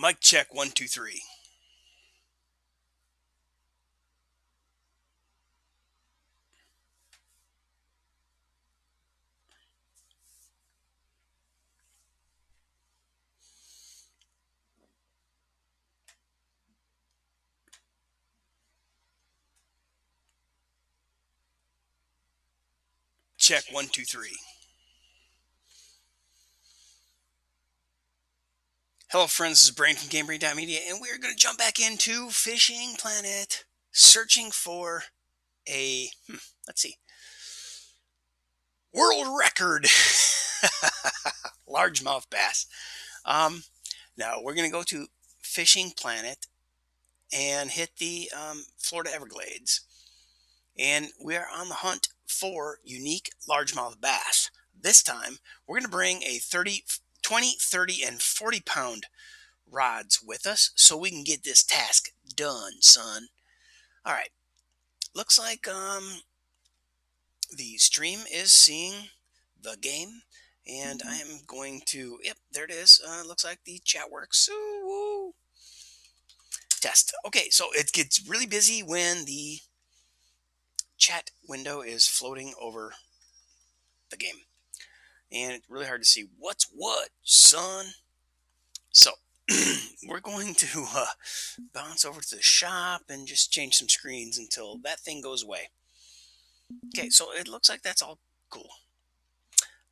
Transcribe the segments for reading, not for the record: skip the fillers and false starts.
Mic check 1 2 3. Check 1 2 3. Hello, friends. This is Brain from GameBrain.media, and we are going to jump back into Fishing Planet, searching for a let's see, world record largemouth bass. Um, Now we're going to go to Fishing Planet and hit the Florida Everglades, and we are on the hunt for unique largemouth bass. This time, we're going to bring a 30, 20, 30, and 40 pound rods with us so we can get this task done, son. All right. Looks like the stream is seeing the game, and I am going to. Yep, there it is. Looks like the chat works. Ooh, woo. Test. Okay, so it gets really busy when the chat window is floating over the game, and it's really hard to see what's what, son. So we're going to bounce over to the shop and just change some screens until that thing goes away. Okay, so it looks like that's all cool.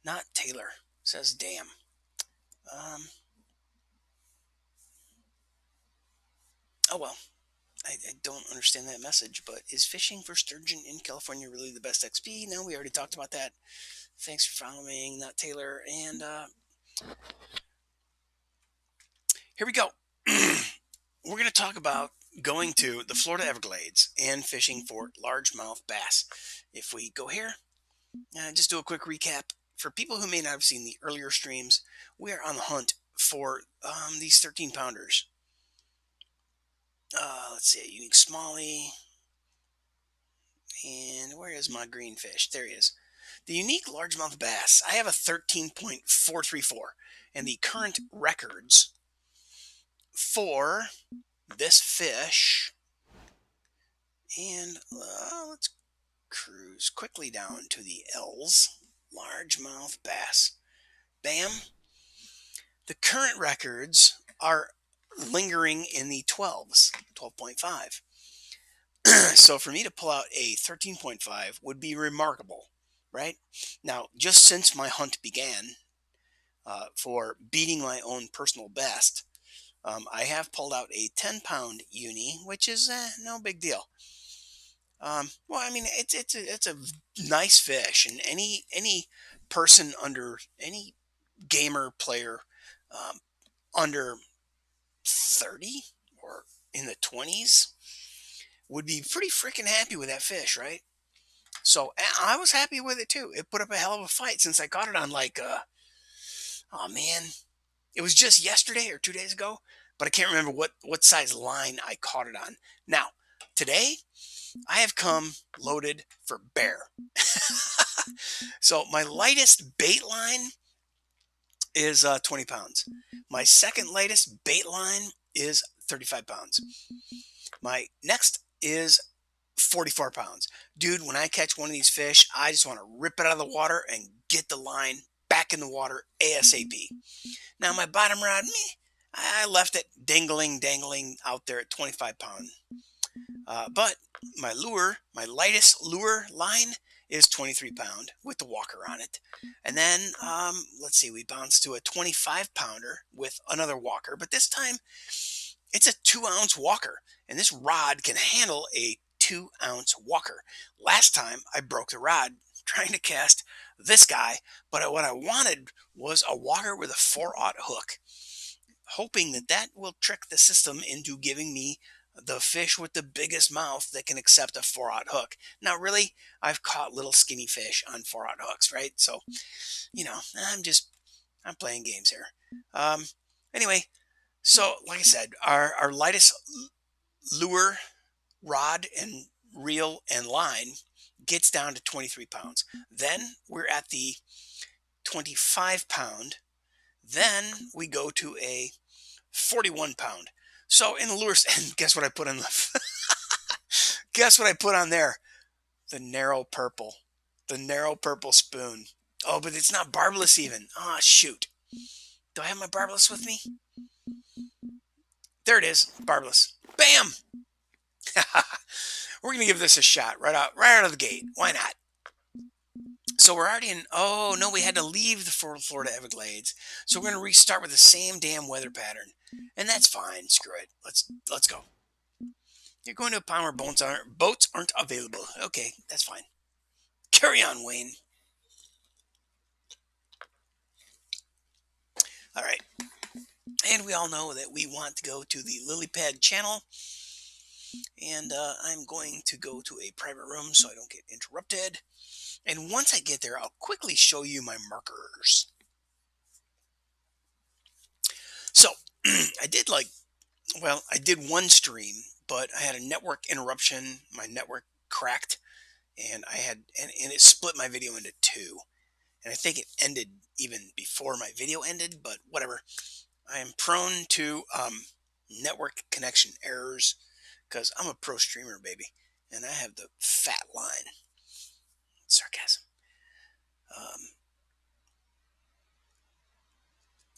Not Taylor. Says damn. Um, oh well. I don't understand that message, but is fishing for sturgeon in California really the best XP? No, we already talked about that. Thanks for following, not Taylor. And here we go. We're going to talk about going to the Florida Everglades and fishing for largemouth bass. If we go here, just do a quick recap. For people who may not have seen the earlier streams, we are on the hunt for these 13 pounders. Let's see, a unique smallie. And where is my green fish? There he is. The unique largemouth bass. I have a 13.434. And the current records for this fish. And let's cruise quickly down to the L's. Largemouth bass. Bam. The current records are lingering in the 12s, 12.5. So for me to pull out a 13.5 would be remarkable, right? Now, just since my hunt began for beating my own personal best, I have pulled out a 10-pound uni, which is no big deal. Well, I mean, it's a nice fish, and any person under any gamer player under 30 or in the 20s would be pretty freaking happy with that fish, right? So I was happy with it too. It put up a hell of a fight since I caught it on like, oh man, it was just yesterday or 2 days ago, but I can't remember what size line I caught it on. Now today I have come loaded for bear. So my lightest bait line is 20 pounds. My second lightest bait line is 35 pounds. My next is 44 pounds. Dude, when I catch one of these fish, I just want to rip it out of the water and get the line back in the water ASAP. Now, my bottom rod, I left it dangling out there at 25 pound. But my lure, my lightest lure line is 23 pound with the walker on it. And then, let's see, we bounced to a 25 pounder with another walker, but this time it's a 2-ounce walker. And this rod can handle a 2-ounce walker. Last time I broke the rod trying to cast this guy, but what I wanted was a walker with a 4/0 hook, hoping that that will trick the system into giving me the fish with the biggest mouth that can accept a 4/0 hook. Now, really, I've caught little skinny fish on 4/0 hooks, right? So, I'm playing games here. Anyway, so like I said, our lightest lure, rod, and reel and line gets down to 23 pounds. Then we're at the 25 pound. Then we go to a 41 pound. So in the lures, and guess what I put on the, guess what I put on there? The narrow purple. The narrow purple spoon. Oh, but it's not barbless even. Ah, shoot. Do I have my barbless with me? There it is. Barbless. Bam! We're going to give this a shot right out of the gate. Why not? So we're already in. Oh no, we had to leave the Florida Everglades. So we're going to restart with the same damn weather pattern, and that's fine. Screw it. Let's go. You're going to a pond where boats aren't available. Okay, that's fine. Carry on, Wayne. All right. And we all know that we want to go to the lily pad channel. And I'm going to go to a private room so I don't get interrupted. And once I get there, I'll quickly show you my markers. So I did one stream, but I had a network interruption. My network cracked, and it split my video into two. And I think it ended even before my video ended, but whatever. I am prone to network connection errors because I'm a pro streamer, baby, and I have the fat line. Sarcasm.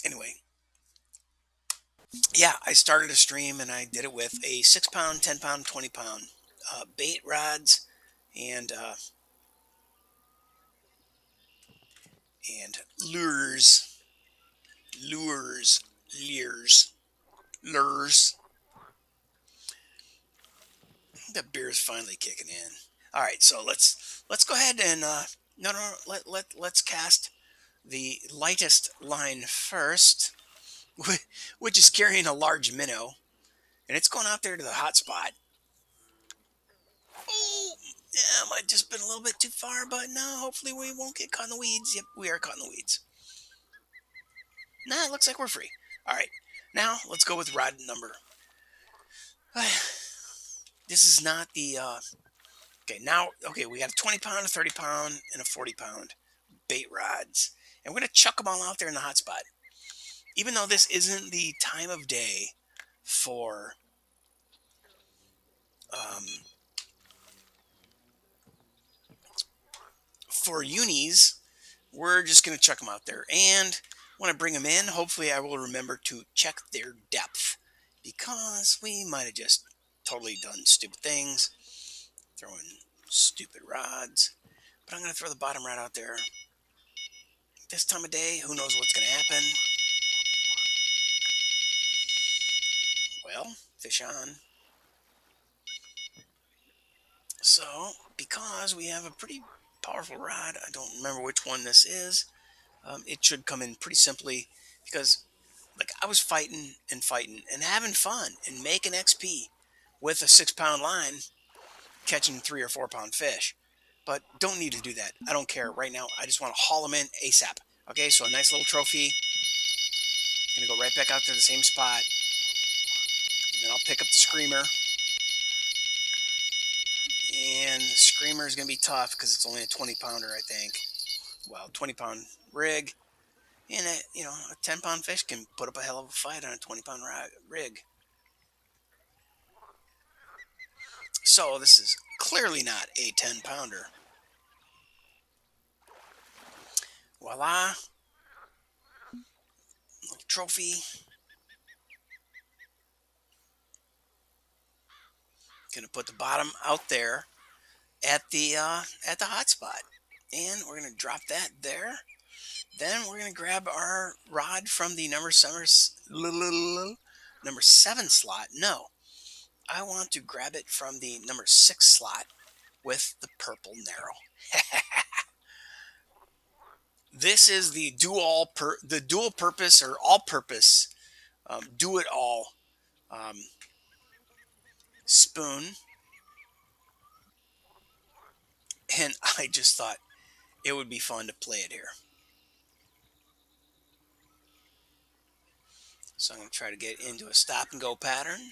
Anyway, yeah, I started a stream and I did it with a 6 pound, 10 pound, 20 pound bait rods and and lures, leers, lures. The beer is finally kicking in. All right, so let's go ahead and no, let's cast the lightest line first, which is carrying a large minnow, and it's going out there to the hot spot. Oh, yeah, might just been a little bit too far, but no, hopefully we won't get caught in the weeds. Yep, we are caught in the weeds. Nah, it looks like we're free. All right, now let's go with rod number. This is not the okay. Now, okay, we got a 20 pound, a 30 pound, and a 40 pound bait rods, and we're gonna chuck them all out there in the hot spot. Even though this isn't the time of day for um, for unis, we're just going to chuck them out there. And when I bring them in, hopefully I will remember to check their depth because we might have just totally done stupid things, throwing stupid rods. But I'm going to throw the bottom rod out there. This time of day, who knows what's going to happen? Well, fish on. So, because we have a pretty powerful rod, I don't remember which one this is. It should come in pretty simply because, like, I was fighting and having fun and making XP with a 6 pound line, catching 3 or 4 pound fish. But don't need to do that. I don't care right now. I just want to haul them in ASAP. Okay, so a nice little trophy. Gonna go right back out to the same spot, and then I'll pick up the screamer. And the screamer is gonna be tough because it's only a 20 pounder, I think. Well, 20 pound rig. And a 10 pound fish can put up a hell of a fight on a 20 pound rig. So this is clearly not a 10 pounder. Voila. Little trophy. Gonna put the bottom out there at the hot spot. And we're gonna drop that there. Then we're gonna grab our rod from the number 7 slot. No, I want to grab it from the number 6 slot with the purple narrow. This is the dual purpose or all purpose, do it all um, spoon, and I just thought it would be fun to play it here. So I'm going to try to get into a stop and go pattern.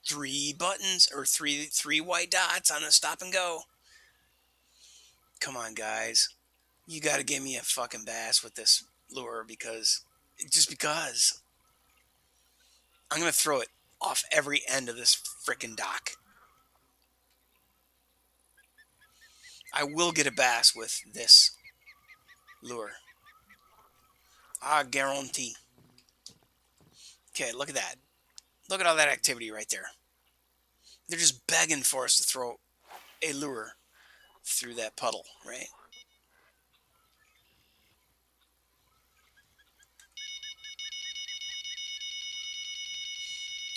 3 buttons or three white dots on a stop and go. Come on, guys. You got to give me a fucking bass with this lure because just because I'm going to throw it off every end of this frickin' dock. I will get a bass with this lure. I guarantee. Okay, look at that. Look at all that activity right there. They're just begging for us to throw a lure through that puddle, right?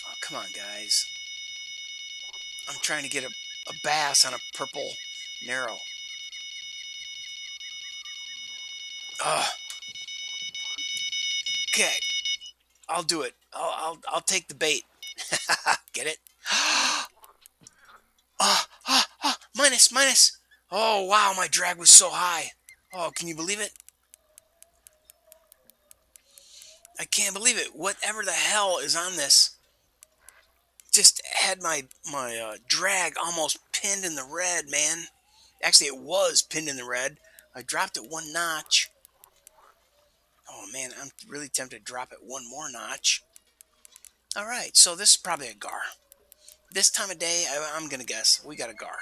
Oh, come on, guys. I'm trying to get a bass on a purple narrow. Ugh. Okay, I'll do it. I'll take the bait. Get it? Minus, minus. Oh, wow, my drag was so high. Oh, can you believe it? I can't believe it. Whatever the hell is on this just had my drag almost pinned in the red, man. Actually, it was pinned in the red. I dropped it one notch. Oh, man, I'm really tempted to drop it one more notch. All right, so this is probably a GAR. This time of day, I'm going to guess we got a GAR.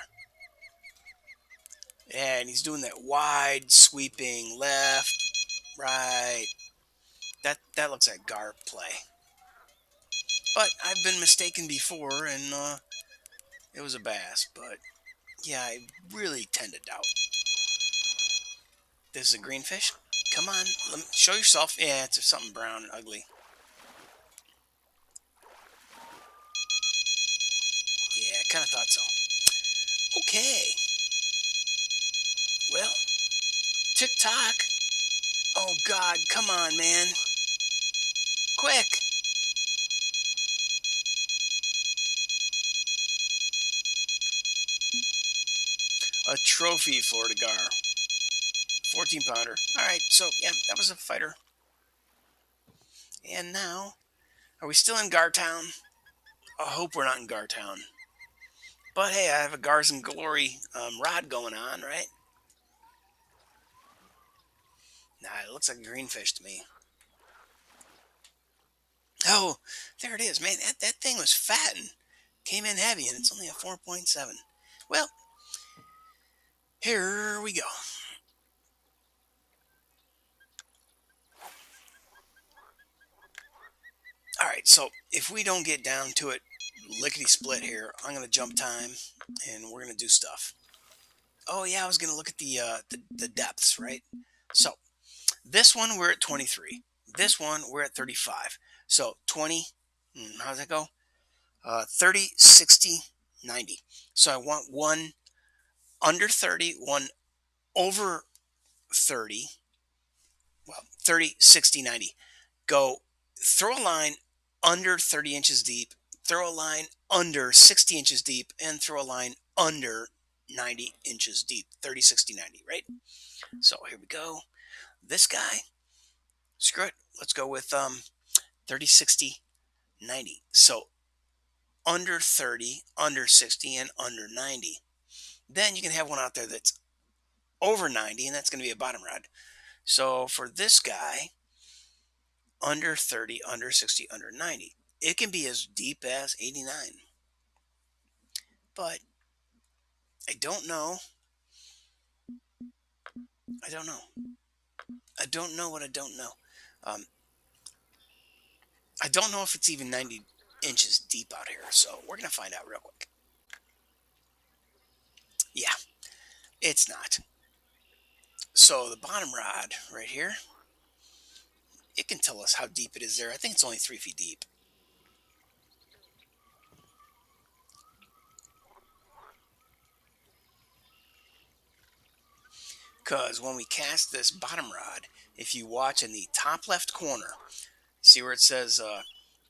Yeah, and he's doing that wide sweeping left, right. That looks like GAR play. But I've been mistaken before, and it was a bass. But yeah, I really tend to doubt. This is a greenfish. Come on, let me, show yourself. Yeah, it's something brown and ugly. Yeah, I kind of thought so. Okay. Well, tick tock. Oh God, come on, man. Quick. A trophy Florida Gar. 14 pounder. All right, so yeah, that was a fighter. And now, are we still in Gar Town? I hope we're not in Gar Town. But hey, I have a Gars and Glory rod going on, right? Nah, it looks like a greenfish to me. Oh, there it is, man. That thing was fat and came in heavy, and it's only a 4.7. Well, here we go. All right, so if we don't get down to it lickety split here, I'm gonna jump time, and we're gonna do stuff. Oh yeah, I was gonna look at the depths, right? So this one we're at 23. This one we're at 35. So 20. How's that go? 30, 60, 90. So I want one under 30, one over 30. Well, 30, 60, 90. Go throw a line under 30 inches deep, throw a line under 60 inches deep, and throw a line under 90 inches deep. 30, 60, 90, right? So here we go. This guy, screw it. Let's go with 30, 60, 90. So under 30, under 60, and under 90. Then you can have one out there that's over 90, and that's going to be a bottom rod. So for this guy, under 30, under 60, under 90, it can be as deep as 89. But I don't know. I don't know. I don't know what I don't know. Um, I don't know if it's even 90 inches deep out here. So we're going to find out real quick. Yeah, it's not. So the bottom rod right here, it can tell us how deep it is there. I think it's only 3 feet deep. Because when we cast this bottom rod, if you watch in the top left corner, see where it says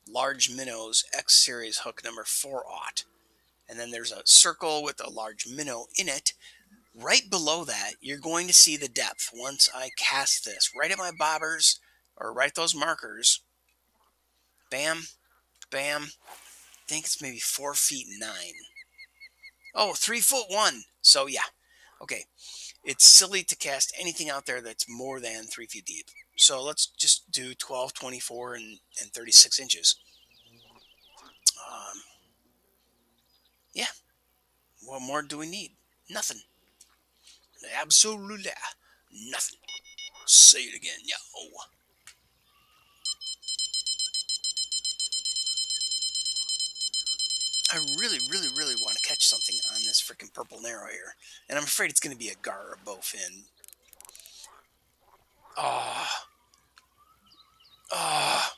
large minnows X series hook number 4/0. And then there's a circle with a large minnow in it. Right below that, you're going to see the depth once I cast this. Right at my bobbers, or right at those markers. Bam, bam. I think it's maybe 4 feet 9. Oh, 3 foot 1. So yeah. Okay. it's silly to cast anything out there that's more than 3 feet deep. So let's just do 12, 24, and 36 inches. Um, yeah, what more do we need? Nothing. Absolutely nothing. Say it again, yo. I really, really, really want to catch something on this freaking purple narrow here. And I'm afraid it's going to be a gar or a bowfin. Oh, oh,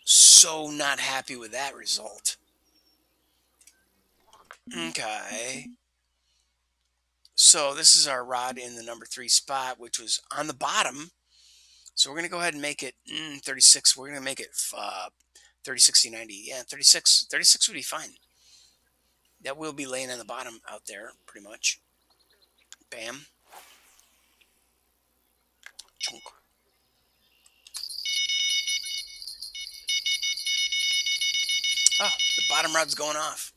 so not happy with that result. Okay. So this is our rod in the number 3 spot, which was on the bottom. So we're going to go ahead and make it 36. We're going to make it 30, 60, 90. Yeah, 36. 36 would be fine. That will be laying on the bottom out there, pretty much. Bam. Chunk. Oh, the bottom rod's going off.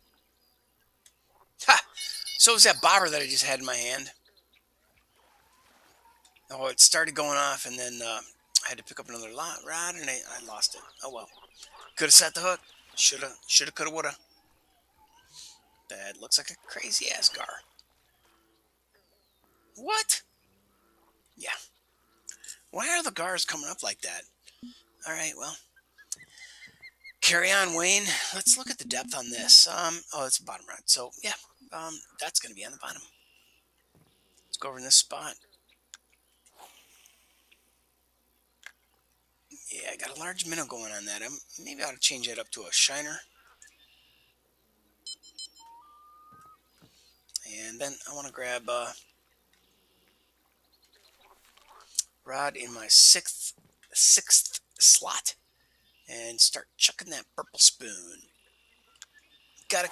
Ha! So is that bobber that I just had in my hand. Oh, it started going off, and then I had to pick up another rod, and I lost it. Oh well. Could have set the hook. Shoulda, coulda, woulda. That looks like a crazy ass gar. What? Yeah. Why are the gars coming up like that? All right, well, carry on, Wayne. Let's look at the depth on this. Oh, it's a bottom rod. So yeah, that's gonna be on the bottom. Let's go over in this spot. Yeah, I got a large minnow going on that. Maybe I ought to change that up to a shiner. And then I want to grab a rod in my sixth slot and start chucking that purple spoon. Gotta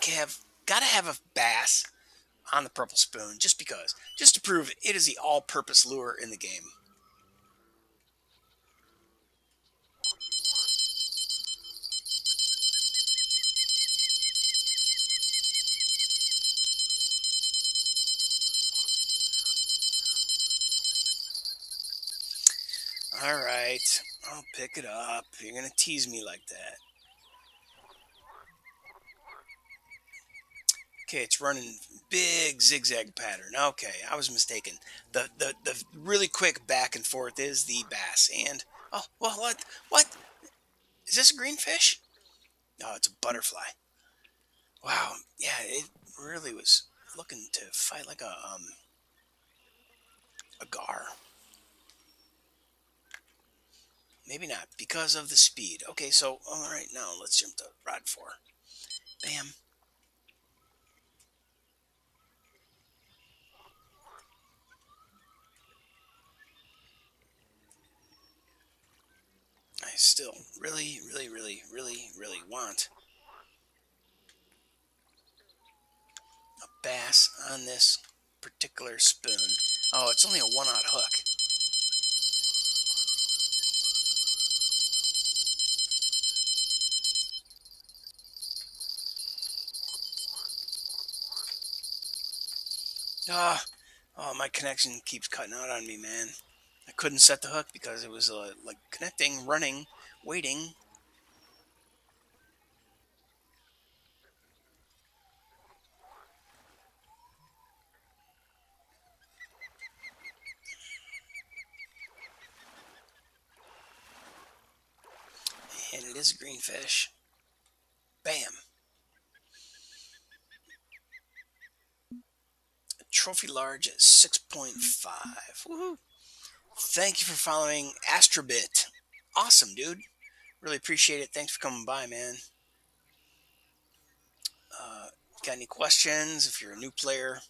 have a bass on the purple spoon just because, just to prove it is the all-purpose lure in the game. All right, I'll pick it up. You're gonna tease me like that. Okay, it's running big zigzag pattern. Okay, I was mistaken. The really quick back and forth is the bass. And oh well, what is this? A greenfish? No, it's a butterfly. Wow, yeah, it really was looking to fight like a gar. Maybe not because of the speed. Okay, so all right, now let's jump to rod 4. Bam. I still really, really, really, really, really want a bass on this particular spoon. Oh, it's only a 1/0 hook. Ah, oh, my connection keeps cutting out on me, man. I couldn't set the hook because it was like connecting, running, waiting. And it is a greenfish. Bam. A trophy large at 6.5. Woohoo. Thank you for following Astrobit. Awesome, dude. Really appreciate it. Thanks for coming by, man. Got any questions? If you're a new player,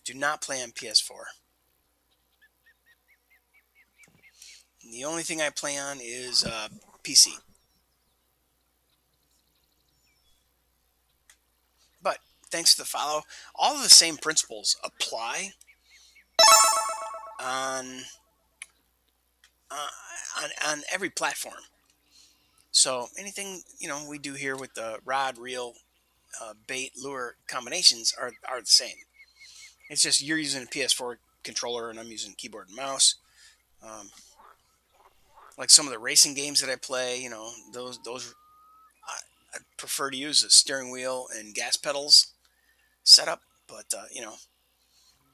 do not play on PS4. The only thing I play on is PC. But thanks for the follow. All of the same principles apply on uh, on every platform. So anything we do here with the rod, reel, bait, lure combinations are the same. It's just you're using a PS4 controller and I'm using keyboard and mouse. Um, like some of the racing games that I play, those I prefer to use a steering wheel and gas pedals setup. But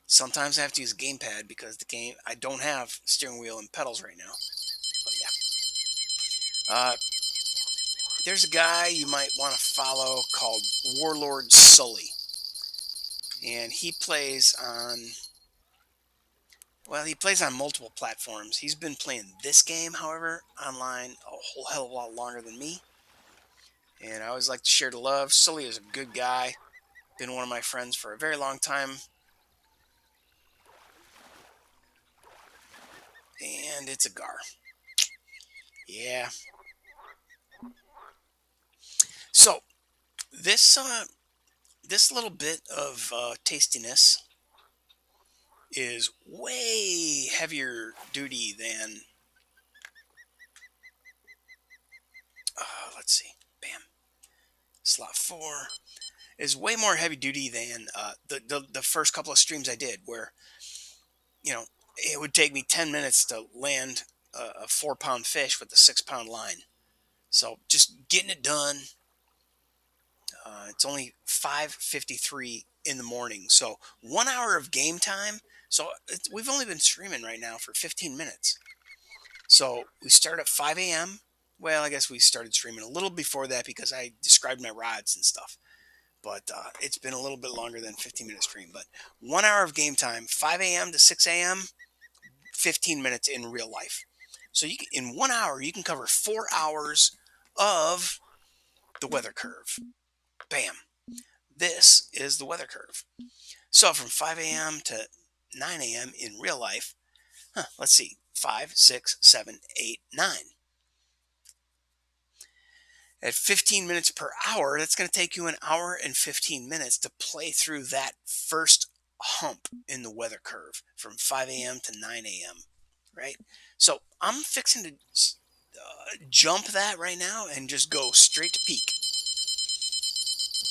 sometimes I have to use a gamepad because the game I don't have steering wheel and pedals right now. But yeah, there's a guy you might want to follow called Warlord Sully, and he plays on multiple platforms. He's been playing this game, however, online a whole hell of a lot longer than me. And I always like to share the love. Sully is a good guy. Been one of my friends for a very long time. And it's a GAR. Yeah. So this this little bit of tastiness is way heavier duty than. Let's see. Bam. Slot 4 is way more heavy duty than the first couple of streams I did, where it would take me 10 minutes to land a 4 pound fish with a 6 pound line. So just getting it done. It's only 5:53 in the morning, so 1 hour of game time. So we've only been streaming right now for 15 minutes. So we start at 5 a.m. Well, I guess we started streaming a little before that because I described my rods and stuff. But it's been a little bit longer than 15-minute stream. But 1 hour of game time, 5 a.m. to 6 a.m., 15 minutes in real life. So in 1 hour, you can cover 4 hours of the weather curve. Bam. This is the weather curve. So from 5 a.m. to 9 a.m. in real life, let's see, 5, 6, 7, 8, 9. At 15 minutes per hour, that's going to take you an hour and 15 minutes to play through that first hump in the weather curve from 5 a.m. to 9 a.m. Right? So I'm fixing to jump that right now and just go straight to peak.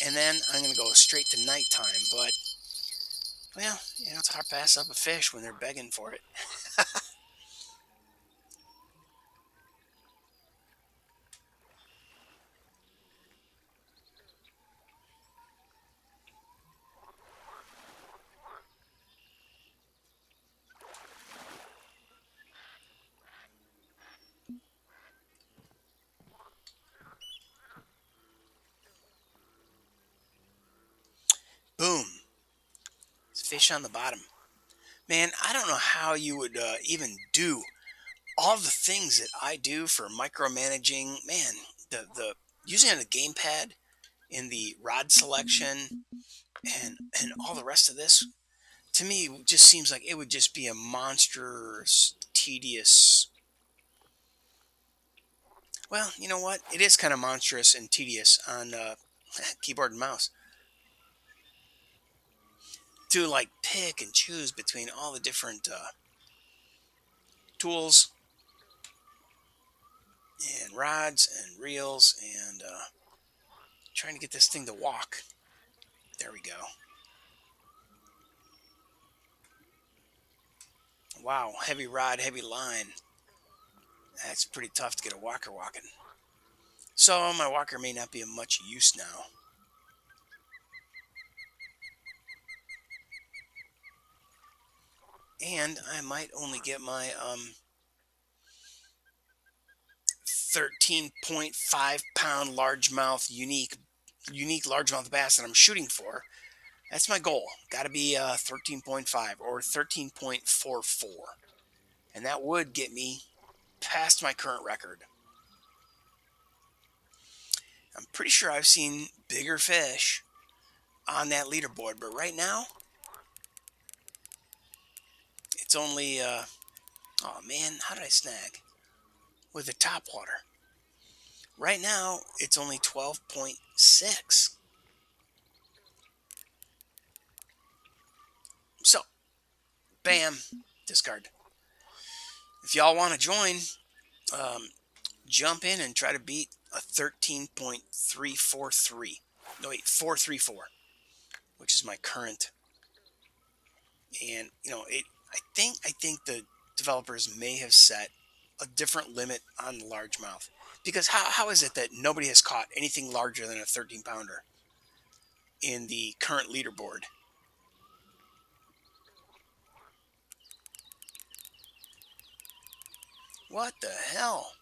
And then I'm going to go straight to nighttime. But, well, it's hard to pass up a fish when they're begging for it. Boom. Fish on the bottom. Man, I don't know how you would even do all the things that I do for micromanaging. Man, the using the gamepad in the rod selection and all the rest of this, to me, it just seems like it would just be a monstrous, tedious. Well, you know what? It is kind of monstrous and tedious on keyboard and mouse to like pick and choose between all the different tools and rods and reels and trying to get this thing to walk. There we go. Wow, heavy rod, heavy line. That's pretty tough to get a walker walking. So my walker may not be of much use now. And I might only get my 13.5 pound largemouth unique largemouth bass that I'm shooting for. That's my goal. Got to be 13.5 or 13.44. And that would get me past my current record. I'm pretty sure I've seen bigger fish on that leaderboard, but right now it's only oh man, how did I snag with the top water? Right now it's only 12.6. So, bam, discard. If y'all want to join, um, jump in and try to beat a 13.343. No, wait, 434, which is my current. And I think the developers may have set a different limit on largemouth, because how is it that nobody has caught anything larger than a 13 pounder in the current leaderboard? What the hell?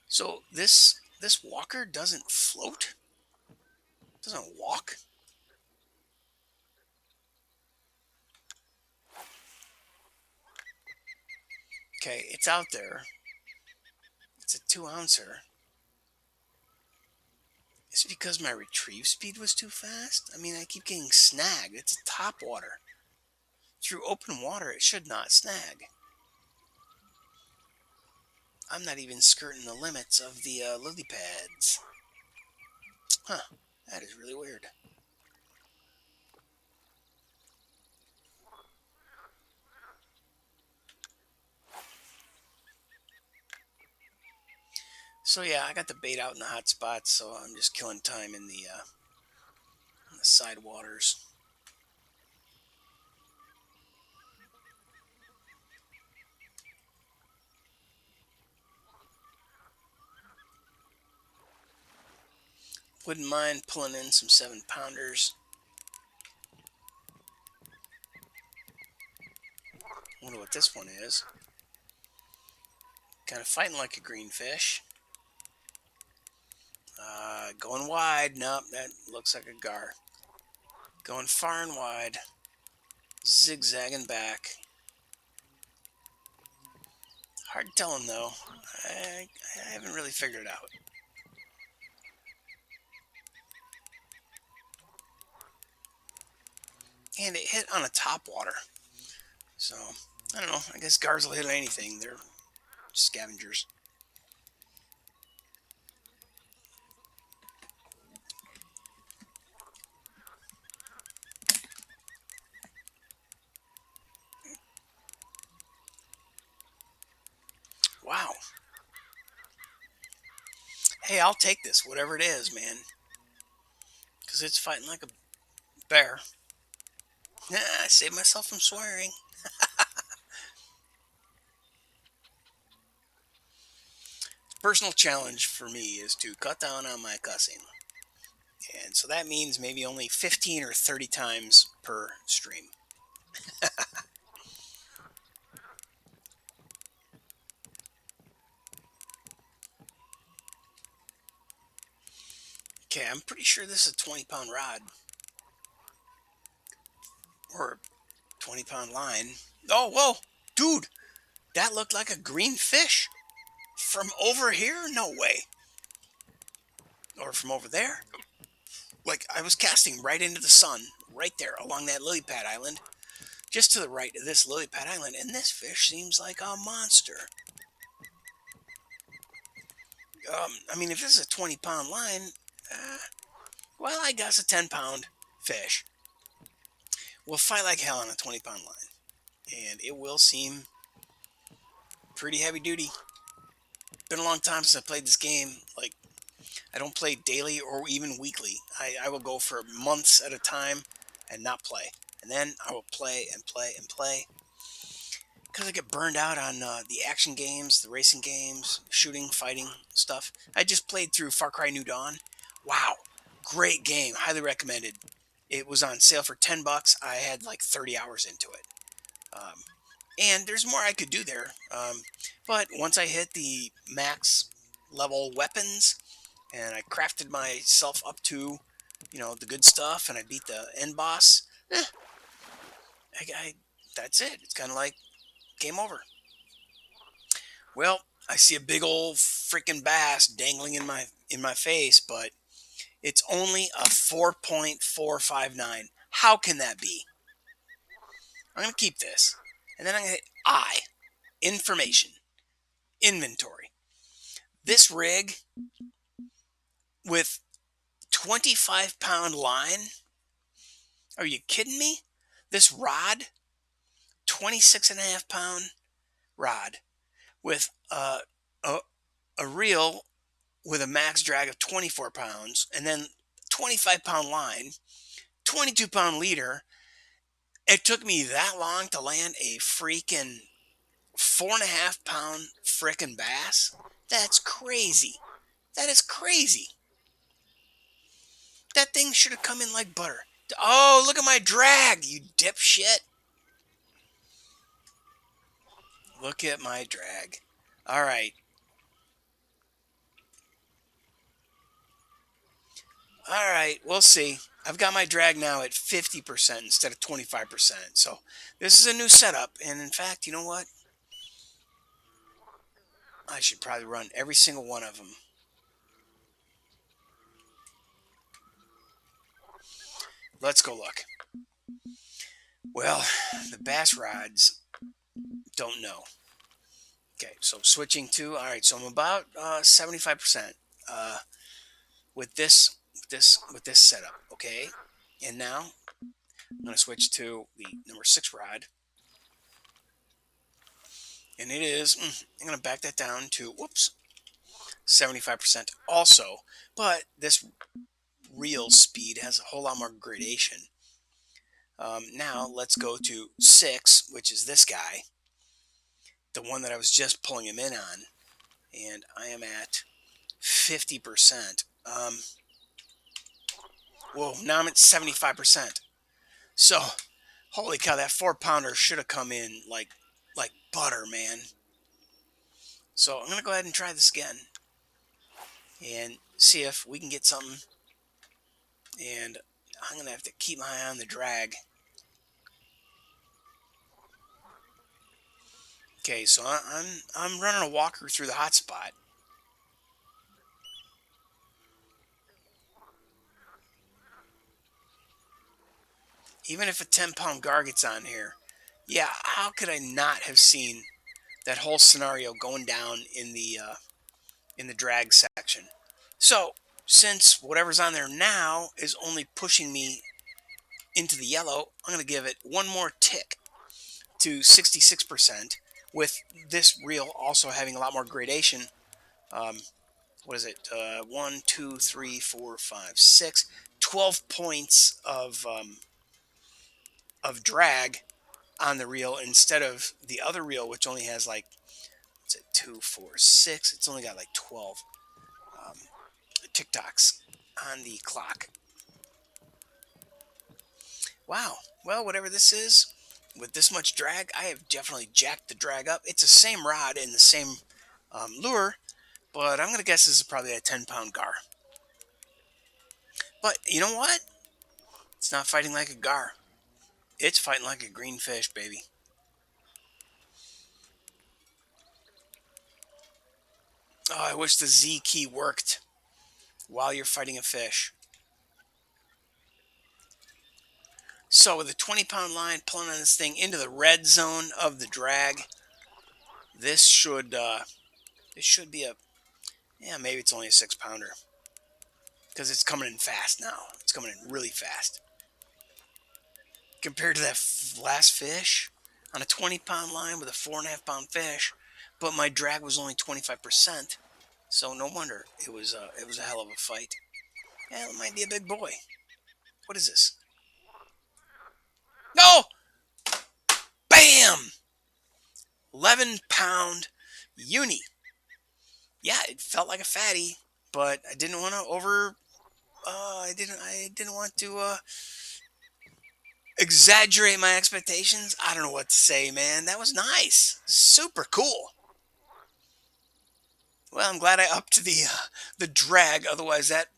So this walker doesn't float? Doesn't walk? Okay, it's out there. It's a 2 ouncer. Is it because my retrieve speed was too fast? I mean, I keep getting snagged. It's top water. Through open water, it should not snag. I'm not even skirting the limits of the lily pads. Huh, that is really weird. So yeah, I got the bait out in the hot spots, so I'm just killing time in the side waters. Wouldn't mind pulling in some 7 pounders. Wonder what this one is. Kind of fighting like a greenfish. Going wide. Nope, that looks like a gar. Going far and wide. Zigzagging back. Hard telling though. I haven't really figured it out. And it hit on a top water. So, I don't know. I guess gars will hit on anything. They're scavengers. Wow. Hey, I'll take this, whatever it is, man. Because it's fighting like a bear. I saved myself from swearing. Personal challenge for me is to cut down on my cussing. And so that means maybe only 15 or 30 times per stream. Okay, I'm pretty sure this is a 20-pound rod. Or 20-pound line. Oh, whoa! Dude, that looked like a green fish. From over here? No way. Or from over there? Like, I was casting right into the sun, right there along that lily pad island, just to the right of this lily pad island, and this fish seems like a monster. I mean, if this is a 20-pound line, uh, well, I guess a 10-pound fish will fight like hell on a 20-pound line, and it will seem pretty heavy duty. Been a long time since I played this game. Like, I don't play daily or even weekly. I will go for months at a time and not play. And then I will play and play and play. Because I get burned out on the action games, the racing games, shooting, fighting stuff. I just played through Far Cry New Dawn. Wow. Great game. Highly recommended. It was on sale for $10. I had like 30 hours into it. Um, and there's more I could do there. But once I hit the max level weapons and I crafted myself up to, the good stuff, and I beat the end boss, I that's it. It's kind of like game over. Well, I see a big old freaking bass dangling in my face, but it's only a 4.459. How can that be? I'm gonna keep this, and then I'm gonna hit I, information, inventory. This rig with 25-pound line. Are you kidding me? This rod, 26 and a half pound rod with a, a reel with a max drag of 24 pounds, and then 25-pound line, 22-pound leader, It took me that long to land a freaking 4.5 pound freaking bass. That's crazy. That is crazy. That thing should have come in like butter. Oh, look at my drag, you dipshit. Look at my drag. All right. All right. We'll see. I've got my drag now at 50% instead of 25%. So this is a new setup. And in fact, you know what? I should probably run every single one of them. Let's go look. Well, the bass rods don't know. Okay, so switching to, all right, so I'm about 75% uh, with this setup. Okay, and now I'm going to switch to the number 6 rod, and it is. I'm going to back that down to, whoops, 75% also. But this reel speed has a whole lot more gradation. Now let's go to 6, which is this guy, the one that I was just pulling him in on, and I am at 50%. Whoa, now I'm at 75%. So, holy cow, that 4 pounder should have come in like butter, man. So I'm gonna go ahead and try this again and see if we can get something. And I'm gonna have to keep my eye on the drag. Okay, so I'm running a walker through the hot spot. Even if a 10 pound gar gets on here, yeah, how could I not have seen that whole scenario going down in the drag section? So since whatever's on there now is only pushing me into the yellow, I'm going to give it one more tick to 66%. With this reel also having a lot more gradation. Um, what is it? 1, 2, 3, 4, 5, 6, 12 points of drag on the reel instead of the other reel, which only has like, what's it, 2, 4, 6. It's only got like 12 um, tick-tocks on the clock. Wow. Well, whatever this is, with this much drag, I have definitely jacked the drag up. It's the same rod and the same lure, but I'm going to guess this is probably a 10 pound gar. But you know what? It's not fighting like a gar. It's fighting like a green fish, baby. Oh, I wish the Z key worked while you're fighting a fish. So with a 20 pound line pulling on this thing into the red zone of the drag, this should be a, yeah, maybe it's only a 6 pounder because it's coming in fast now. It's coming in really fast compared to that last fish on a 20 pound line with a 4.5 pound fish. But my drag was only 25%, so no wonder it was a hell of a fight. Yeah, it might be a big boy. What is this? No! Bam! 11 pound uni. Yeah, it felt like a fatty, but I didn't want to over. I didn't want to exaggerate my expectations. I don't know what to say, man. That was nice. Super cool. Well, I'm glad I upped the drag. Otherwise, that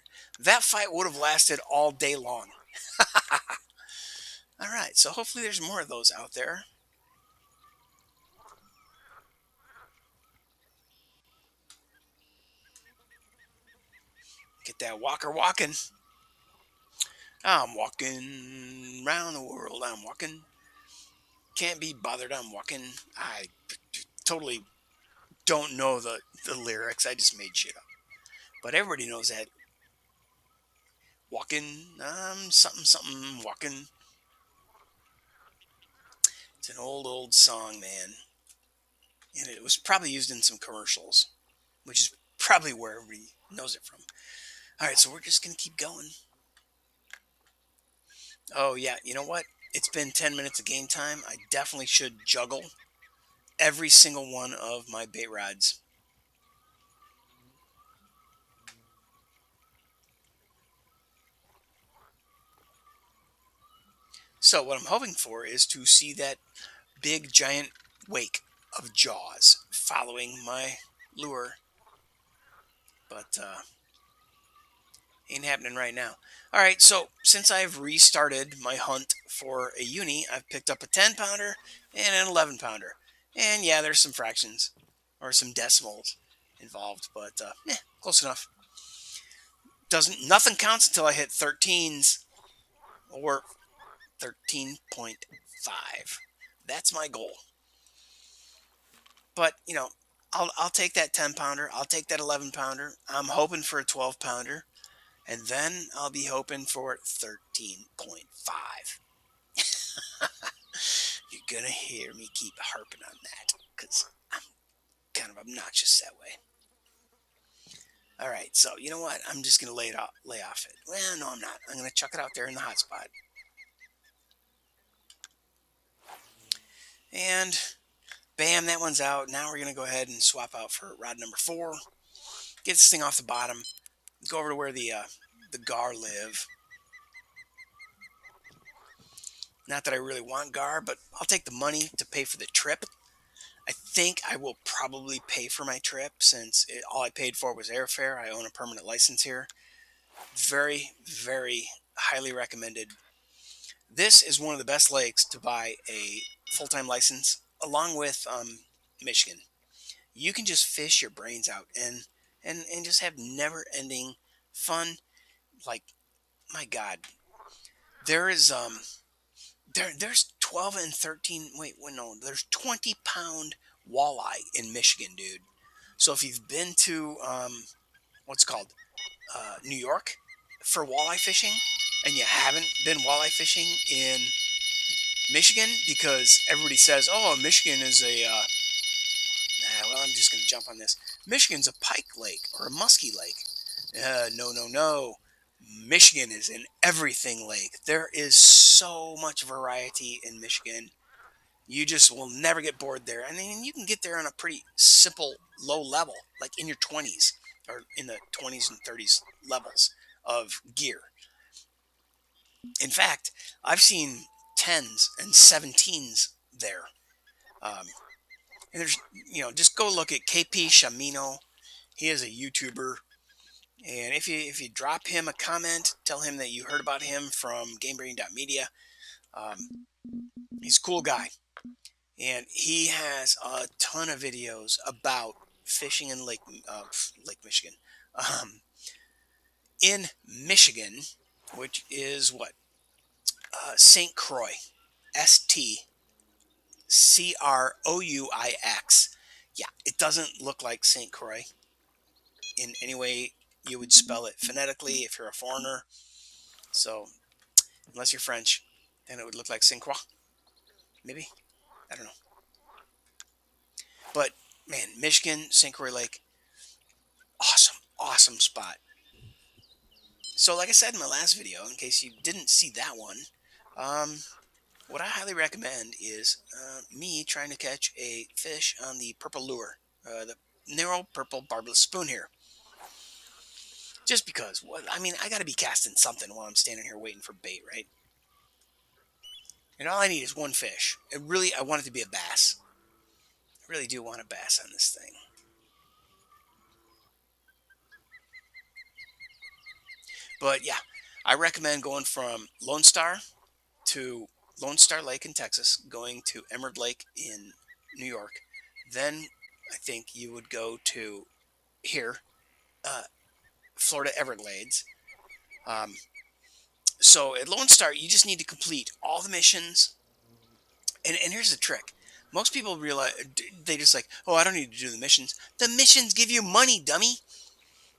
fight would have lasted all day long. All right, so hopefully there's more of those out there. Get that walker walking. I'm walking round the world. I'm walking. Can't be bothered. I'm walking. I totally don't know the lyrics. I just made shit up. But everybody knows that. Walking, something, something, walking. It's an old song, man. And it was probably used in some commercials, which is probably where everybody knows it from. All right, so we're just going to keep going. Oh, yeah, you know what? it's been 10 minutes of game time. I definitely should juggle every single one of my bait rods. So what I'm hoping for is to see that big giant wake of jaws following my lure, but ain't happening right now. All right, so since I've restarted my hunt for a uni, I've picked up a 10 pounder and an 11 pounder. And yeah, there's some fractions or some decimals involved, but close enough. Doesn't Nothing counts until I hit 13s or 13.5. That's my goal. But, I'll take that 10 pounder, I'll take that 11 pounder. I'm hoping for a 12 pounder, and then I'll be hoping for 13.5. You're gonna hear me keep harping on that because I'm kind of obnoxious that way. All right, so you know what? I'm just gonna lay off it. Well, no, I'm not. I'm gonna chuck it out there in the hot spot, and bam, that one's out. Now we're gonna go ahead and swap out for rod number 4. Get this thing off the bottom. Go over to where the GAR live. Not that I really want GAR, but I'll take the money to pay for the trip. I think I will probably pay for my trip since all I paid for was airfare. I own a permanent license here. Very, very highly recommended. This is one of the best lakes to buy a full-time license, along with Michigan. You can just fish your brains out and just have never-ending fun. Like, my God, there is there's 12 and 13. Wait, no, there's 20-pound walleye in Michigan, dude. So if you've been to what's it called New York for walleye fishing, and you haven't been walleye fishing in Michigan because everybody says, "Oh, Michigan is a," well, I'm just going to jump on this. Michigan's a pike lake or a muskie lake. No, no, no. Michigan is an everything lake. There is so much variety in Michigan. You just will never get bored there. I mean, you can get there on a pretty simple low level, like in your 20s or in the 20s and 30s levels of gear. In fact, I've seen 10s and 17s there. Um, and there's, just go look at KP Shamino. He is a YouTuber. And if you drop him a comment, tell him that you heard about him from GameBrain.media. Um, he's a cool guy. And he has a ton of videos about fishing in Lake Michigan. Um, in Michigan, which is what? St. Croix. Stcrouix. Yeah, it doesn't look like St. Croix in any way you would spell it phonetically if you're a foreigner. So, unless you're French, then it would look like St. Croix. Maybe. I don't know. But, man, Michigan, St. Croix Lake, awesome, awesome spot. So, like I said in my last video, in case you didn't see that one, um, what I highly recommend is me trying to catch a fish on the purple lure, the narrow purple barbless spoon here. Just because, I mean, I got to be casting something while I'm standing here waiting for bait, right? And all I need is one fish. I want it to be a bass. I really do want a bass on this thing. But yeah, I recommend going from Lone Star to Lone Star Lake in Texas, going to Emerald Lake in New York. Then I think you would go to here, uh, Florida Everglades. Um, so at Lone Star, you just need to complete all the missions. And here's the trick. Most people realize they just like, oh, I don't need to do the missions. The missions give you money, dummy.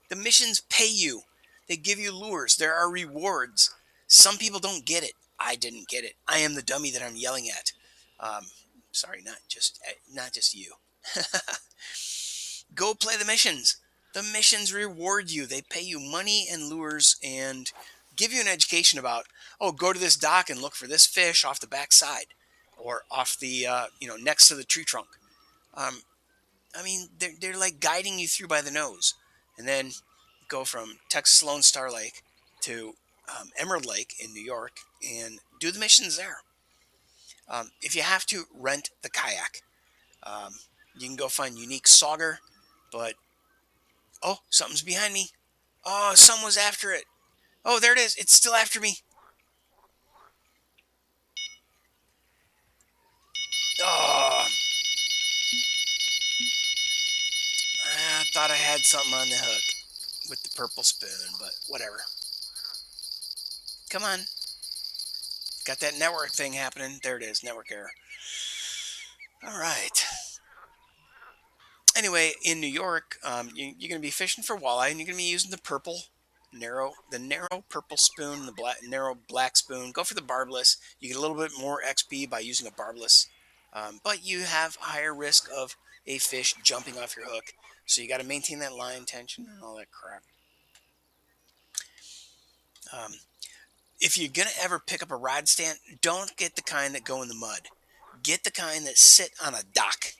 The missions pay you. They give you lures. There are rewards. Some people don't get it. I didn't get it. I am the dummy that I'm yelling at. Um, Sorry, not just you. Go play the missions. The missions reward you. They pay you money and lures and give you an education about, oh, go to this dock and look for this fish off the backside or off the next to the tree trunk. Um, I mean, they're like guiding you through by the nose, and then go from Texas Lone Star Lake to Emerald Lake in New York and do the missions there. If you have to rent the kayak, um, you can go find Unique Sauger, but oh, something's behind me. Oh, someone was after it. Oh, there it is. It's still after me. Oh, I thought I had something on the hook with the purple spoon, but whatever. Come on. Got that network thing happening. There it is, network error. All right. Anyway, in New York, you're going to be fishing for walleye, and you're going to be using the narrow purple spoon, the narrow black spoon. Go for the barbless. You get a little bit more XP by using a barbless, but you have a higher risk of a fish jumping off your hook. So you got to maintain that line tension and all that crap. Um, if you're gonna ever pick up a rod stand, don't get the kind that go in the mud. Get the kind that sit on a dock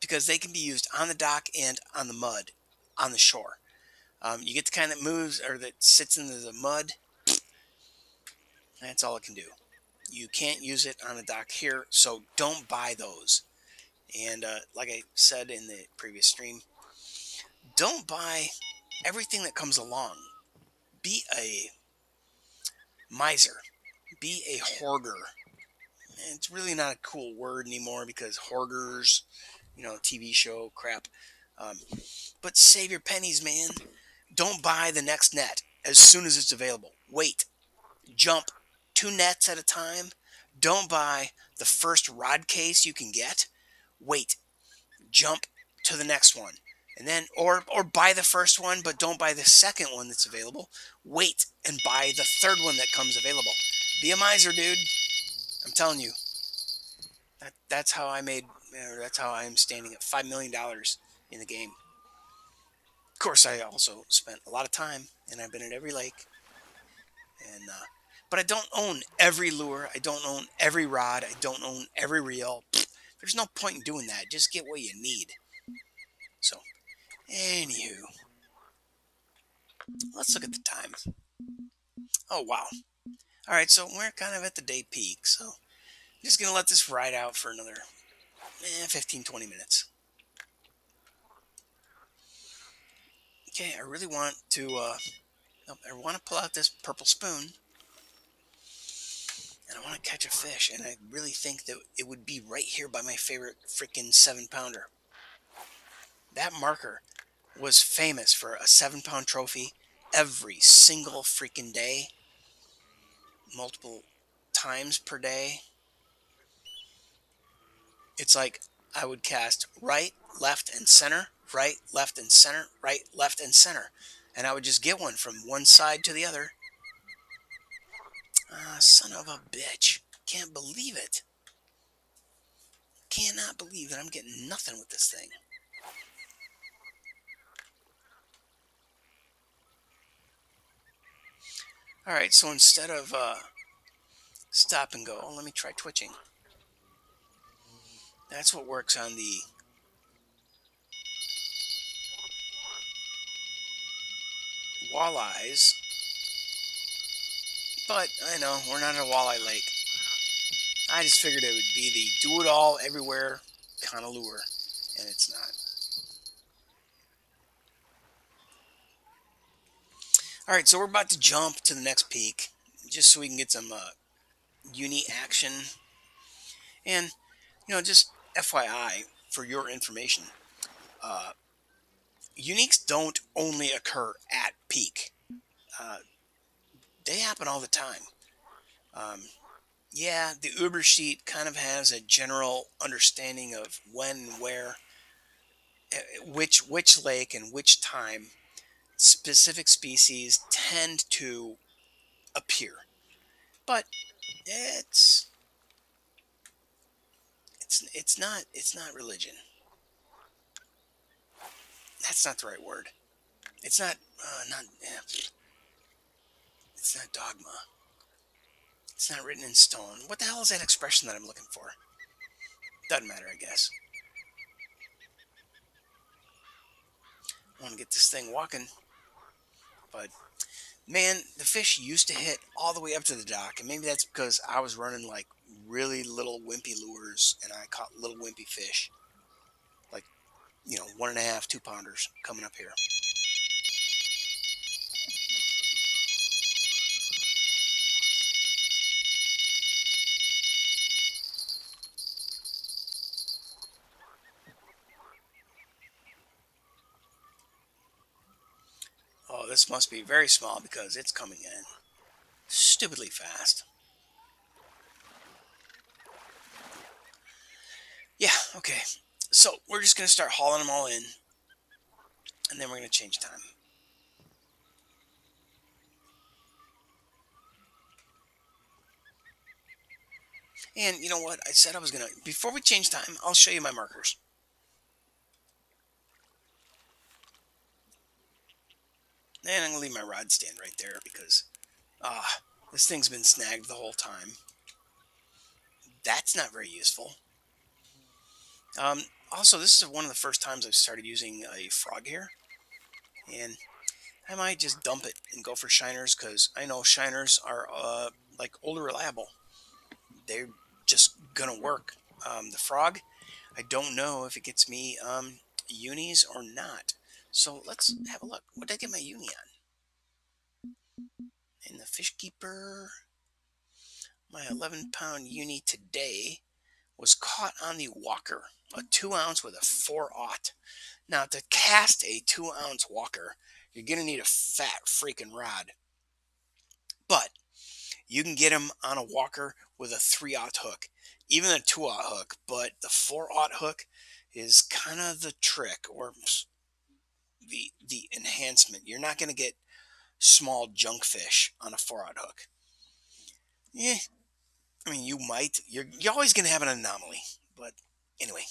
because they can be used on the dock and on the mud on the shore. You get the kind that moves or that sits in the mud. That's all it can do. You can't use it on a dock here, so don't buy those. And like I said in the previous stream, don't buy everything that comes along. Be a miser. Be a hoarder. It's really not a cool word anymore because hoarders, TV show crap. Um, but save your pennies, man. Don't buy the next net as soon as it's available. Wait. Jump 2 nets at a time. Don't buy the first rod case you can get. Wait. Jump to the next one. And then or buy the first one, but don't buy the second one that's available. Wait and buy the third one that comes available. Be a miser, dude. I'm telling you. That's how I made. That's how I am standing at $5 million in the game. Of course, I also spent a lot of time, and I've been at every lake. And but I don't own every lure. I don't own every rod. I don't own every reel. There's no point in doing that. Just get what you need. So, anywho, let's look at the time. Oh wow! All right, so we're kind of at the day peak. So, I'm just gonna let this ride out for another 15, 20 minutes. Okay, I really want to. I want to pull out this purple spoon, and I want to catch a fish. And I really think that it would be right here by my favorite freaking 7-pounder. That marker was famous for a 7-pound trophy every single freaking day, multiple times per day. It's like I would cast right, left, and center, right, left, and center, right, left, and center. And I would just get one from one side to the other. Ah, son of a bitch. Can't believe it. Cannot believe that I'm getting nothing with this thing. Alright, so instead of stop and go, let me try twitching. That's what works on the walleyes. But I know we're not at a walleye lake. I just figured it would be the do it all everywhere kind of lure, and it's not. All right, so we're about to jump to the next peak just so we can get some uni action. And, just FYI for your information, uh, uniques don't only occur at peak, uh, they happen all the time. Um, yeah, the Uber sheet kind of has a general understanding of when and where, which lake and which time specific species tend to appear. But it's not religion. That's not the right word. It's not It's not dogma. It's not written in stone. What the hell is that expression that I'm looking for? Doesn't matter, I guess. I want to get this thing walking, but man, the fish used to hit all the way up to the dock, and maybe that's because I was running like really little wimpy lures, and I caught little wimpy fish, like 1.5, 2 pounders coming up here. Oh, this must be very small because it's coming in stupidly fast. Yeah, okay. So we're just gonna start hauling them all in, and then we're gonna change time. And you know what? I said I was gonna. Before we change time, I'll show you my markers. And I'm gonna leave my rod stand right there because this thing's been snagged the whole time. That's not very useful. Um, Also, this is one of the first times I've started using a frog here, and I might just dump it and go for shiners because I know shiners are like older reliable. They're just gonna work. The frog, I don't know if it gets me unis or not. So let's have a look. What did I get my uni on? In the fish keeper, my 11-pound uni today was caught on the walker, a 2 ounce with a 4/0. Now, to cast a 2 ounce walker, you're going to need a fat freaking rod. But you can get them on a walker with a 3/0 hook, even a 2/0 hook. But the 4/0 hook is kind of the trick or the enhancement. You're not going to get small junk fish on a 4/0 hook. Yeah, I mean, you might. You're always going to have an anomaly. But anyway,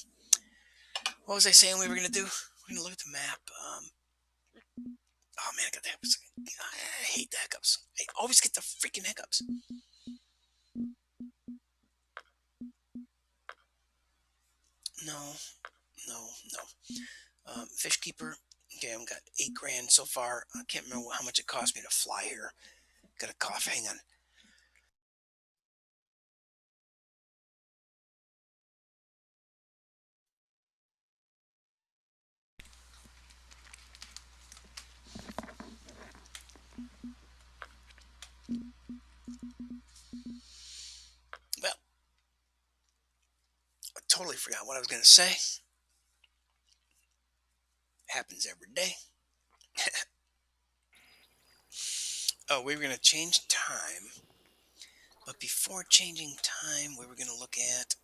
what was I saying we were going to do? We're going to look at the map. Oh man, I got the hiccups. I hate the hiccups. I always get the freaking hiccups. No, no, no. Fish keeper. Okay, I've got 8 grand so far. I can't remember how much it cost me to fly here. Got a cough. Hang on. Well, I totally forgot what I was going to say. Happens every day. Oh, we were going to change time. But before changing time, we were going to look at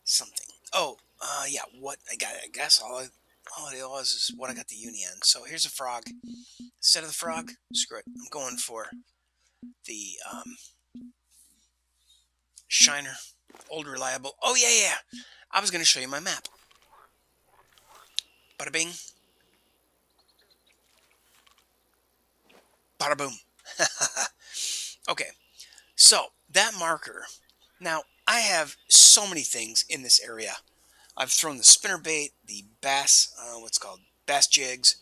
something. Oh, yeah. What I got? I guess all it was is what I got the uni on. So here's a frog. Instead of the frog, screw it. I'm going for the shiner, old reliable. Oh yeah, yeah. I was going to show you my map. Bada bing, bada boom. Okay, so that marker. Now I have so many things in this area. I've thrown the spinner bait, the bass, what's called bass jigs,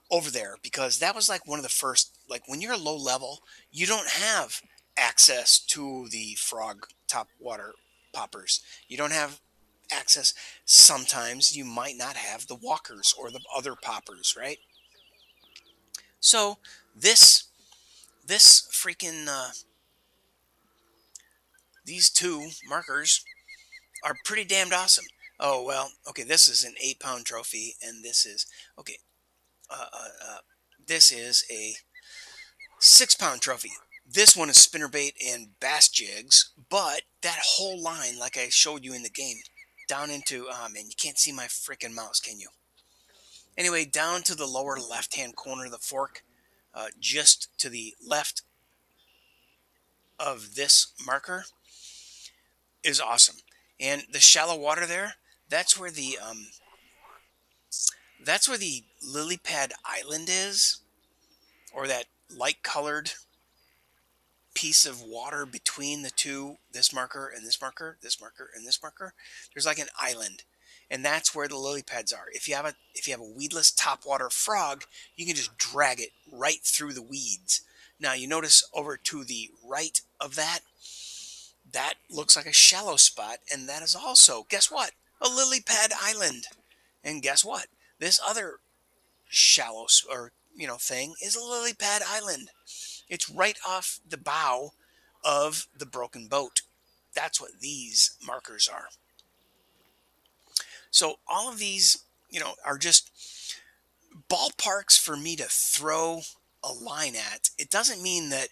over there because that was like one of the first. Like when you're low level, you don't have access to the frog top water poppers. You don't have access. Sometimes you might not have the walkers or the other poppers, right? So this this freaking these two markers are pretty damned awesome. Oh well, okay. This is an 8-pound trophy, and this is okay. Uh, uh, uh, this is a 6-pound trophy. This one is spinnerbait and bass jigs, but that whole line, like I showed you in the game, down into man, you can't see my freaking mouse, can you? Anyway, down to the lower left-hand corner of the fork, just to the left of this marker, is awesome. And the shallow water there, that's where the lily pad island is, or that light colored. piece of water between the two, this marker and this marker, this marker and this marker, there's like an island. And that's where the lily pads are. If you have a weedless topwater frog, you can just drag it right through the weeds. Now you notice over to the right of that, that looks like a shallow spot, and that is also, guess what? A lily pad island. And guess what? This other shallow or thing is a lily pad island. It's right off the bow of the broken boat. That's what these markers are. So all of these, are just ballparks for me to throw a line at. It doesn't mean that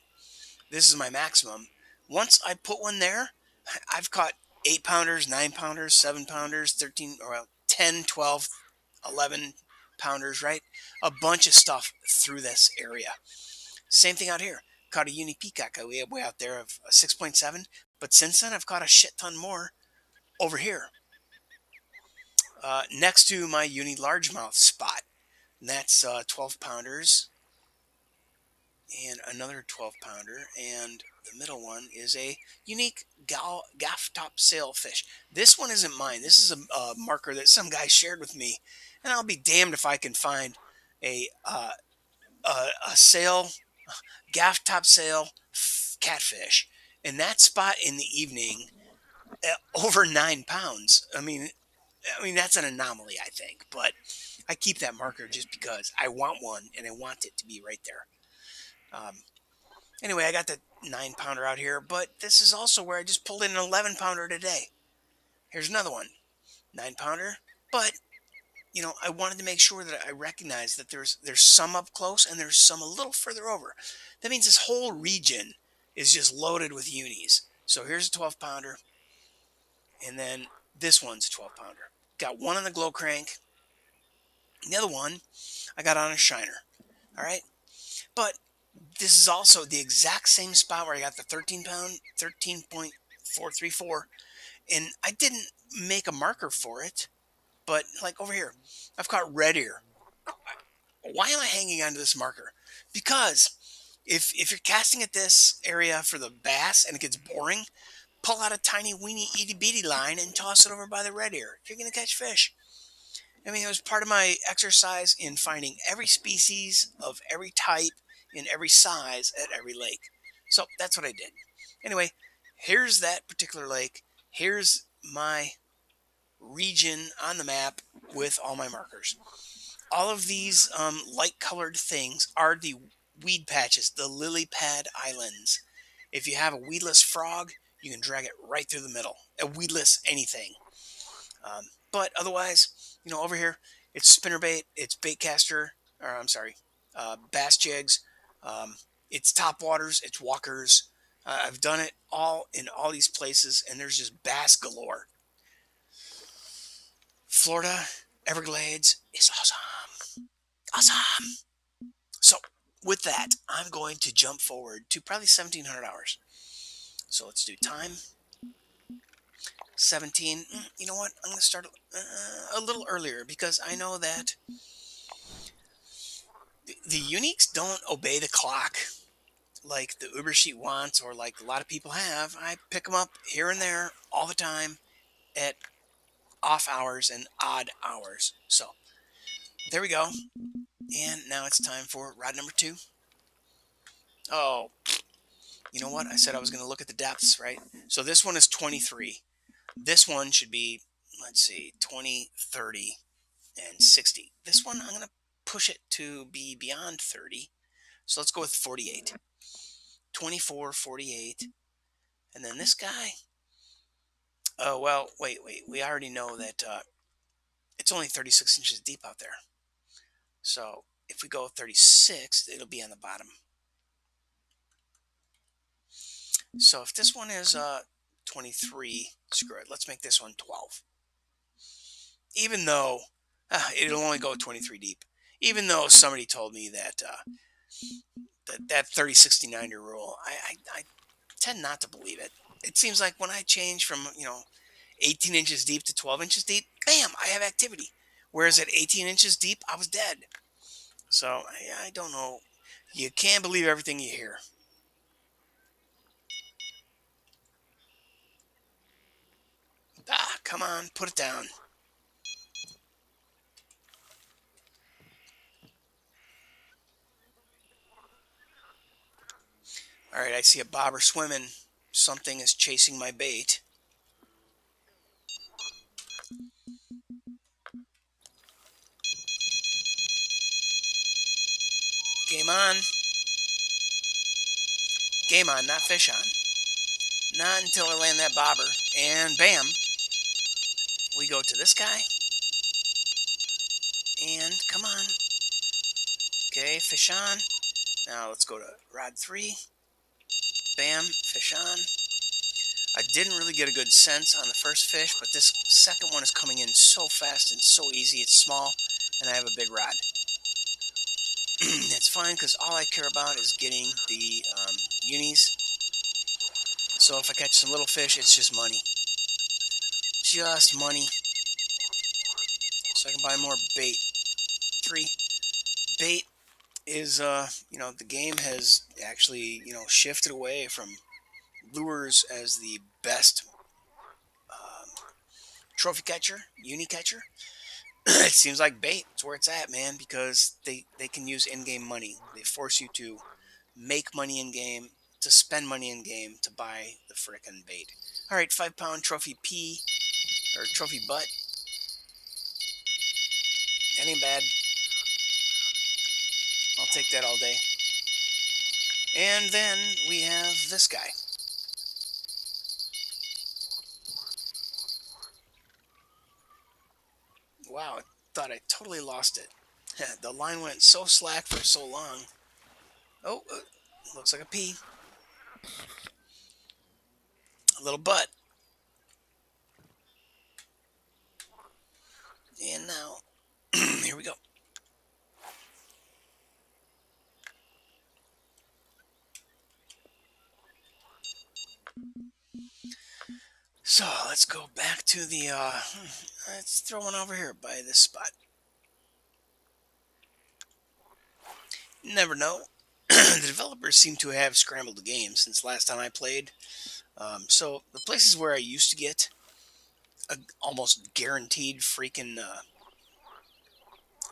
this is my maximum. Once I put one there, I've caught 8 pounders, 9 pounders, 7 pounders, 13, or well, 10, 12, 11 pounders, right? A bunch of stuff through this area. Same thing out here. Caught a uni peacock way out there of a 6.7. But since then, I've caught a shit ton more over here. Next to my uni largemouth spot. And that's 12 pounders and another 12 pounder. And the middle one is a unique gaff top sailfish. This one isn't mine. This is a marker that some guy shared with me. And I'll be damned if I can find a, uh, a sail, gaff top sail catfish. And that spot in the evening, over 9 pounds. I mean that's an anomaly, I think. But I keep that marker just because I want one and I want it to be right there. Anyway, I got the 9 pounder out here, but this is also where I just pulled in an 11 pounder today. Here's another one, 9 pounder. But I wanted to make sure that I recognize that there's some up close and there's some a little further over. That means this whole region is just loaded with unis. So here's a 12 pounder, and then this one's a 12 pounder. Got one on the glow crank. The other one I got on a shiner. All right, but this is also the exact same spot where I got the 13 pound, 13.434, and I didn't make a marker for it. But like over here, I've caught red ear. Why am I hanging onto this marker? Because if you're casting at this area for the bass and it gets boring, pull out a tiny weeny itty bitty line and toss it over by the red ear. You're gonna catch fish. I mean, it was part of my exercise in finding every species of every type in every size at every lake. So that's what I did. Anyway, here's that particular lake. Here's my region on the map with all my markers. All of these light colored things are the weed patches, the lily pad islands. If you have a weedless frog, you can drag it right through the middle. A weedless anything. But otherwise, over here, it's spinnerbait, it's baitcaster, or I'm sorry, bass jigs, it's topwaters, it's walkers. I've done it all in all these places, and there's just bass galore. Florida, Everglades is awesome. Awesome. So, with that, I'm going to jump forward to probably 1,700 hours. So let's do time. 17. You know what? I'm going to start a little earlier because I know that the uniques don't obey the clock like the Uber sheet wants or like a lot of people have. I pick them up here and there all the time at off hours and odd hours. So there we go. And now it's time for rod number 2. Oh, you know what? I said I was going to look at the depths, right? So this one is 23. This one should be, let's see, 20, 30, and 60. This one, I'm going to push it to be beyond 30. So let's go with 48. 24, 48. And then this guy, oh, well, wait. We already know that it's only 36 inches deep out there. So if we go 36, it'll be on the bottom. So if this one is 23, screw it. Let's make this one 12. Even though it'll only go 23 deep. Even though somebody told me that that 30-60-90 rule, I tend not to believe it. It seems like when I change from 18 inches deep to 12 inches deep, bam, I have activity. Whereas at 18 inches deep, I was dead. So I don't know. You can't believe everything you hear. Come on, put it down. All right, I see a bobber swimming. Something is chasing my bait. Game on. Game on, not fish on. Not until I land that bobber. And bam, we go to this guy. And come on. Okay, fish on. Now let's go to rod 3. Bam, fish on. I didn't really get a good sense on the first fish, but this second one is coming in so fast and so easy. It's small, and I have a big rod. It's fine because all I care about is getting the unis. So if I catch some little fish, it's just money. Just money. So I can buy more bait. 3. Bait is, the game has actually, shifted away from lures as the best um, trophy catcher, uni catcher. It seems like bait. It's where it's at, man, because they can use in-game money. They force you to make money in game, to spend money in game, to buy the frickin' bait. All right, 5-pound trophy P or trophy butt. That ain't bad. I'll take that all day. And then we have this guy. Wow, I thought I totally lost it. The line went so slack for so long. Oh, looks like a P. A little butt. And now, here we go. So let's go back to the, let's throw one over here by this spot. Never know. The developers seem to have scrambled the game since last time I played. So the places where I used to get a almost guaranteed freaking,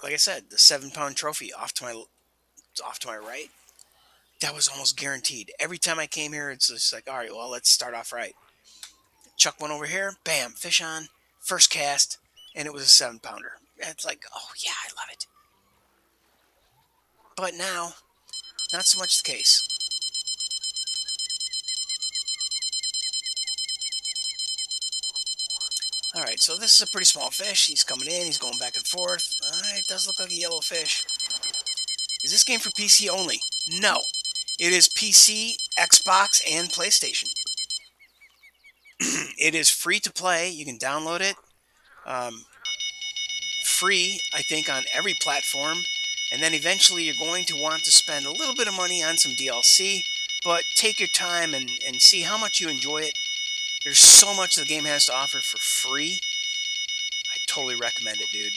like I said, the 7-pound trophy off to my right. That was almost guaranteed. Every time I came here, it's just like, all right, well, let's start off right. Chuck one over here, bam, fish on, first cast, and it was a 7-pounder. It's like, oh yeah, I love it. But now, not so much the case. All right, so this is a pretty small fish. He's coming in, he's going back and forth. It does look like a yellow fish. Is this game for PC only? No. It is PC, Xbox, and PlayStation. It is free to play. You can download it. Um, Free, I think, on every platform. And then eventually you're going to want to spend a little bit of money on some DLC. But take your time and see how much you enjoy it. There's so much the game has to offer for free. I totally recommend it, dude.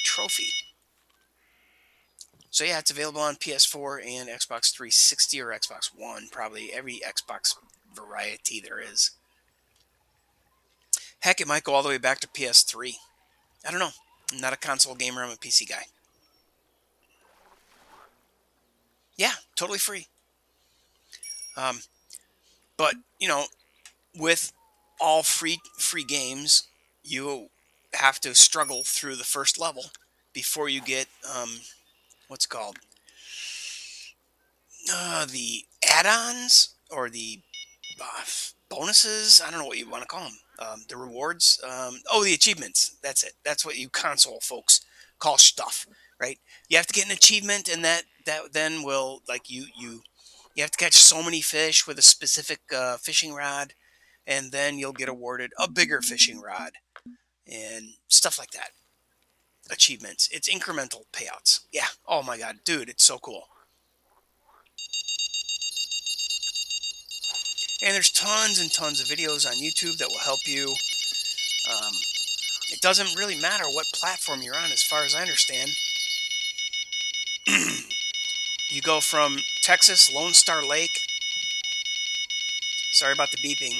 Trophy. So yeah, it's available on PS4 and Xbox 360 or Xbox One. Probably every Xbox variety there is. Heck, it might go all the way back to PS3. I don't know. I'm not a console gamer. I'm a PC guy. Yeah, totally free. Um, but with all free games, you have to struggle through the first level before you get what's it called the add-ons or the uh, bonuses. I don't know what you want to call them. The rewards. The achievements. That's it. That's what you console folks call stuff, right? You have to get an achievement, and that then will like you have to catch so many fish with a specific fishing rod, and then you'll get awarded a bigger fishing rod and stuff like that. Achievements. It's incremental payouts. Yeah. Oh my god, dude, it's so cool. And there's tons and tons of videos on YouTube that will help you. Um, it doesn't really matter what platform you're on, as far as I understand. You go from Texas, Lone Star Lake. Sorry about the beeping.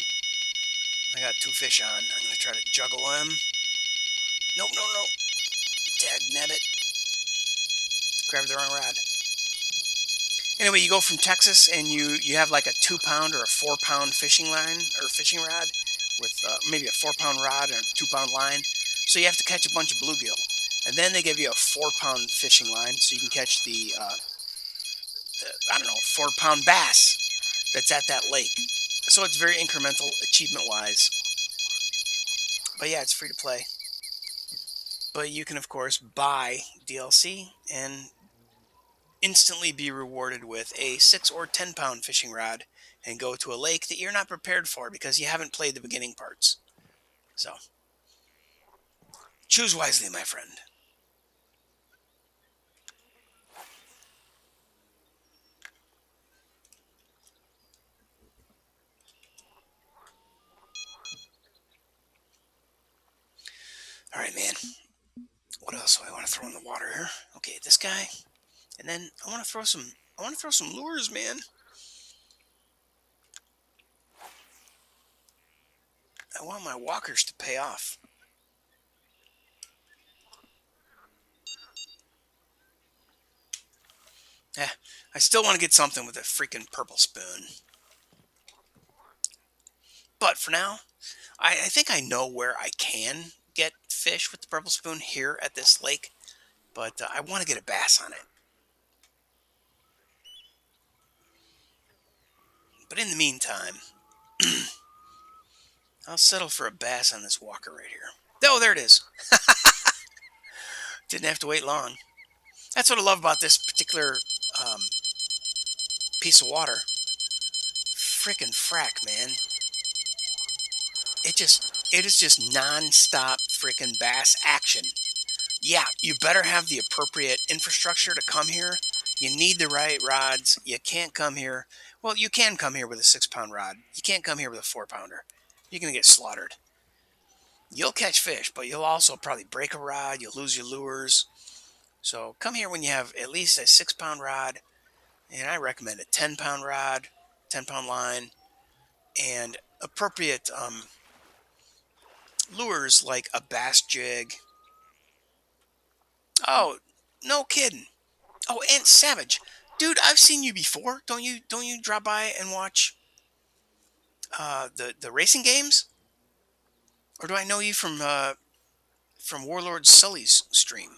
I got 2 fish on. I'm going to try to juggle them. Nope, no, no. Dag nabbit. Grabbed the wrong rod. Anyway, you go from Texas and you have like a 2 pound or a 4 pound fishing line or fishing rod with maybe a 4 pound rod and a 2 pound line. So you have to catch a bunch of bluegill. And then they give you a 4 pound fishing line so you can catch the I don't know, 4 pound bass that's at that lake. So it's very incremental achievement wise. But yeah, it's free to play. But you can, of course, buy DLC and instantly be rewarded with a 6 or 10 pound fishing rod and go to a lake that you're not prepared for because you haven't played the beginning parts. So choose wisely, my friend. All right, man. What else do I want to throw in the water here? Okay, this guy, and then I want to throw some. I want to throw some lures, man. I want my walkers to pay off. Yeah, I still want to get something with a freaking purple spoon. But for now, I think I know where I can get fish with the purple spoon here at this lake. But I want to get a bass on it. But in the meantime, I'll settle for a bass on this walker right here. Oh, there it is. Didn't have to wait long. That's what I love about this particular um, piece of water. Frickin' frack, man. It is just non-stop frickin' bass action. Yeah, you better have the appropriate infrastructure to come here. You need the right rods. You can't come here. Well, you can come here with a 6 pound rod. You can't come here with a 4 pounder. You're gonna get slaughtered. You'll catch fish, but you'll also probably break a rod. You'll lose your lures. So come here when you have at least a 6 pound rod, and I recommend a 10 pound rod, 10 pound line, and appropriate lures like a bass jig. Oh, no kidding. Oh, and Savage, dude, I've seen you before. Don't you drop by and watch the racing games, or do I know you from Warlord Sully's stream?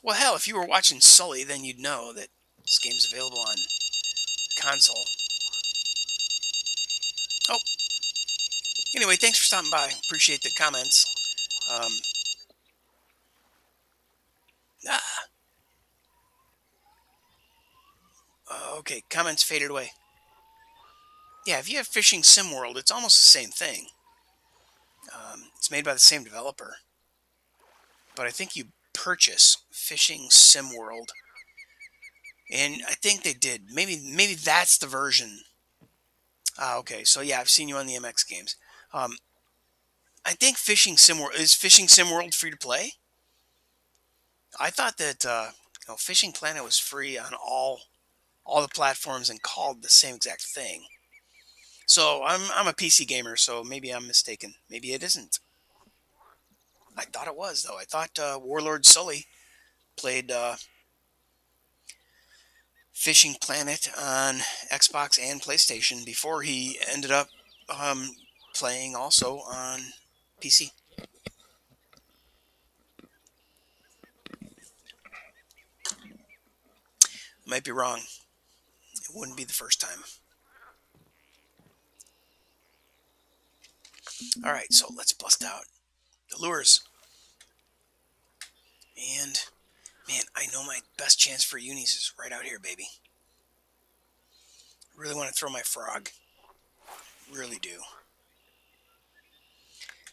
Well, hell, if you were watching Sully, then you'd know that this game's available on console. Oh, anyway, thanks for stopping by. Appreciate the comments. Um, ah, okay, comments faded away. Yeah, if you have Fishing Sim World, it's almost the same thing. It's made by the same developer, but I think you purchase Fishing Sim World, and I think they did. Maybe that's the version. Ah, okay. So yeah, I've seen you on the MX games. Um, I think Fishing Sim World free to play. I thought that Fishing Planet was free on all the platforms and called the same exact thing. So I'm a PC gamer, so maybe I'm mistaken. Maybe it isn't. I thought it was though. I thought Warlord Sully played Fishing Planet on Xbox and PlayStation before he ended up um, playing also on PC. Might be wrong. It wouldn't be the first time. All right, so let's bust out the lures. And man, I know my best chance for unis is right out here, baby. Really want to throw my frog. Really do.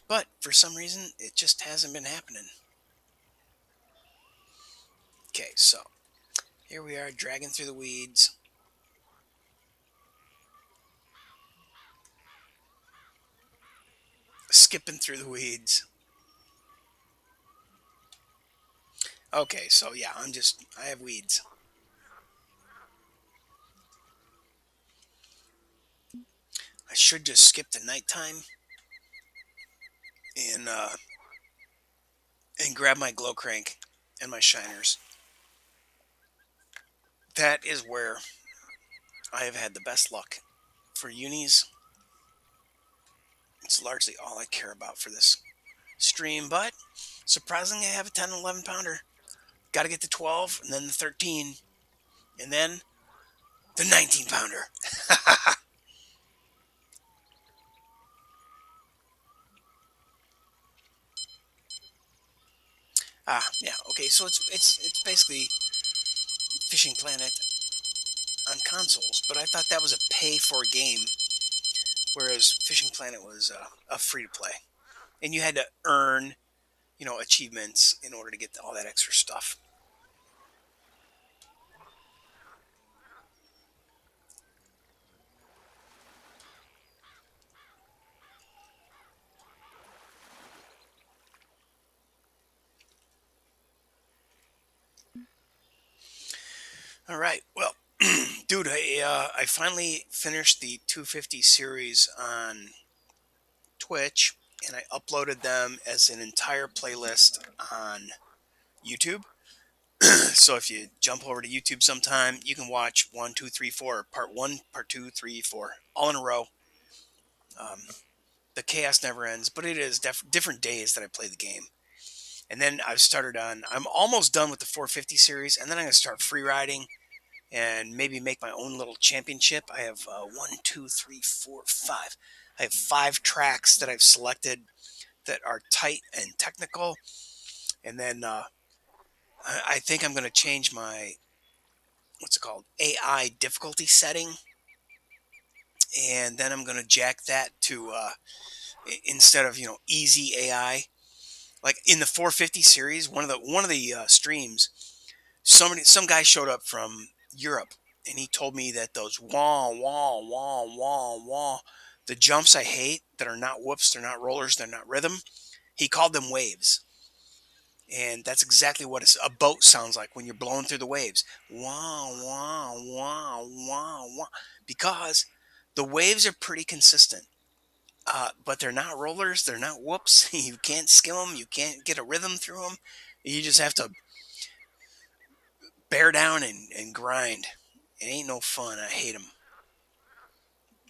But for some reason, it just hasn't been happening. Okay, so here we are dragging through the weeds. Skipping through the weeds. Okay, so yeah, I have weeds. I should just skip the nighttime and grab my glow crank and my shiners. That is where I have had the best luck. For unis, it's largely all I care about for this stream, but surprisingly, I have a 10 and 11 pounder. Got to get the 12 and then the 13 and then the 19 pounder. Yeah, okay, so it's basically Fishing Planet on consoles, but I thought that was a pay for game, whereas Fishing Planet was a free to play, and you had to earn, achievements in order to get all that extra stuff. All right, well, dude, I finally finished the 250 series on Twitch, and I uploaded them as an entire playlist on YouTube. So if you jump over to YouTube sometime, you can watch 1, 2, 3, 4, part one, part two, three, four, all in a row. Um, the chaos never ends, but it is different days that I play the game. And then I've started on. I'm almost done with the 450 series, and then I'm going to start free riding and maybe make my own little championship. I have 1, 2, 3, 4, 5. I have 5 tracks that I've selected that are tight and technical, and then I think I'm going to change my what's it called AI difficulty setting, and then I'm going to jack that to instead of easy AI. Like in the 450 series, one of the streams, some guy showed up from Europe, and he told me that those wah wah wah wah wah, the jumps I hate that are not whoops, they're not rollers, they're not rhythm. He called them waves, and that's exactly what a boat sounds like when you're blowing through the waves. Wah wah wah wah wah, because the waves are pretty consistent. But they're not rollers. They're not whoops. You can't skim them. You can't get a rhythm through them. You just have to bear down and grind. It ain't no fun. I hate them.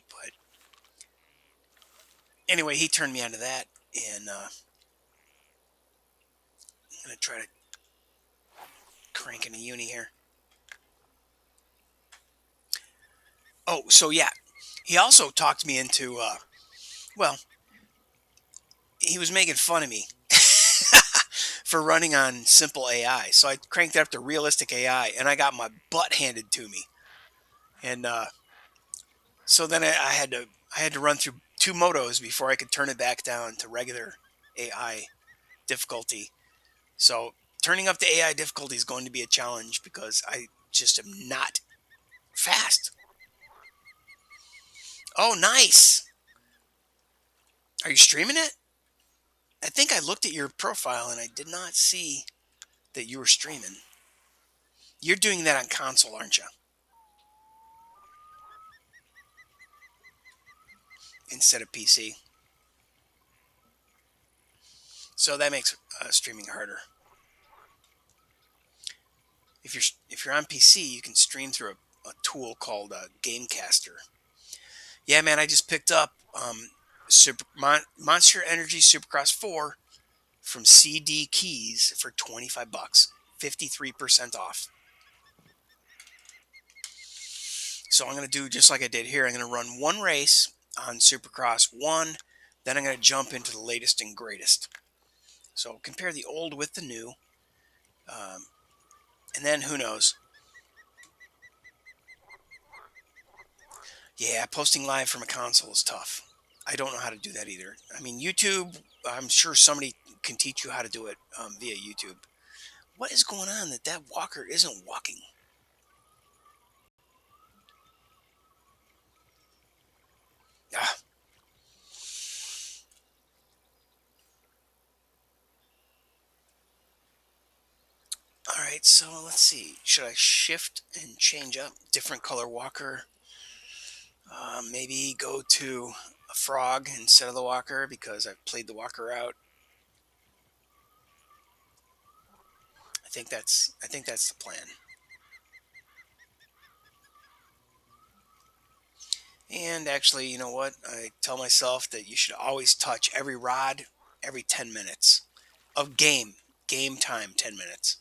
But anyway, he turned me onto that, and I'm gonna try to crank in a uni here. Oh, so yeah, he also talked me into. Well, he was making fun of me for running on simple AI. So I cranked it up to realistic AI, and I got my butt handed to me. And so then I had to run through 2 motos before I could turn it back down to regular AI difficulty. So turning up the AI difficulty is going to be a challenge because I just am not fast. Oh, nice. Are you streaming it? I think I looked at your profile and I did not see that you were streaming. You're doing that on console, aren't you? Instead of PC. So that makes streaming harder. If you're on PC, you can stream through a tool called Gamecaster. Yeah, man, I just picked up Monster Energy Supercross 4 from CD Keys for $25, 53% off. So I'm going to do just like I did here. I'm going to run one race on Supercross 1, then I'm going to jump into the latest and greatest. So compare the old with the new, um, and then who knows? Yeah, posting live from a console is tough. I don't know how to do that either. I mean, YouTube, I'm sure somebody can teach you how to do it via YouTube. What is going on that walker isn't walking? Ah, all right, so let's see. Should I shift and change up different color walker? Maybe go to a frog instead of the walker because I've played the walker out. I think that's the plan. And actually, you know what? I tell myself that you should always touch every rod every 10 minutes of game time 10 minutes.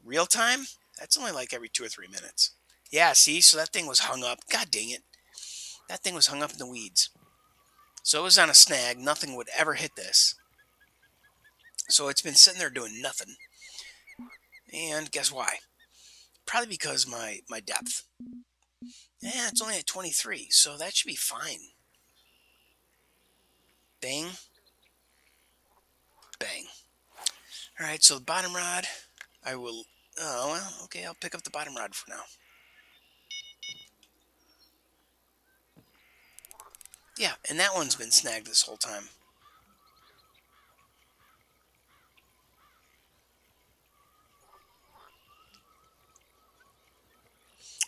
Real time, that's only like every 2 or 3 minutes. Yeah, see, so that thing was hung up. God dang it. That thing was hung up in the weeds. So it was on a snag. Nothing would ever hit this. So it's been sitting there doing nothing. And guess why? Probably because my depth. Yeah, it's only at 23, so that should be fine. Bang, bang. All right, so the bottom rod, I will. Oh, well, okay, I'll pick up the bottom rod for now. Yeah, and that one's been snagged this whole time.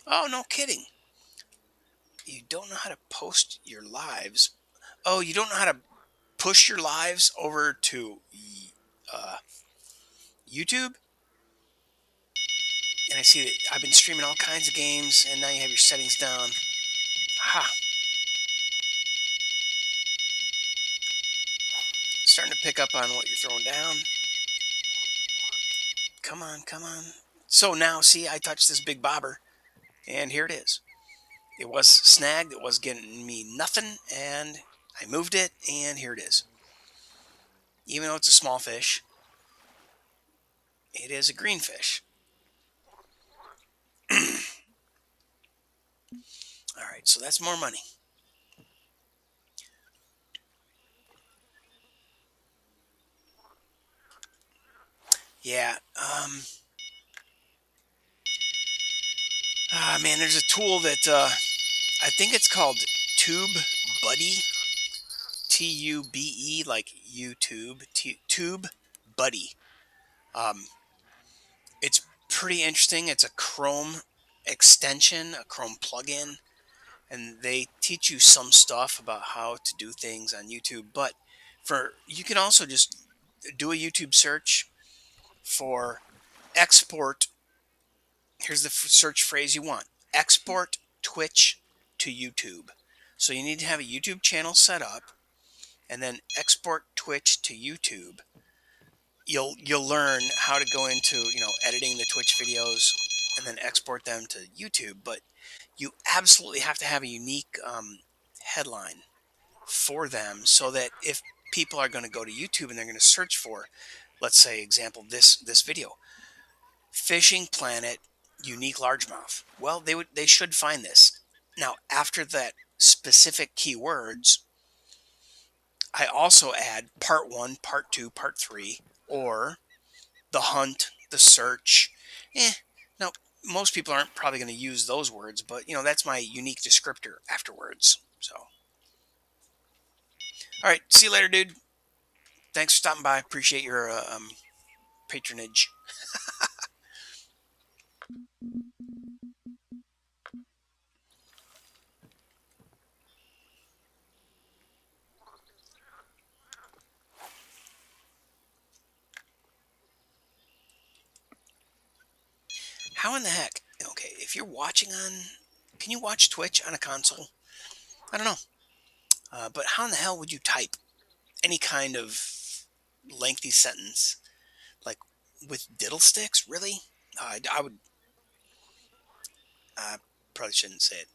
Oh, no kidding. You don't know how to post your lives. Oh, you don't know how to push your lives over to uh, YouTube? And I see that I've been streaming all kinds of games, and now you have your settings down. Ha! Starting to pick up on what you're throwing down. Come on, come on. So now, see, I touched this big bobber, and here it is. It was snagged. It was getting me nothing, and I moved it, and here it is. Even though it's a small fish, it is a green fish. All right, so that's more money. Yeah. Man, there's a tool that I think it's called Tube Buddy. Tube, like YouTube. Tube Buddy. Um, it's pretty interesting. It's a Chrome extension, a Chrome plugin, and they teach you some stuff about how to do things on YouTube. But for you can also just do a YouTube search for export. Here's the search phrase you want: export Twitch to YouTube. So you need to have a YouTube channel set up, and then export Twitch to YouTube. You'll learn how to go into editing the Twitch videos and then export them to YouTube. But you absolutely have to have a unique headline for them so that if people are going to go to YouTube and they're going to search for, let's say, example, this video, Fishing Planet Unique Largemouth. Well, they should find this. Now, after that specific keywords, I also add part 1, part 2, part 3, or the hunt, the search. Now, most people aren't probably going to use those words, but that's my unique descriptor afterwards. So, all right, see you later, dude. Thanks for stopping by. Appreciate your patronage. How in the heck? Okay, if you're watching on, can you watch Twitch on a console? I don't know. But how in the hell would you type any kind of lengthy sentence like with diddle sticks? Really? I would. I probably shouldn't say it.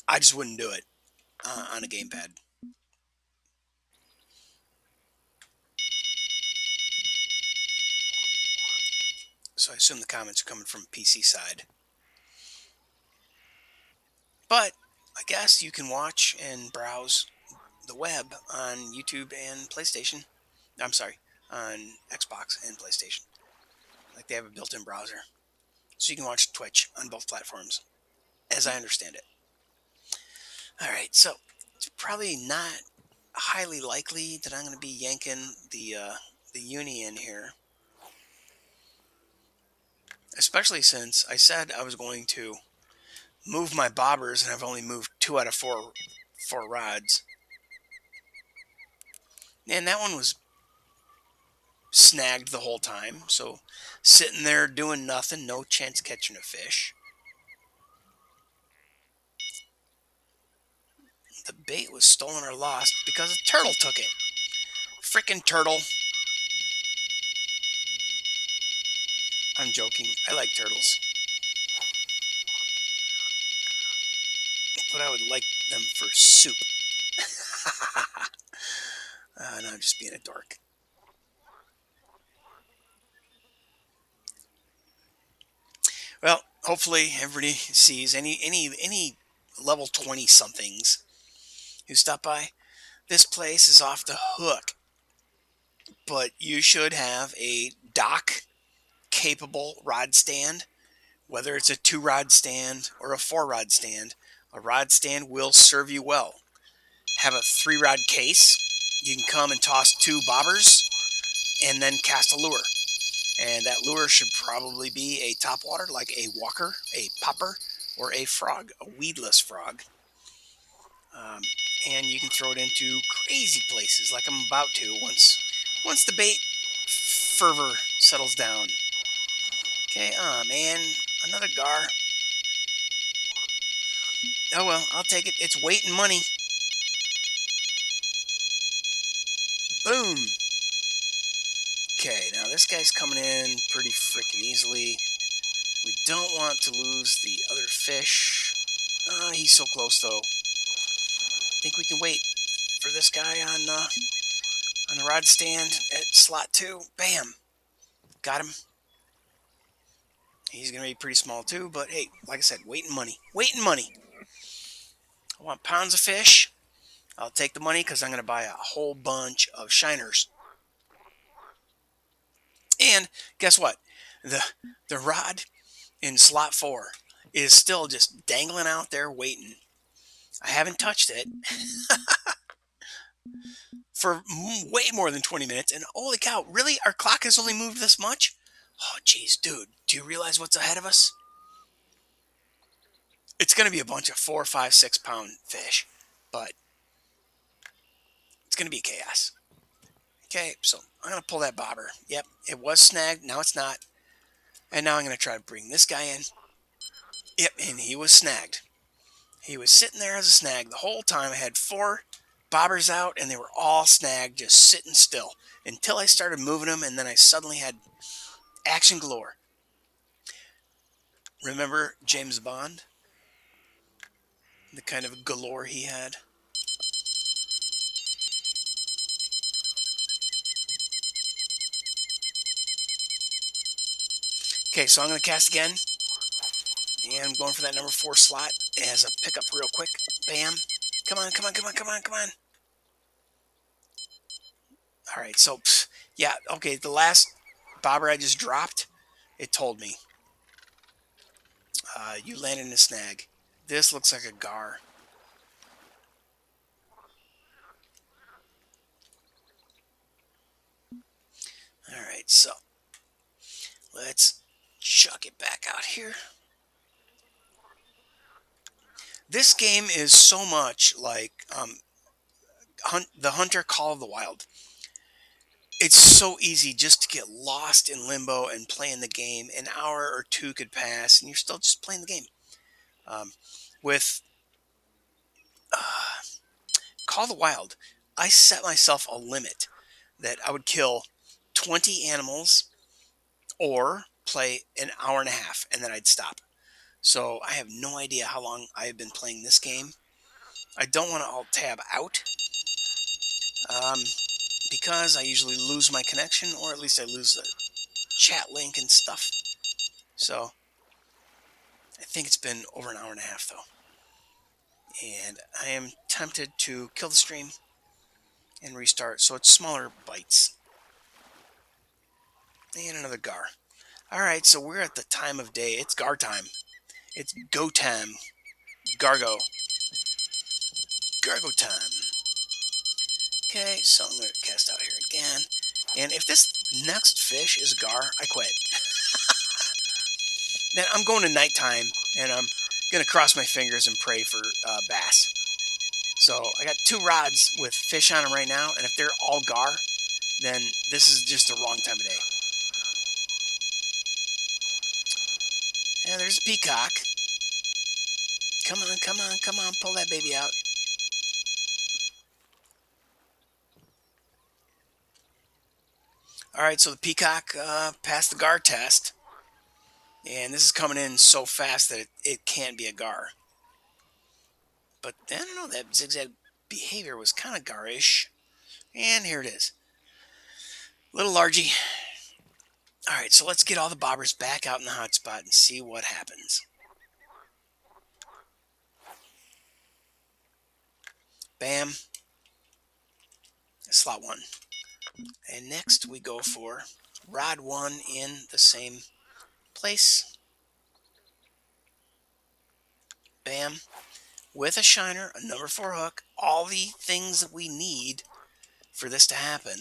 I just wouldn't do it on a gamepad. So I assume the comments are coming from PC side. But I guess you can watch and browse the web on YouTube and PlayStation. I'm sorry, on Xbox and PlayStation. Like they have a built-in browser. So you can watch Twitch on both platforms, as I understand it. All right, so it's probably not highly likely that I'm going to be yanking the uni in here, especially since I said I was going to move my bobbers, and I've only moved 2 out of 4 rods. And that one was snagged the whole time. So sitting there doing nothing, no chance catching a fish. The bait was stolen or lost because a turtle took it. Frickin' turtle. I'm joking. I like turtles. But I would like them for soup. No, I'm just being a dork. Well, hopefully everybody sees any level 20 somethings who stop by. This place is off the hook, but you should have a dock capable rod stand, whether it's a 2 rod stand or a 4 rod stand. A rod stand will serve you well. Have a 3 rod case. You can come and toss 2 bobbers and then cast a lure. And that lure should probably be a topwater, like a walker, a popper, or a frog, a weedless frog. Um, and you can throw it into crazy places, like I'm about to once the bait fervor settles down. Okay, oh man, another gar. Oh well, I'll take it. It's weight and money. Boom. Okay, now this guy's coming in pretty freaking easily. We don't want to lose the other fish. He's so close though. Think we can wait for this guy on the rod stand at slot 2. Bam, got him. He's gonna be pretty small too, but hey, like I said, weight and money. Weight and money. I want pounds of fish. I'll take the money because I'm gonna buy a whole bunch of shiners. And guess what? The the rod in slot 4 is still just dangling out there waiting. I haven't touched it for way more than 20 minutes, and holy cow, really? Our clock has only moved this much? Oh, geez, dude, do you realize what's ahead of us? It's going to be a bunch of 4, 5, 6 pound fish, but it's going to be chaos. Okay, so I'm going to pull that bobber. Yep, it was snagged. Now it's not. And now I'm going to try to bring this guy in. Yep, and he was snagged. He was sitting there as a snag the whole time. I had 4 bobbers out, and they were all snagged, just sitting still until I started moving them, and then I suddenly had action galore. Remember James Bond? The kind of galore he had? Okay, so I'm going to cast again. And I'm going for that number 4 slot as a pickup real quick. Bam. Come on, come on, come on, come on, come on. All right, so, yeah, okay, the last bobber I just dropped, it told me. You landed in a snag. This looks like a gar. All right, so let's chuck it back out here. This game is so much like the Hunter Call of the Wild. It's so easy just to get lost in limbo and playing the game. An hour or 2 could pass, and you're still just playing the game. With Call of the Wild, I set myself a limit that I would kill 20 animals or play an hour and a half, and then I'd stop. So I have no idea how long I have been playing this game. I don't want to alt tab out um, because I usually lose my connection, or at least I lose the chat link and stuff. So I think it's been over an hour and a half though. And I am tempted to kill the stream and restart, so it's smaller bites. And another gar. Alright, so we're at the time of day. It's gar time. It's go time. Gargo. Gargo time. Okay, so I'm going to cast out here again. And if this next fish is gar, I quit. Then I'm going to nighttime, and I'm Gonna cross my fingers and pray for bass. So I got 2 rods with fish on them right now, and if they're all gar, then this is just the wrong time of day. Yeah, there's a peacock. Come on, come on, come on, pull that baby out. All right, so the peacock passed the gar test, and this is coming in so fast that it can't be a gar. But I don't know, that zigzag behavior was kind of garish. And here it is. Little largy. All right, so let's get all the bobbers back out in the hot spot and see what happens. Bam. Slot 1. And next we go for rod 1 in the same place. Bam. With a shiner, a number 4 hook, all the things that we need for this to happen.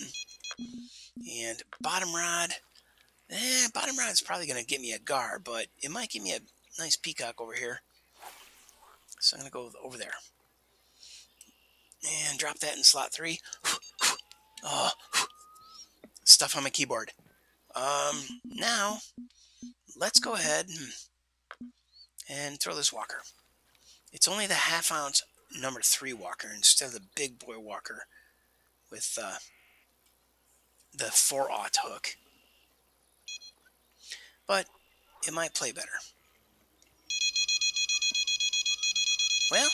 And bottom rod. Bottom rod's probably going to get me a gar, but it might give me a nice peacock over here. So I'm going to go over there. And drop that in slot 3. Oh, stuff on my keyboard. Now, let's go ahead and throw this walker. It's only the half-ounce number 3 walker instead of the big boy walker with the 4/0 hook. But it might play better. Well,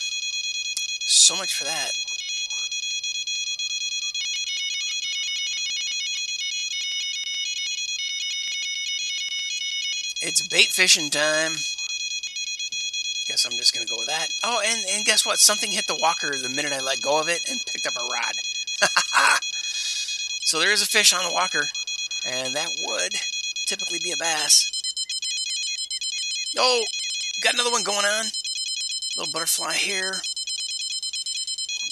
so much for that. It's bait fishing time. Guess I'm just going to go with that. Oh, and guess what? Something hit the walker the minute I let go of it and picked up a rod. So there is a fish on the walker, and that would typically be a bass. Oh, got another one going on. Little butterfly here.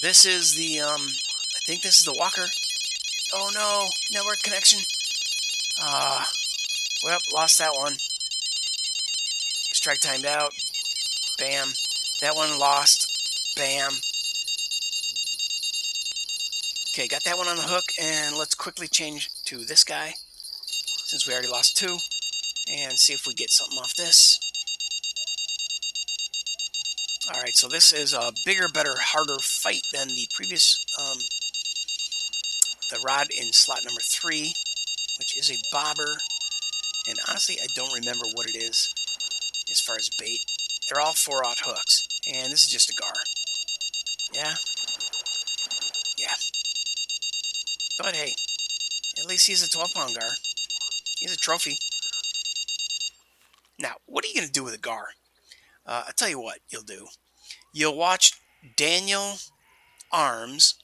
This is the, I think this is the walker. Oh no, network connection. Well, lost that one. Strike timed out. Bam. That one lost. Bam. Okay, got that one on the hook, and let's quickly change to this guy, since we already lost 2, and see if we get something off this. Alright, so this is a bigger, better, harder fight than the previous, the rod in slot number 3, which is a bobber, and honestly, I don't remember what it is as far as bait. They're all 4/0 hooks, and this is just a gar. Yeah? Yeah. But hey, at least he's a 12-pound gar. He's a trophy. Now, what are you going to do with a gar? I'll tell you what you'll do. You'll watch Daniel Arms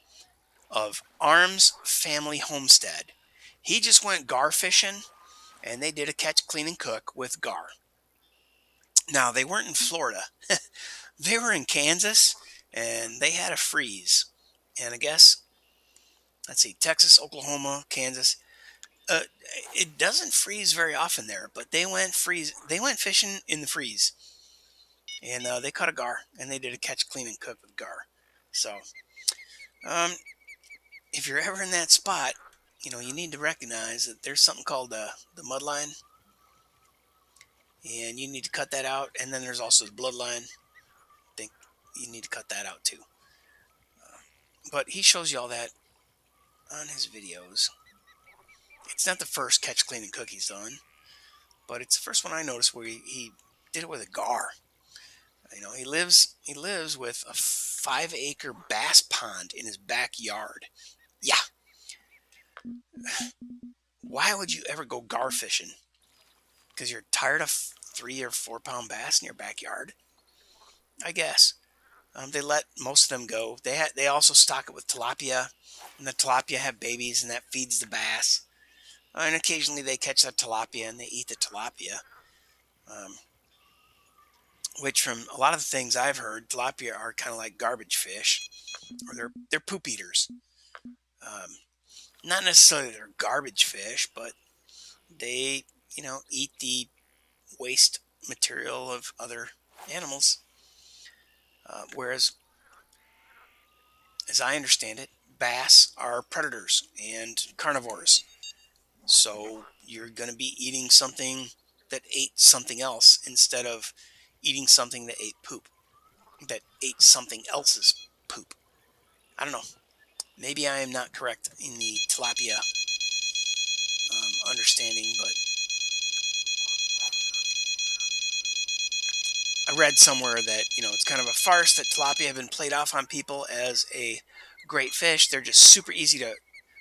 of Arms Family Homestead. He just went gar fishing, and they did a catch, clean, and cook with gar. Now, they weren't in Florida. They were in Kansas, and they had a freeze. And I guess, let's see, Texas, Oklahoma, Kansas. Uh, it doesn't freeze very often there, but they went fishing in the freeze, and they caught a gar, and they did a catch, clean, and cook with gar. So, um, if you're ever in that spot, you need to recognize that there's something called the mud line, and you need to cut that out. And then there's also the bloodline. I think you need to cut that out too. But he shows you all that on his videos. It's not the first catch, clean, and cook he's done, but it's the first one I noticed where he did it with a gar. He lives with a 5-acre bass pond in his backyard. Yeah. Why would you ever go gar fishing? Because you're tired of 3 or 4 pound bass in your backyard? I guess. They let most of them go. They also stock it with tilapia, and the tilapia have babies, and that feeds the bass. And occasionally they catch that tilapia and they eat the tilapia. Which, from a lot of the things I've heard, tilapia are kind of like garbage fish, or they're poop eaters. Um, Not necessarily they're garbage fish, but they eat the waste material of other animals. Whereas, as I understand it, bass are predators and carnivores. So you're going to be eating something that ate something else instead of eating something that ate poop, that ate something else's poop. I don't know. Maybe I am not correct in the tilapia understanding, but I read somewhere that it's kind of a farce that tilapia have been played off on people as a great fish. They're just super easy to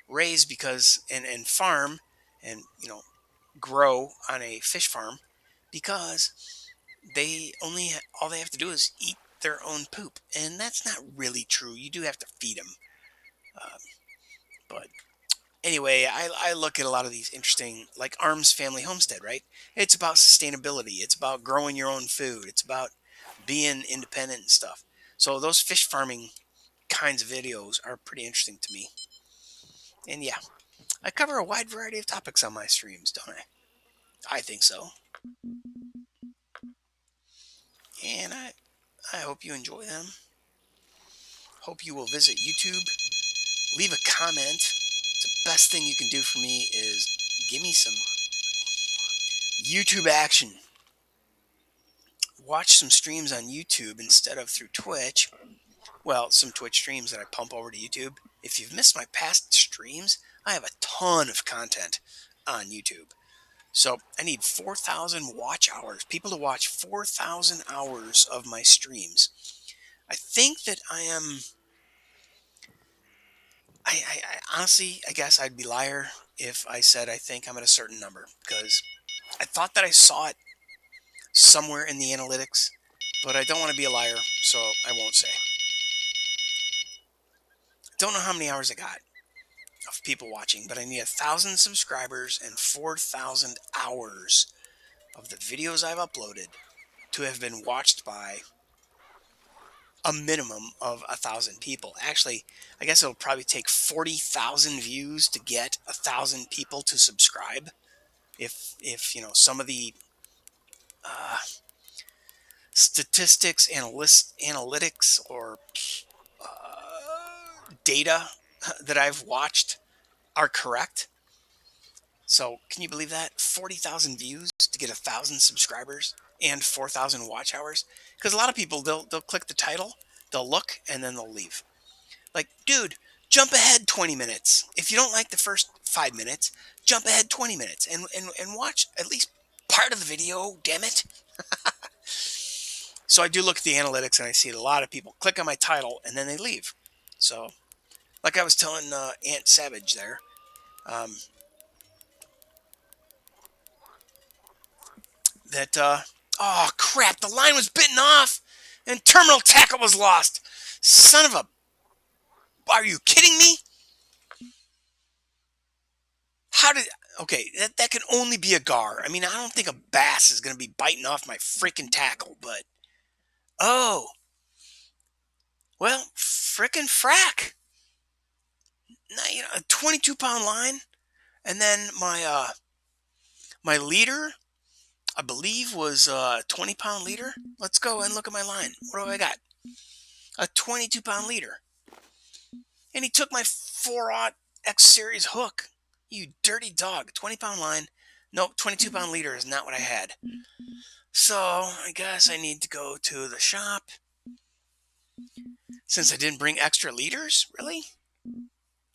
raise because and farm and grow on a fish farm because all they have to do is eat their own poop, and that's not really true. You do have to feed them, uh, but anyway, I look at a lot of these interesting, like Arms Family Homestead, right? It's about sustainability. It's about growing your own food. It's about being independent and stuff. So those fish farming kinds of videos are pretty interesting to me. And yeah, I cover a wide variety of topics on my streams, don't I? I think so. And I hope you enjoy them. Hope you will visit YouTube. Leave a comment. The best thing you can do for me is give me some YouTube action. Watch some streams on YouTube instead of through Twitch. Well, some Twitch streams that I pump over to YouTube. If you've missed my past streams, I have a ton of content on YouTube. So I need 4,000 watch hours, people to watch 4,000 hours of my streams. I think that I am. I honestly, I guess I'd be liar if I said I think I'm at a certain number because I thought that I saw it somewhere in the analytics, but I don't want to be a liar, so I won't say. Don't know how many hours I got of people watching, but I need 1,000 subscribers and 4,000 hours of the videos I've uploaded to have been watched by a minimum of 1,000 people. Actually, I guess it'll probably take 40,000 views to get 1,000 people to subscribe. If some of the uh, statistics, analytics, or data that I've watched are correct. So can you believe that? 40,000 views to get 1,000 subscribers and 4,000 watch hours? Because a lot of people they'll click the title, they'll look, and then they'll leave. Like, dude, jump ahead 20 minutes. If you don't like the first 5 minutes, jump ahead 20 minutes and watch at least part of the video. Damn it! So I do look at the analytics and I see a lot of people click on my title and then they leave. So, like I was telling Aunt Savage there, um, that oh crap, the line was bitten off and terminal tackle was lost. Son of a! Are you kidding me? How did? Okay, that can only be a gar. I mean, I don't think a bass is going to be biting off my freaking tackle, but oh well, frickin' frack. Now, a 22-pound line, and then my leader, I believe, was a 20-pound leader. Let's go and look at my line. What do I got? A 22-pound leader. And he took my 4-aught X Series hook. You dirty dog. 20-pound line. Nope, 22-pound leader is not what I had. So I guess I need to go to the shop. Since I didn't bring extra leaders, really?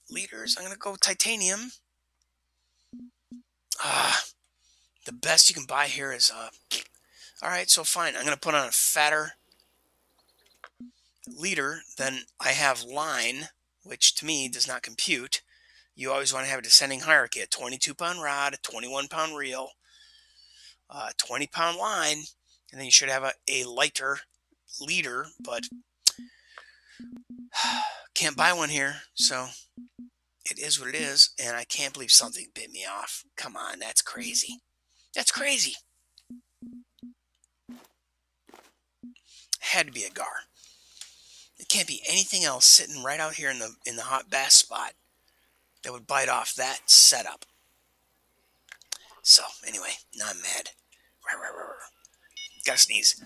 Leaders? I'm going to go titanium. The best you can buy here is all right, so fine. I'm going to put on a fatter leader than I have line, which to me does not compute. You always want to have a descending hierarchy: a 22-pound rod, a 21-pound reel, a 20-pound line, and then you should have a lighter leader, but can't buy one here, so it is what it is, and I can't believe something bit me off. Come on, that's crazy. That's crazy. Had to be a gar. It can't be anything else sitting right out here in the hot bass spot that would bite off that setup. So anyway, now I'm mad. Gotta sneeze.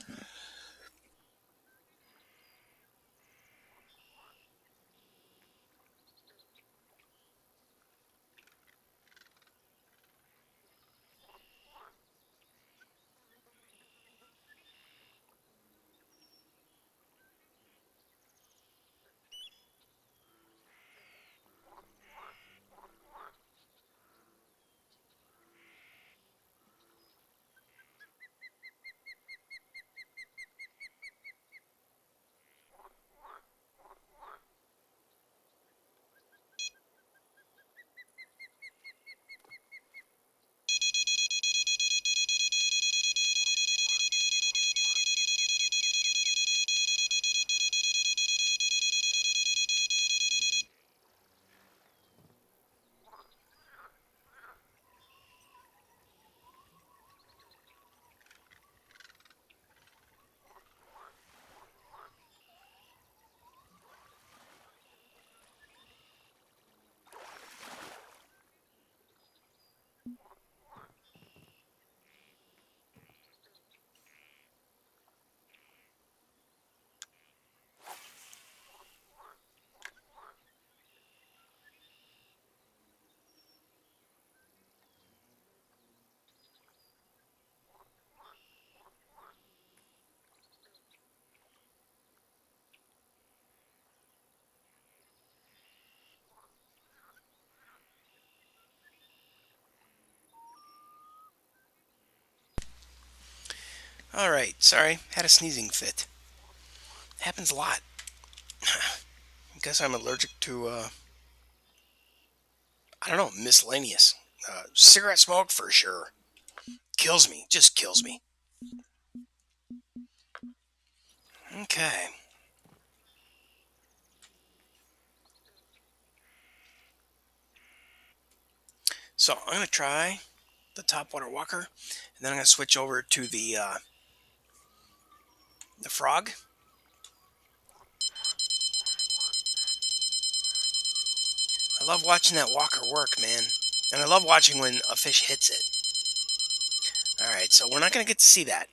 All right, sorry, had a sneezing fit. Happens a lot. I guess I'm allergic to, I don't know, miscellaneous. Cigarette smoke for sure. Kills me, just kills me. Okay, so I'm gonna try the topwater walker, and then I'm gonna switch over to the frog. I love watching that walker work, man, and I love watching when a fish hits it. All right, so we're not gonna get to see that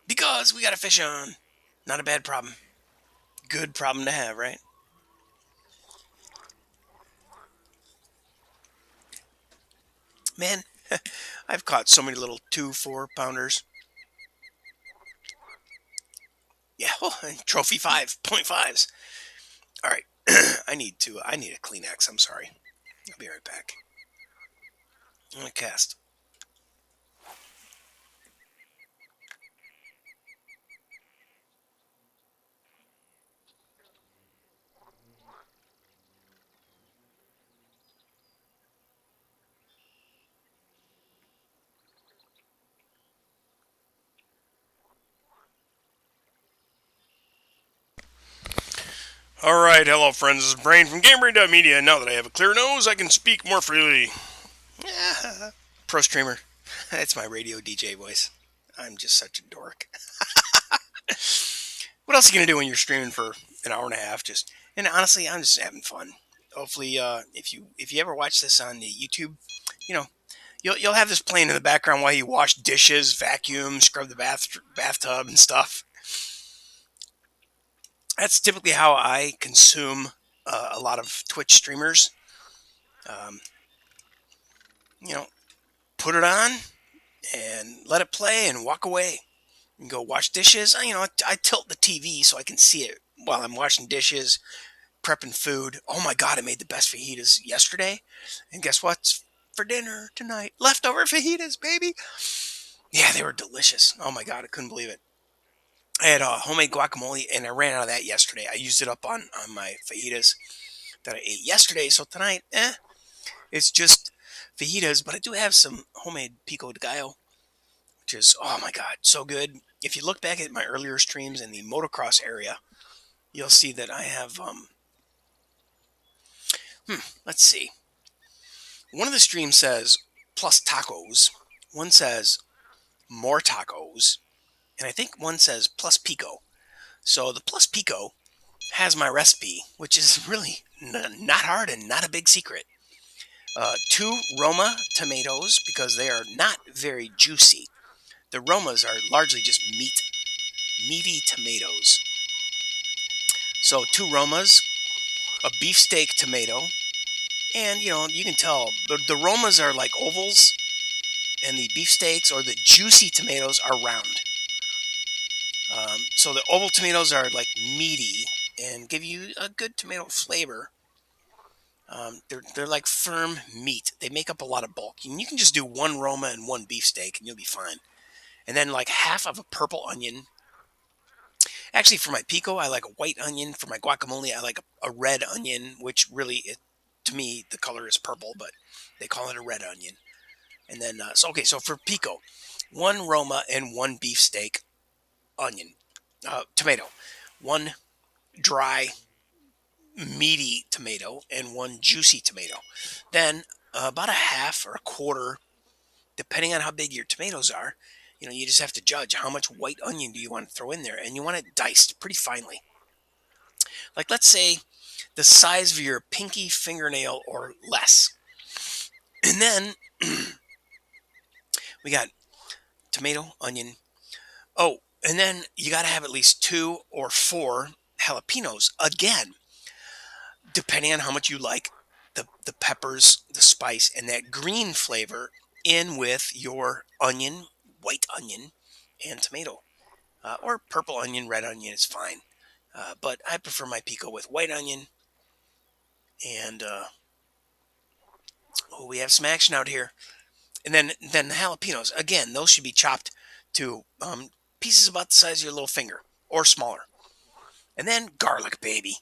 because we got a fish on. Not a bad problem. Good problem to have, right? Man, I've caught so many little 2, 4 pounders. Yeah, oh, trophy 5.5s. All right, I need a Kleenex. I'm sorry. I'll be right back. I'm gonna cast. All right, hello friends. This is Brain from GameBrain.media. Now that I have a clear nose, I can speak more freely. Pro streamer. That's my radio DJ voice. I'm just such a dork. What else are you gonna do when you're streaming for an hour and a half? And honestly, I'm just having fun. Hopefully, if you ever watch this on the YouTube, you know you'll have this playing in the background while you wash dishes, vacuum, scrub the bathtub and stuff. That's typically how I consume a lot of Twitch streamers. Um, you know, put it on and let it play and walk away and go wash dishes. I tilt the TV so I can see it while I'm washing dishes, prepping food. Oh my God, I made the best fajitas yesterday. And guess what's for dinner tonight? Leftover fajitas, baby. Yeah, they were delicious. Oh my God, I couldn't believe it. I had homemade guacamole and I ran out of that yesterday. I used it up on my fajitas that I ate yesterday. So tonight, it's just fajitas, but I do have some homemade pico de gallo, which is, oh my God, so good. If you look back at my earlier streams in the motocross area, you'll see that I have, let's see. One of the streams says plus tacos, one says more tacos, and I think one says plus pico. So the plus pico has my recipe, which is really not hard and not a big secret. 2 Roma tomatoes because they are not very juicy. The Romas are largely just meaty tomatoes. So 2 Romas, a beefsteak tomato, and you can tell the Romas are like ovals, and the beefsteaks or the juicy tomatoes are round. So the oval tomatoes are like meaty and give you a good tomato flavor. They're like firm meat. They make up a lot of bulk. And you can just do 1 Roma and 1 beefsteak, and you'll be fine. And then like half of a purple onion. Actually, for my pico, I like a white onion. For my guacamole, I like a red onion, which really, to me, the color is purple, but they call it a red onion. And then, so for pico, 1 Roma and 1 beefsteak onion, tomato, one dry meaty tomato, and 1 juicy tomato. Then about a half or a quarter, depending on how big your tomatoes are. You just have to judge how much white onion do you want to throw in there, and you want it diced pretty finely. Like let's say the size of your pinky fingernail or less. And then we got tomato, onion. Oh, and then you got to have at least 2 or 4 jalapenos. Again, depending on how much you like the peppers, the spice, and that green flavor in with your onion, white onion, and tomato. Or purple onion, red onion is fine. But I prefer my pico with white onion. And oh, we have some action out here. And then the jalapenos. Again, those should be chopped to pieces about the size of your little finger or smaller. And then garlic, baby.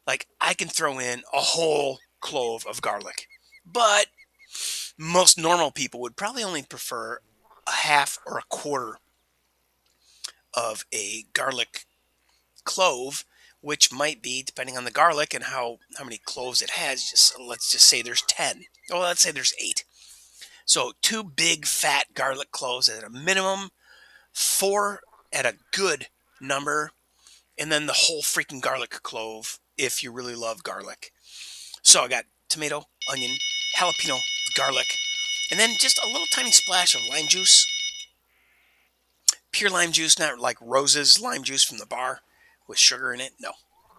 Like I can throw in a whole clove of garlic. But most normal people would probably only prefer a half or a quarter of a garlic clove, which might be depending on the garlic and how many cloves it has. Just let's just say there's 10. Oh, let's say there's 8. So 2 big fat garlic cloves at a minimum, 4 at a good number, and then the whole freaking garlic clove if you really love garlic. So I got tomato, onion, jalapeno, garlic, and then just a little tiny splash of lime juice. Pure lime juice, not like Rose's lime juice from the bar with sugar in it. No.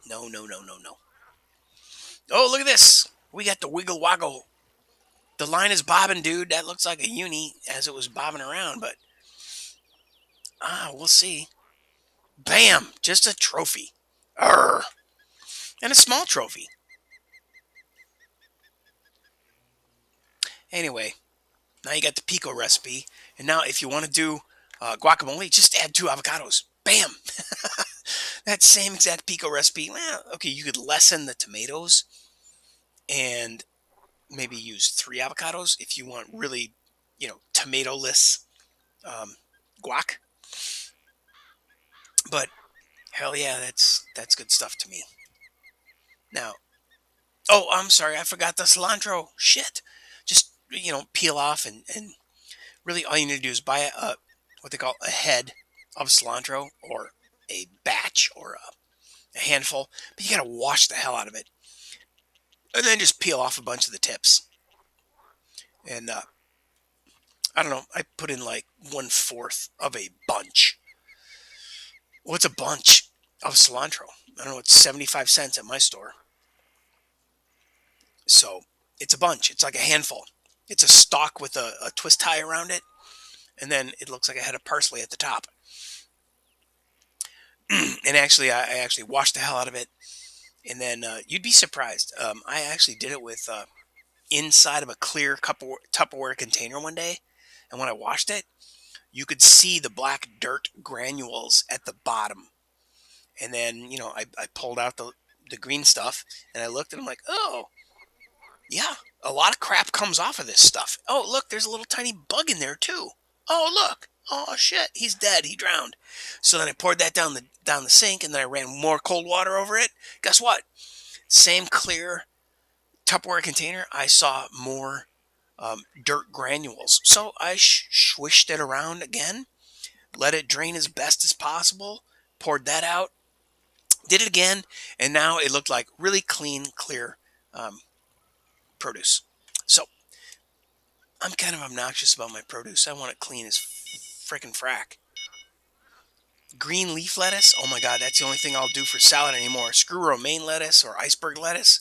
No, no, no, no, no. Oh, look at this. We got the wiggle woggle. The line is bobbing, dude. That looks like a uni as it was bobbing around, but we'll see. Bam! Just a trophy. Arr! And a small trophy. Anyway, now you got the pico recipe. And now if you want to do guacamole, just add 2 avocados. Bam! That same exact pico recipe. Well, okay, you could lessen the tomatoes and maybe use 3 avocados if you want really, tomato-less guac. But hell yeah, that's good stuff to me. Now, oh, I'm sorry, I forgot the cilantro. Shit. Just peel off and really all you need to do is buy what they call a head of cilantro or a batch or a handful, but you gotta wash the hell out of it, and then just peel off a bunch of the tips. And I don't know, I put in like 1/4 of a bunch. What's a bunch of cilantro? I don't know. It's 75 cents at my store. So it's a bunch. It's like a handful. It's a stalk with a twist tie around it, and then it looks like a head of parsley at the top. And actually, I actually washed the hell out of it, and then you'd be surprised. I actually did it with inside of a clear Tupperware container one day, and when I washed it, you could see the black dirt granules at the bottom. And then I pulled out the green stuff, and I looked, and I'm like, oh yeah, a lot of crap comes off of this stuff. Oh look, there's a little tiny bug in there too. Oh look, oh shit, he's dead. He drowned. So then I poured that down the sink, and then I ran more cold water over it. Guess what? Same clear Tupperware container. I saw more dirt granules. So I swished it around again, let it drain as best as possible, poured that out, did it again, and now it looked like really clean, clear um, produce. So I'm kind of obnoxious about my produce. I want it clean as frickin' frack. Green leaf lettuce, oh my god, that's the only thing I'll do for salad anymore. Screw romaine lettuce or iceberg lettuce.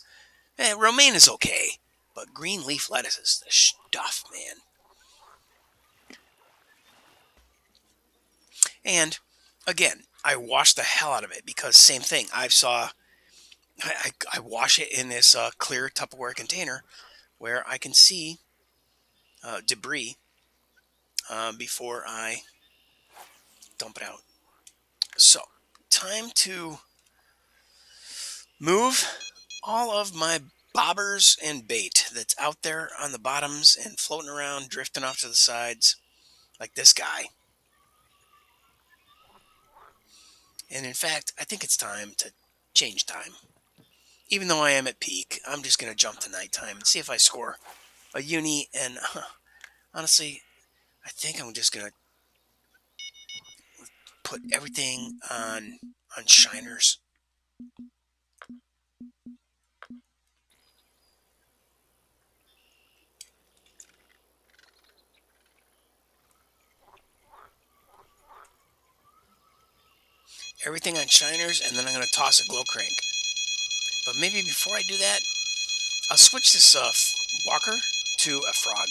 Romaine is okay, but green leaf lettuce is the stuff, man. And again, I wash the hell out of it because same thing. I wash it in this clear Tupperware container where I can see debris before I dump it out. So, time to move all of my bobbers and bait that's out there on the bottoms and floating around, drifting off to the sides, like this guy. And in fact, I think it's time to change time. Even though I am at peak, I'm just going to jump to nighttime and see if I score a uni. And honestly, I think I'm just going to put everything on shiners. everything on shiners, and then I'm going to toss a glow crank. But maybe before I do that, I'll switch this walker to a frog.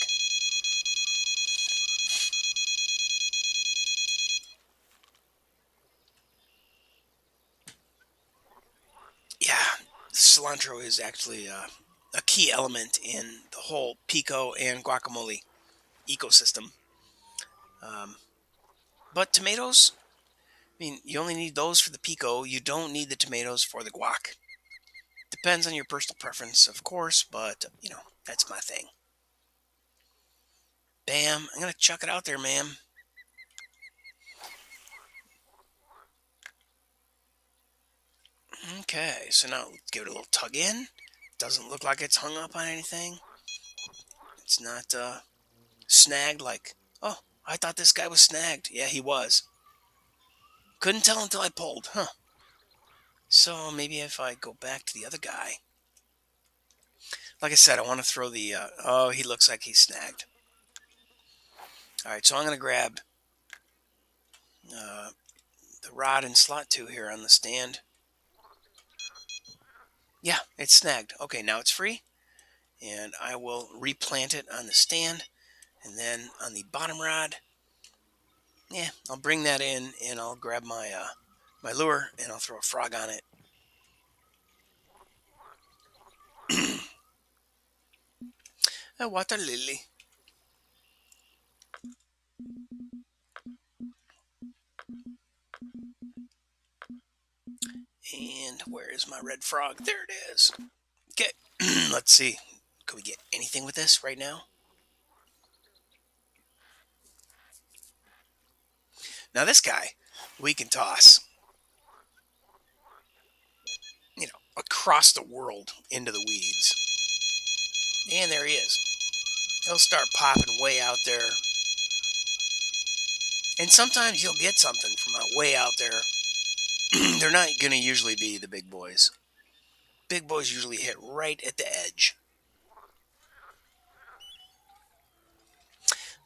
Yeah, cilantro is actually a key element in the whole pico and guacamole ecosystem. Um, but tomatoes, I mean, you only need those for the pico. You don't need the tomatoes for the guac. Depends on your personal preference, of course, but that's my thing. Bam! I'm gonna chuck it out there, ma'am. Okay, so now let's give it a little tug in. Doesn't look like it's hung up on anything. It's not snagged like, oh, I thought this guy was snagged. Yeah, he was. Couldn't tell until I pulled, huh? So maybe if I go back to the other guy. Like I said, I want to throw the, oh, he looks like he's snagged. All right, so I'm going to grab uh, the rod in slot 2 here on the stand. Yeah, it's snagged. Okay, now it's free. And I will replant it on the stand. And then on the bottom rod, yeah, I'll bring that in and I'll grab my lure and I'll throw a frog on it. A water lily. And where is my red frog? There it is. Okay, let's see. Can we get anything with this right now? Now this guy, we can toss, across the world into the weeds. And there he is. He'll start popping way out there. And sometimes you'll get something from way out there. They're not going to usually be the big boys. Big boys usually hit right at the edge.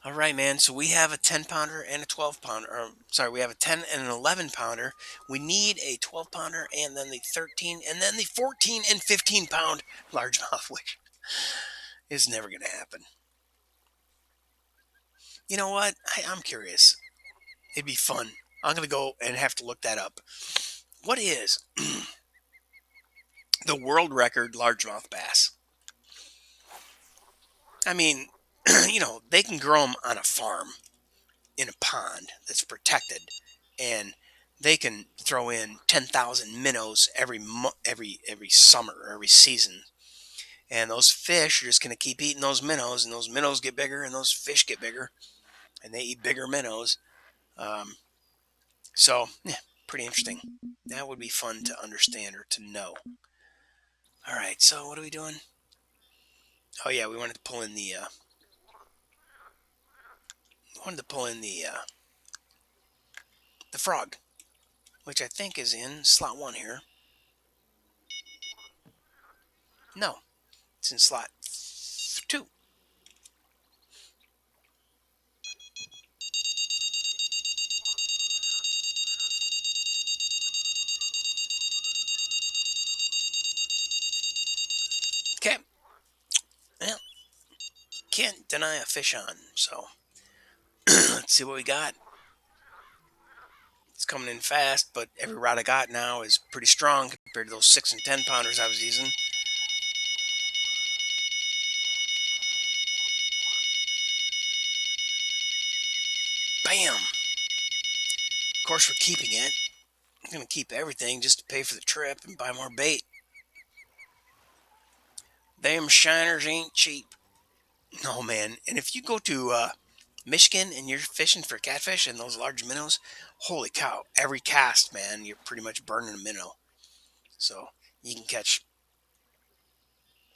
All right, man. So we have a 10 pounder and a 12 pounder. Or, sorry, we have a 10 and an 11 pounder. We need a 12 pounder and then the 13 and then the 14 and 15 pound largemouth, which is never going to happen. You know what? I'm curious. It'd be fun. I'm going to go and have to look that up. What is the world record largemouth bass? I mean, they can grow them on a farm in a pond that's protected, and they can throw in 10,000 minnows every summer or every season. And those fish are just going to keep eating those minnows, and those minnows get bigger, and those fish get bigger, and they eat bigger minnows. Um, so, yeah, pretty interesting. That would be fun to understand or to know. All right, so what are we doing? Oh yeah, we wanted to pull in the the frog, which I think is in slot 1 here. No, it's in slot 2. Okay. Well, can't deny a fish on. So let's see what we got. It's coming in fast, but every rod I got now is pretty strong compared to those 6 and 10 pounders I was using. Bam! Of course, we're keeping it. I'm going to keep everything just to pay for the trip and buy more bait. Them shiners ain't cheap. No, man. And if you go to Michigan and you're fishing for catfish and those large minnows, holy cow. Every cast, man, you're pretty much burning a minnow. So you can catch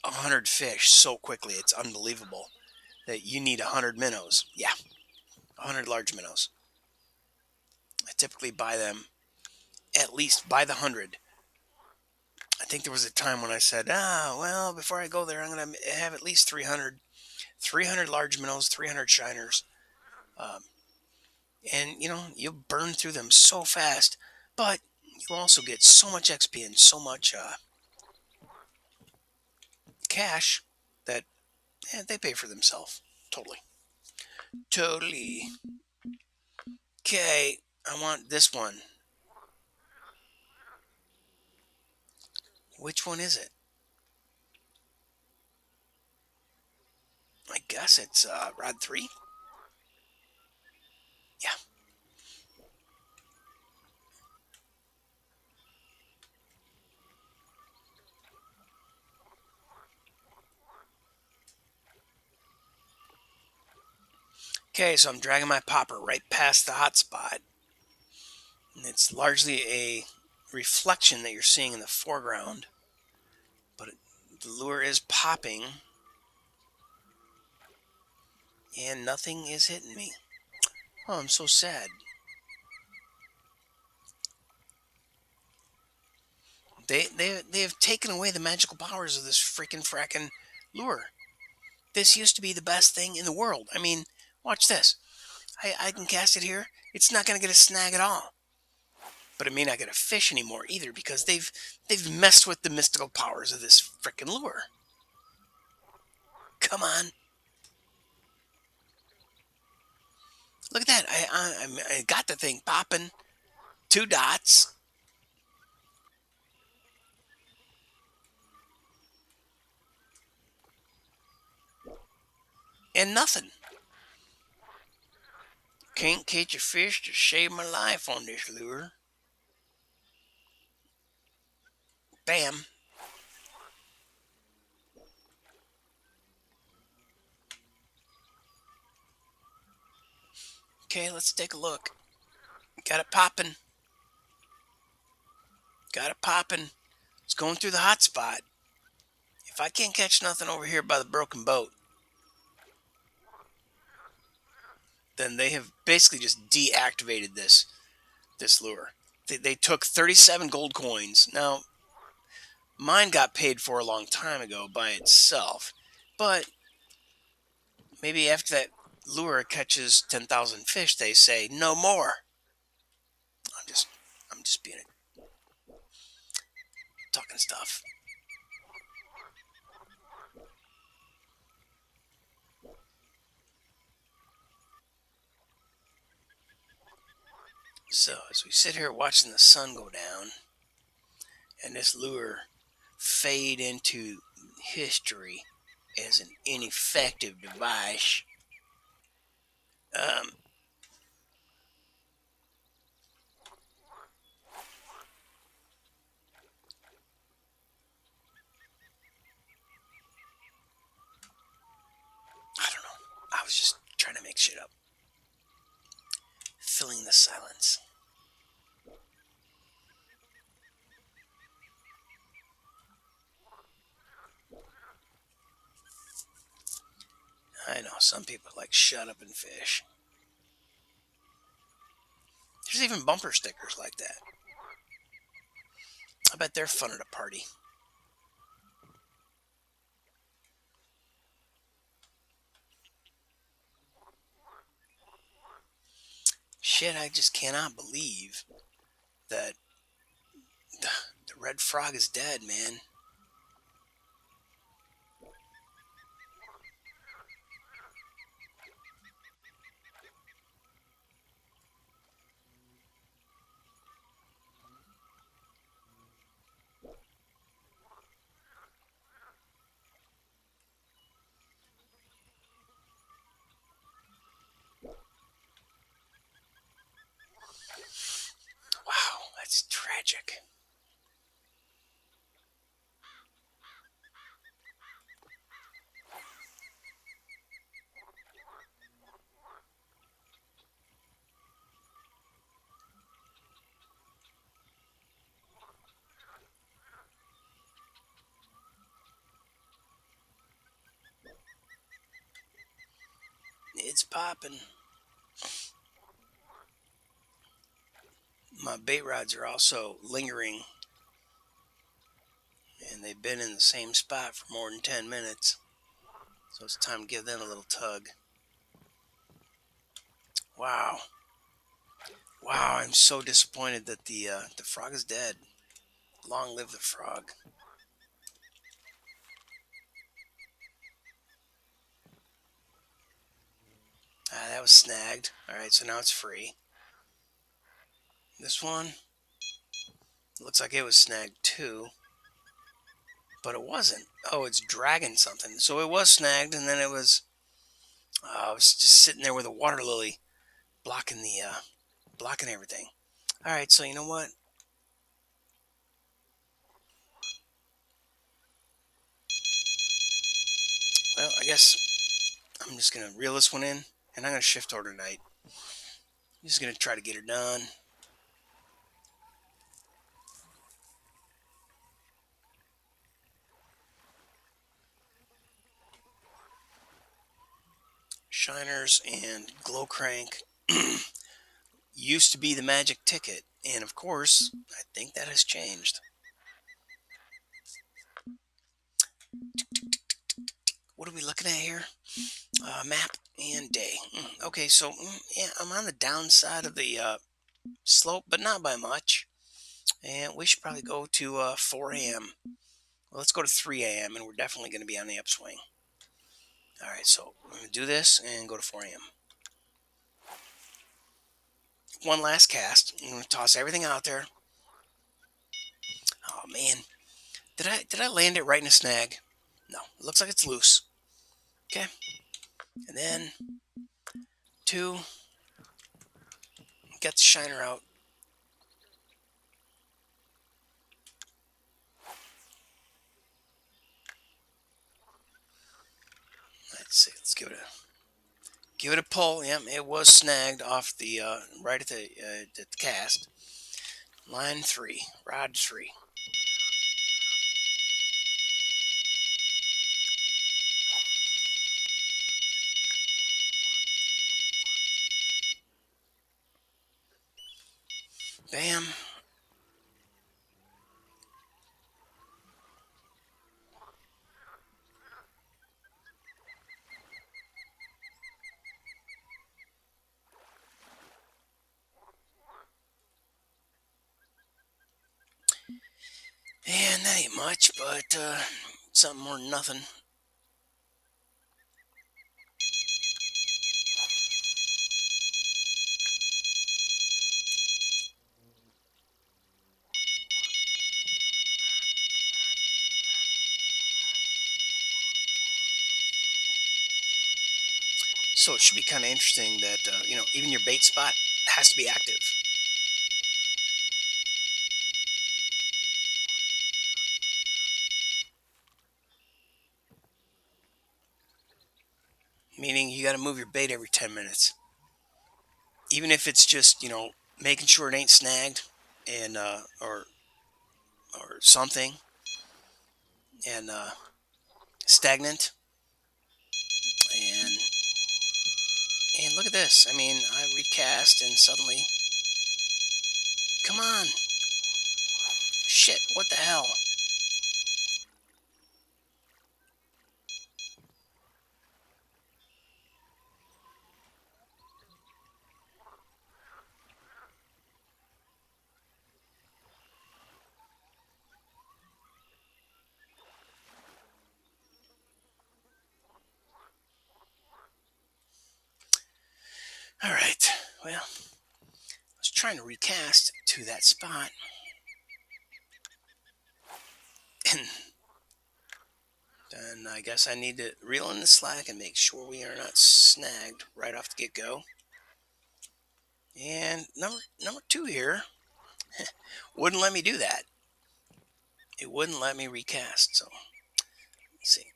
100 fish so quickly. It's unbelievable that you need 100 minnows. Yeah, 100 large minnows. I typically buy them at least by the 100. I think there was a time when I said, well, before I go there, I'm going to have at least 300. 300 large minnows, 300 shiners. Um, and, you'll burn through them so fast. But you also get so much XP and so much cash that they pay for themselves. Totally. Totally. Okay, I want this one. Which one is it? I guess it's rod 3. Yeah. Okay, so I'm dragging my popper right past the hot spot. And it's largely a reflection that you're seeing in the foreground. But the lure is popping. And nothing is hitting me. Oh, I'm so sad. They have taken away the magical powers of this freaking frackin' lure. This used to be the best thing in the world. I mean, watch this. I can cast it here. It's not going to get a snag at all. But it may not get a fish anymore either because they've messed with the mystical powers of this frickin' lure. Come on. Look at that. I got the thing popping. 2 dots. And nothing. Can't catch a fish to save my life on this lure. Bam. Okay, let's take a look. Got it popping. Got it popping. It's going through the hot spot. If I can't catch nothing over here by the broken boat, then they have basically just deactivated this lure. They took 37 gold coins. Now, mine got paid for a long time ago by itself, but maybe after that lure catches 10,000 fish, they say no more. I'm just being talking stuff. So as we sit here watching the sun go down and this lure fade into history as an ineffective device, um, I don't know. I was just trying to make shit up, filling the silence. I know some people like shut up and fish. There's even bumper stickers like that. I bet they're fun at a party. Shit, I just cannot believe that the red frog is dead, man. Wow, that's tragic. It's popping. My bait rods are also lingering, and they've been in the same spot for more than 10 minutes. So it's time to give them a little tug. Wow. Wow, I'm so disappointed that the frog is dead. Long live the frog. Ah, that was snagged. All right, so now it's free. This one looks like it was snagged too, but it wasn't. Oh, it's dragging something. So it was snagged, and then it was. I was just sitting there with a water lily blocking the blocking everything. All right, so you know what? Well, I guess I'm just gonna reel this one in, and I'm gonna shift order tonight. I'm just gonna try to get her done. Shiners and glow crank used to be the magic ticket, and of course, I think that has changed. What are we looking at here? Map and day. Okay, so yeah, I'm on the downside of the slope, but not by much. And we should probably go to 4 a.m. Well, let's go to 3 a.m. and we're definitely going to be on the upswing. All right, so I'm going to do this and go to 4 a.m. One last cast. I'm going to toss everything out there. Oh man, did I land it right in a snag? No, it looks like it's loose. Okay, and then two, get the shiner out. Let's see. Let's give it a pull. Yep, it was snagged off the right at the cast. Line three, rod three. Bam. And that ain't much, but something more than nothing. So it should be kind of interesting that even your bait spot has to be active, meaning you got to move your bait every 10 minutes, even if it's just making sure it ain't snagged and or something and stagnant and look at this. I mean, I recast and suddenly, come on, shit, what the hell? All right, well, I was trying to recast to that spot, and then I guess I need to reel in the slack and make sure we are not snagged right off the get-go. And number two here wouldn't let me do that. It wouldn't let me recast. So let's see.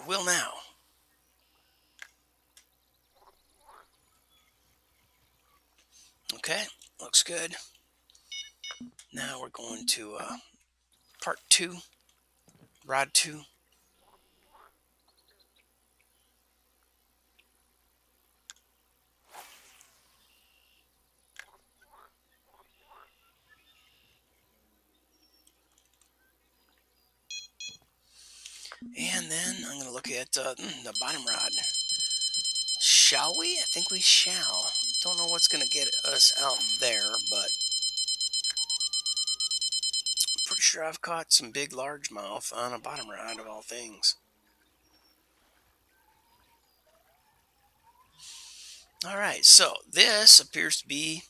It will now. Okay, looks good. Now we're going to part two, rod two. And then I'm going to look at the bottom rod. Shall we? I think we shall. Don't know what's going to get us out there, but I'm pretty sure I've caught some big largemouth on a bottom rod of all things. All right, so this appears to be,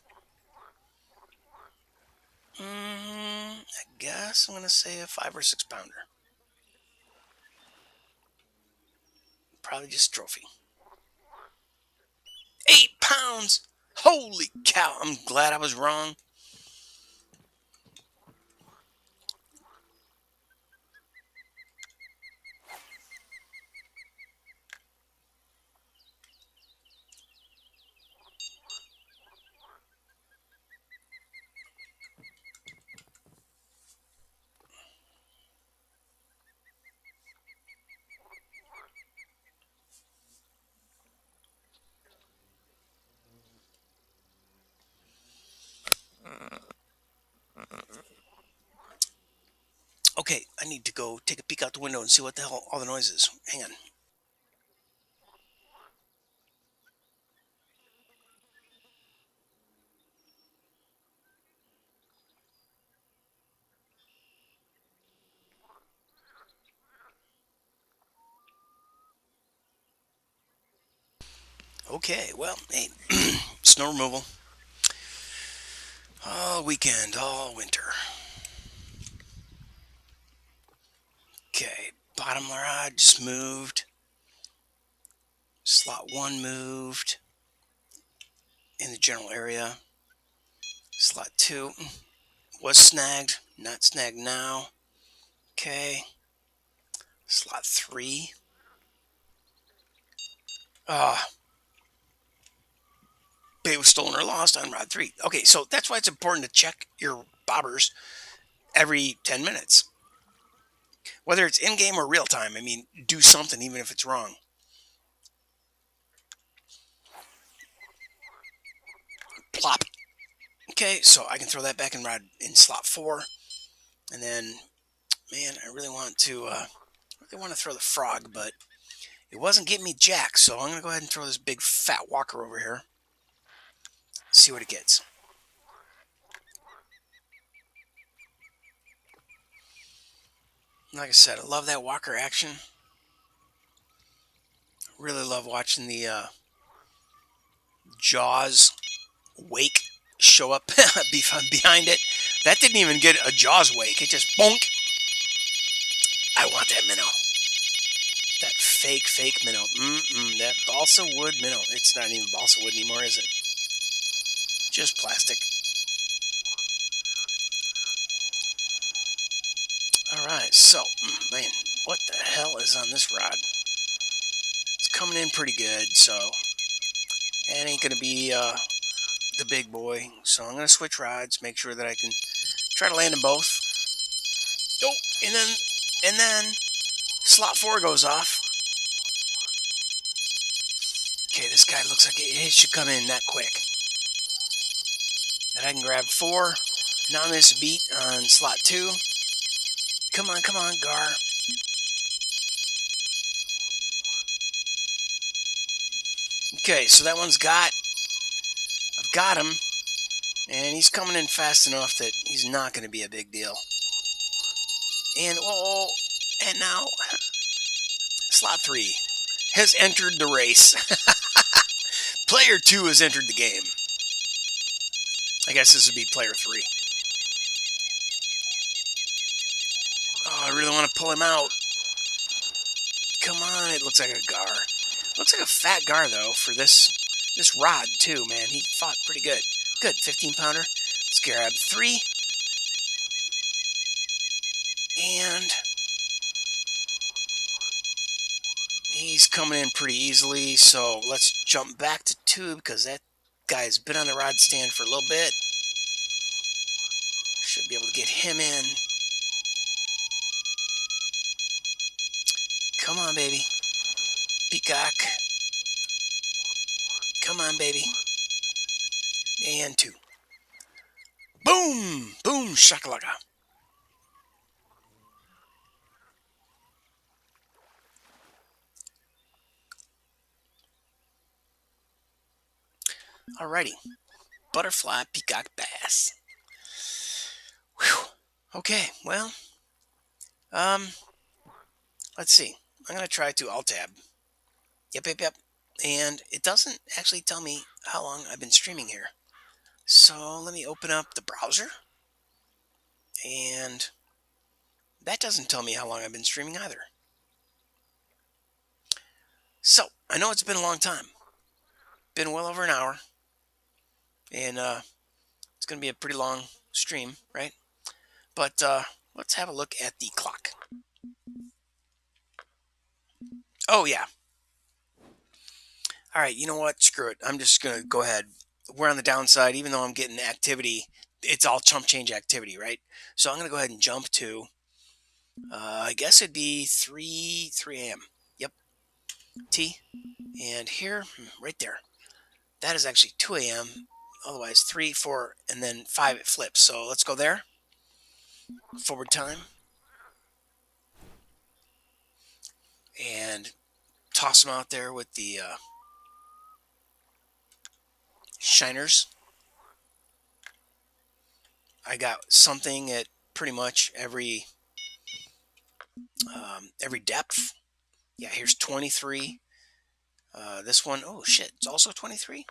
I guess I'm going to say a 5 or 6 pounder. Probably just trophy. 8 pounds! Holy cow, I'm glad I was wrong. Okay, I need to go take a peek out the window and see what the hell all the noise is. Hang on. Okay, well, hey, snow removal. All weekend, all winter. Okay, bottom rod just moved. Slot 1 moved in the general area. Slot 2 was snagged, not snagged now. Okay, slot 3. Bait was stolen or lost on rod 3. Okay, so that's why it's important to check your bobbers every 10 minutes. Whether it's in-game or real-time, I mean, do something even if it's wrong. Plop. Okay, so I can throw that back in rod in slot 4. And then, man, I really want to throw the frog, but it wasn't getting me jack, so I'm going to go ahead and throw this big fat walker over here. See what it gets. Like I said, I love that walker action. Really love watching the Jaws wake show up behind it. That didn't even get a Jaws wake. It just bonk. I want that minnow. That fake minnow. That balsa wood minnow. It's not even balsa wood anymore, is it? Just plastic. Alright, so, man, what the hell is on this rod? It's coming in pretty good, so it ain't going to be the big boy. So I'm going to switch rods, make sure that I can try to land them both. Oh, and then slot 4 goes off. Okay, this guy looks like it should come in that quick. Then I can grab 4. Now I miss a beat on slot 2. Come on, GAR. Okay, so that one's I've got him, and he's coming in fast enough that he's not going to be a big deal. And and now slot 3 has entered the race. Player 2 has entered the game. I guess this would be player 3. Oh, I really want to pull him out. Come on, it looks like a GAR. Looks like a fat GAR though for this rod too, man. He fought pretty good. Good, 15 pounder. Let's grab 3. And he's coming in pretty easily, so let's jump back to 2 because that guy's been on the rod stand for a little bit. Should be able to get him in. Come on, baby. Peacock. Come on, baby. And 2. Boom! Boom, shakalaka. Alrighty, butterfly peacock bass. Whew. Okay, well, um, let's see. I'm gonna try to alt tab. Yep, yep, yep. And it doesn't actually tell me how long I've been streaming here. So let me open up the browser, and that doesn't tell me how long I've been streaming either. So I know it's been a long time. Been well over an hour, and it's gonna be a pretty long stream, right? But let's have a look at the clock. Oh yeah. All right. You know what? Screw it. I'm just gonna go ahead. We're on the downside, even though I'm getting activity. It's all chump change activity, right? So I'm gonna go ahead and jump to. I guess it'd be 3 a.m. Yep. T. And here, right there. That is actually 2 a.m. Otherwise 3, 4, and then 5 it flips. So let's go there. Forward time. And toss them out there with the shiners. I got something at pretty much every depth. Yeah, here's 23. This one, oh shit, it's also 23.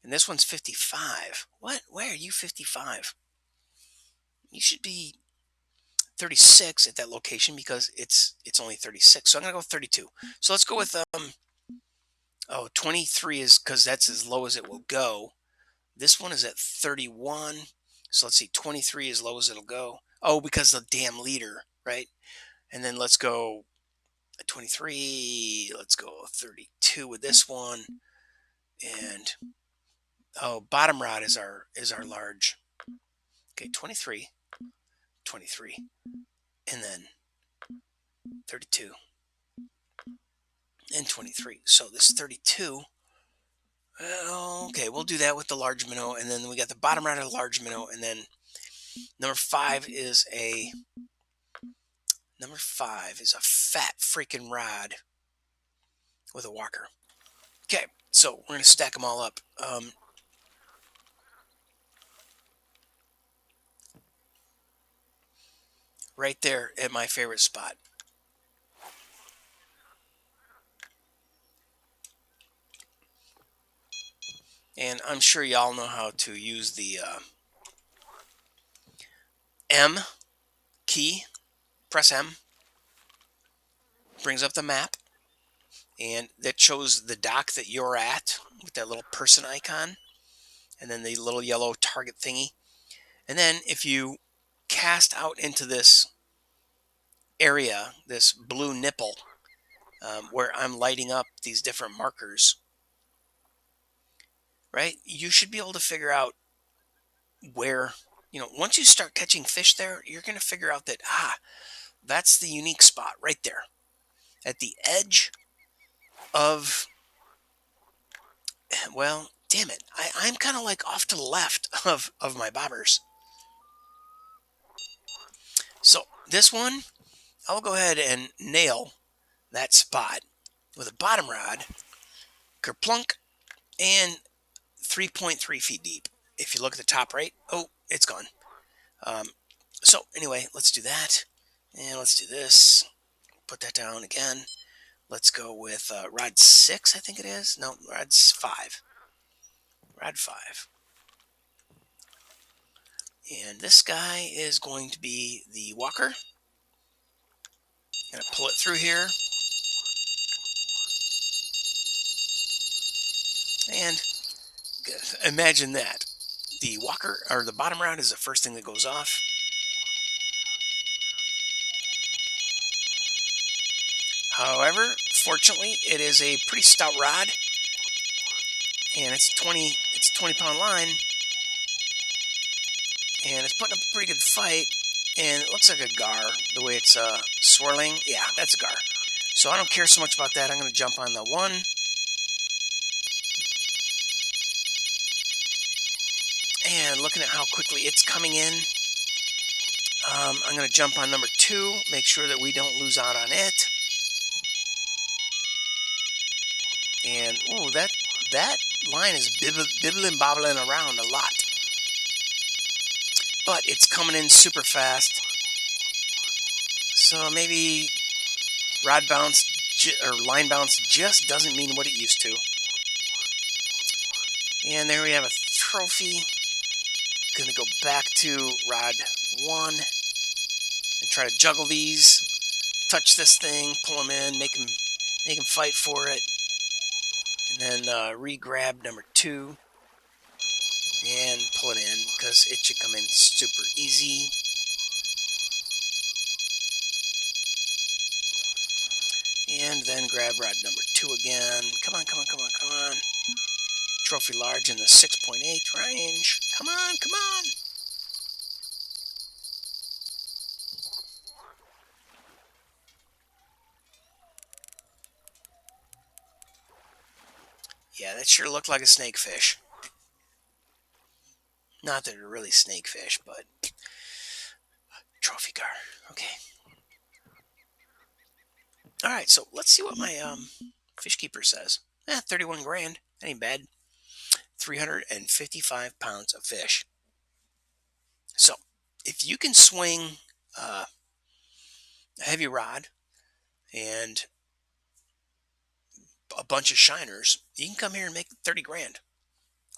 And this one's 55. What? Where are you 55? You should be 36 at that location because it's only 36. So I'm gonna go 32. So let's go with 23 is because that's as low as it will go. This one is at 31. So let's see, 23 as low as it'll go. Oh, because the damn leader, right? And then let's go 23. Let's go 32 with this one. And oh, bottom rod is our large. Okay, 23, 23, and then 32 and 23. So this 32. Okay, we'll do that with the large minnow, and then we got the bottom rod of the large minnow, and then number five is a fat freaking rod with a walker. Okay, so we're gonna stack them all up. Right there at my favorite spot. And I'm sure y'all know how to use the M key. Press M, brings up the map, and that shows the dock that you're at with that little person icon, and then the little yellow target thingy. And then if you cast out into this area, this blue nipple, where I'm lighting up these different markers, right? You should be able to figure out where, once you start catching fish there, you're going to figure out that, that's the unique spot right there at the edge of, well, damn it. I'm kind of like off to the left of my bobbers. So this one, I'll go ahead and nail that spot with a bottom rod, kerplunk, and 3.3 feet deep. If you look at the top right, oh, it's gone. Um, so anyway, let's do that. And let's do this. Put that down again. Let's go with rod 6, I think it is. No, rod 5. Rod 5. And this guy is going to be the walker. Gonna pull it through here. And imagine that. The walker, or the bottom rod, is the first thing that goes off. However, fortunately, it is a pretty stout rod, and it's 20-pound line, and it's putting up a pretty good fight. And it looks like a GAR the way it's swirling. Yeah, that's a GAR. So I don't care so much about that. I'm going to jump on the 1. And looking at how quickly it's coming in, I'm going to jump on number 2, make sure that we don't lose out on it. And, ooh, that that line is bibbling bobbling around a lot. But it's coming in super fast. So maybe rod bounce or line bounce just doesn't mean what it used to. And there we have a trophy. Gonna go back to rod 1 and try to juggle these. Touch this thing, pull him in, make him fight for it. And then re-grab number 2 and pull it in because it should come in super easy. And then grab rod number 2 again. Come on, come on, come on, come on. Trophy large in the 6.8 range. Come on, come on. Yeah, that sure looked like a snakefish. Not that they're really snakefish, but trophy GAR. Okay. All right, so let's see what my fish keeper says. 31 grand. That ain't bad. 355 pounds of fish. So, if you can swing a heavy rod and a bunch of shiners, you can come here and make 30 grand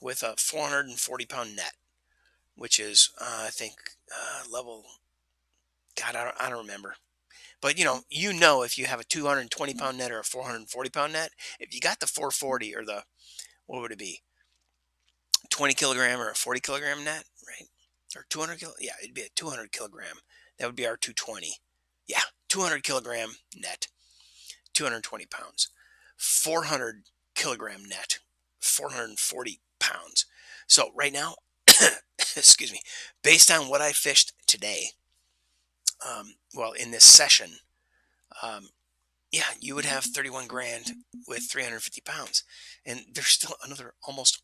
with a 440-pound net, which is, I think, level. God, I don't remember. But if you have a 220-pound net or a 440-pound net, if you got the 440 or the, what would it be, 20 kilogram or a 40 kilogram net, right? Or 200 kilo? Yeah, it'd be a 200 kilogram. That would be our 220. Yeah, 200 kilogram net, 220 pounds. 400 kilogram net, 440 pounds. So right now, excuse me, based on what I fished today, in this session, yeah, you would have 31 grand with 350 pounds, and there's still another almost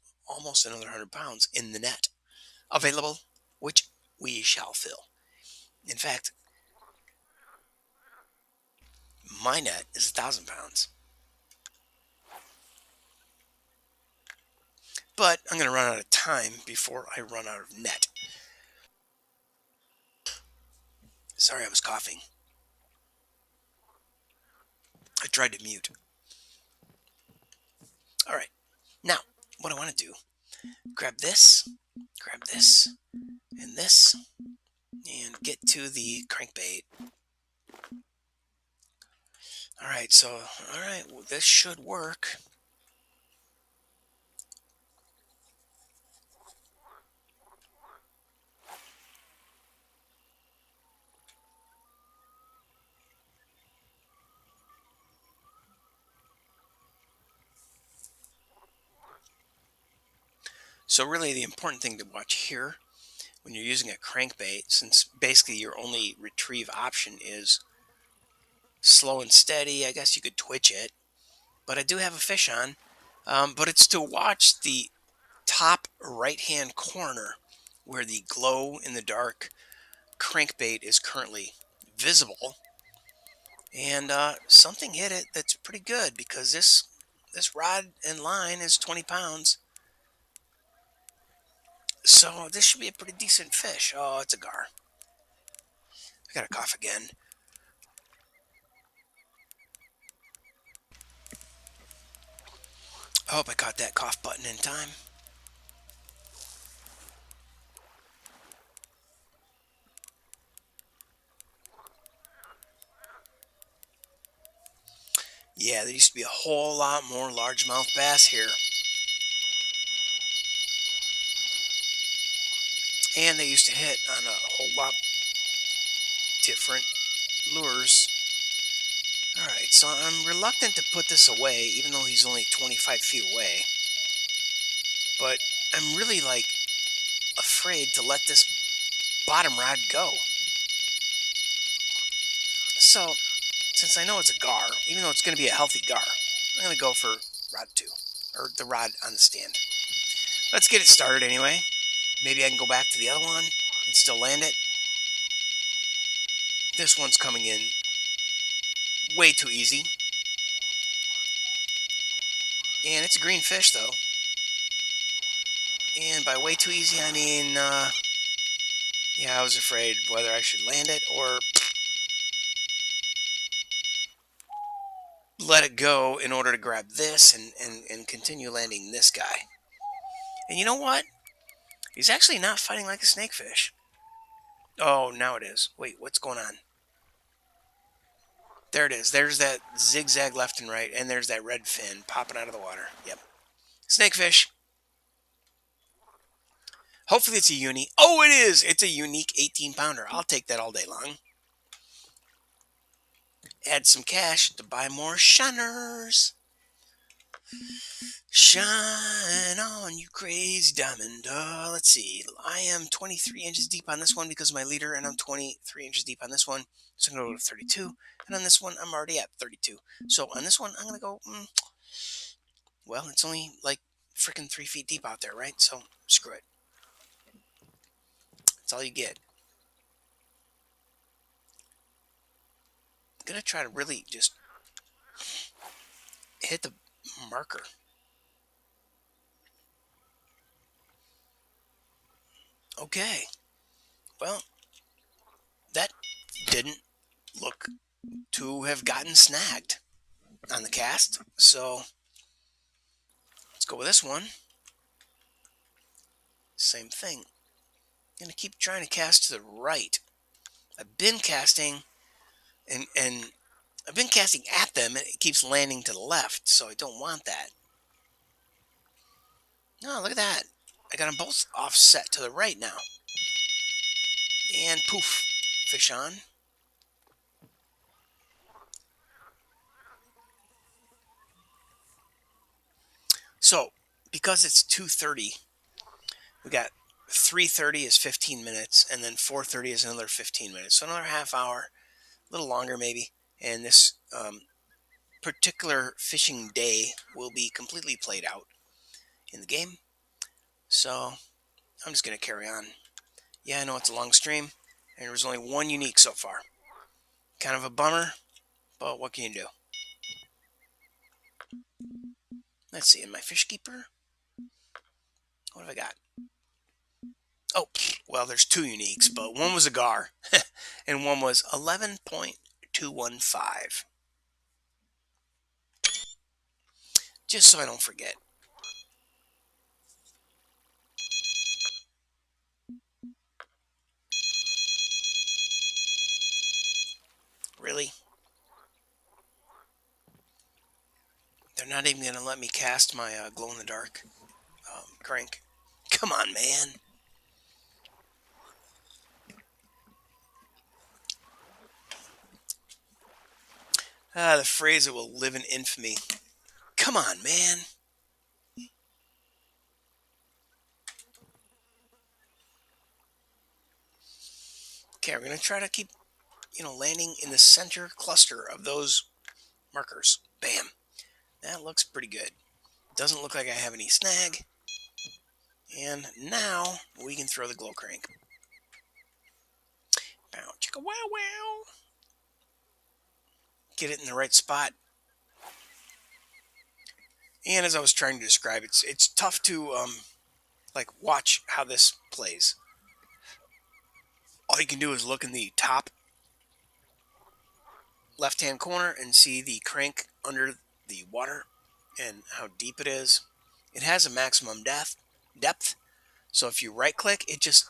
another 100 pounds in the net available, which we shall fill. In fact, my net is 1,000 pounds, but I'm going to run out of time before I run out of net. Sorry, I was coughing. I tried to mute. All right, now what I want to do: grab this, and this, and get to the crankbait. All right, well, this should work. So really the important thing to watch here when you're using a crankbait, since basically your only retrieve option is slow and steady, I guess you could twitch it, but I do have a fish on, but it's to watch the top right hand corner where the glow in the dark crankbait is currently visible, and something hit it that's pretty good because this rod and line is 20 pounds. So this should be a pretty decent fish. Oh, it's a gar. I gotta cough again. I hope I caught that cough button in time. Yeah, there used to be a whole lot more largemouth bass here. And they used to hit on a whole lot different lures. Alright, so I'm reluctant to put this away, even though he's only 25 feet away. But I'm really, afraid to let this bottom rod go. So, since I know it's a gar, even though it's going to be a healthy gar, I'm going to go for rod 2, or the rod on the stand. Let's get it started anyway. Maybe I can go back to the other one and still land it. This one's coming in way too easy. And it's a green fish, though. And by way too easy, I mean, yeah, I was afraid whether I should land it or let it go in order to grab this and continue landing this guy. And you know what? He's actually not fighting like a snakefish. Oh, now it is. Wait, what's going on? There it is. There's that zigzag left and right, and there's that red fin popping out of the water. Yep. Snakefish. Hopefully it's a uni. Oh, it is. It's a unique 18-pounder. I'll take that all day long. Add some cash to buy more shiners. Shine on, you crazy diamond. Let's see. I am 23 inches deep on this one because of my leader, and I'm 23 inches deep on this one. So I'm going to go to 32. And on this one, I'm already at 32. So on this one, I'm going to go, well, it's only like freaking 3 feet deep out there, right? So screw it. That's all you get. I'm going to try to really just hit the marker. Okay. Well, that didn't look to have gotten snagged on the cast. So let's go with this one. Same thing. I'm going to keep trying to cast to the right. I've been casting and I've been casting at them and it keeps landing to the left, so I don't want that. No, look at that. I got them both offset to the right now. And poof, fish on. So, because it's 2:30, we got 3:30 is 15 minutes, and then 4:30 is another 15 minutes. So another half hour, a little longer maybe. And this particular fishing day will be completely played out in the game. So I'm just going to carry on. Yeah, I know it's a long stream, and there was only one unique so far. Kind of a bummer, but what can you do? Let's see, in my fish keeper, what have I got? Oh, well, there's two uniques, but one was a GAR, and one was 11.215. Just so I don't forget. Really? They're not even going to let me cast my glow-in-the-dark crank. Come on, man. The phrase that will live in infamy. Come on, man. Okay, we're going to try to keep, landing in the center cluster of those markers. Bam. That looks pretty good. Doesn't look like I have any snag. And now we can throw the glow crank. Bow, chicka, wow, wow. Get it in the right spot. And as I was trying to describe, it's tough to watch how this plays. All you can do is look in the top left-hand corner and see the crank under the water and how deep it is. It has a maximum depth. So if you right-click, it just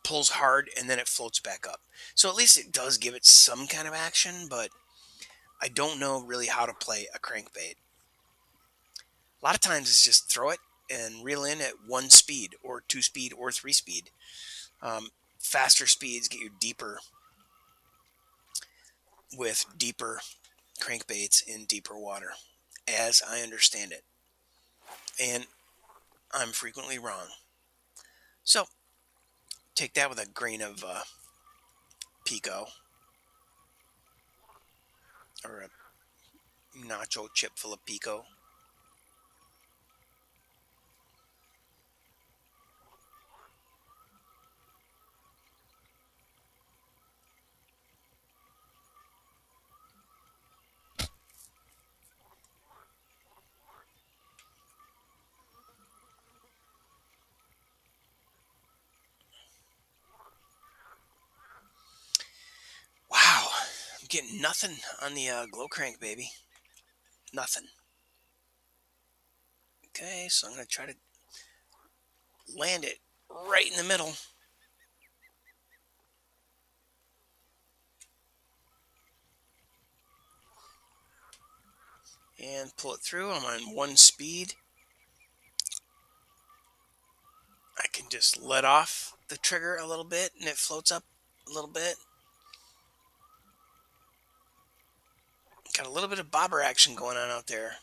pulls hard and then it floats back up. So at least it does give it some kind of action, but I don't know really how to play a crankbait. A lot of times it's just throw it and reel in at 1 speed or 2 speed or 3 speed. Faster speeds get you deeper with deeper crankbaits in deeper water, as I understand it. And I'm frequently wrong. So take that with a grain of pico or a nacho chip full of pico. I'm getting nothing on the glow crank, baby. Nothing. Okay, so I'm going to try to land it right in the middle. And pull it through. I'm on 1 speed. I can just let off the trigger a little bit and it floats up a little bit. Got a little bit of bobber action going on out there.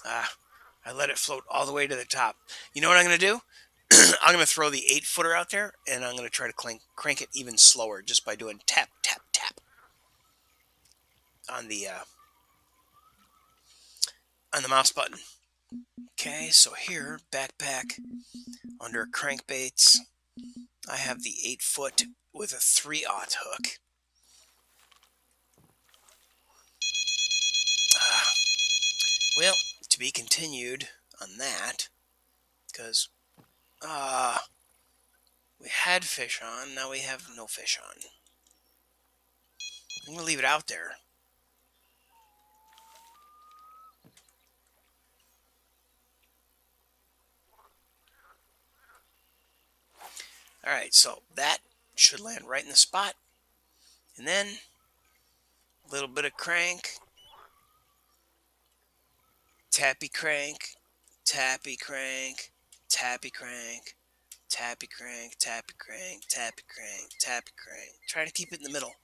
I let it float all the way to the top. You know what I'm going to do? I'm going to throw the 8-footer out there, and I'm going to try to crank it even slower just by doing tap, tap, tap on the mouse button. Okay, so here, backpack, under crankbaits, I have the 8-foot with a 3/0 hook. Uh, well, to be continued on that, because we had fish on, now we have no fish on. I'm going to leave it out there. All right, so that should land right in the spot. And then a little bit of crank, tappy crank, tappy crank, tappy crank, tappy crank, tappy crank, tappy crank, tappy crank. Try to keep it in the middle.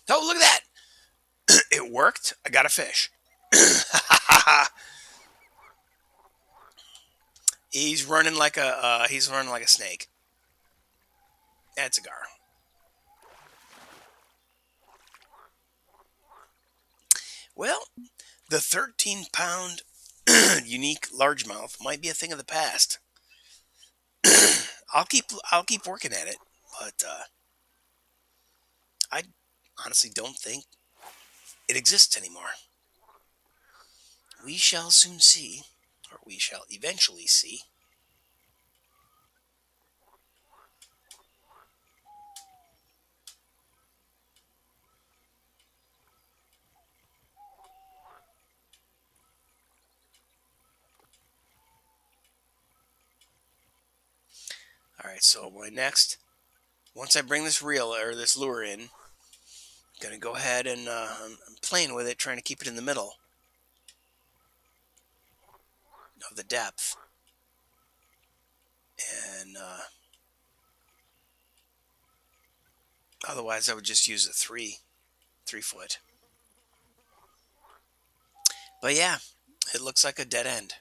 Oh, look at that! It worked. I got a fish. He's running like a snake. That's a gar. Well, the 13-pound unique largemouth might be a thing of the past. I'll keep working at it, but I honestly don't think it exists anymore. We shall soon see, or we shall eventually see. All right, so once I bring this reel or this lure in, I'm gonna go ahead and I'm playing with it, trying to keep it in the middle of the depth, and otherwise I would just use a 3 foot. But yeah, it looks like a dead end.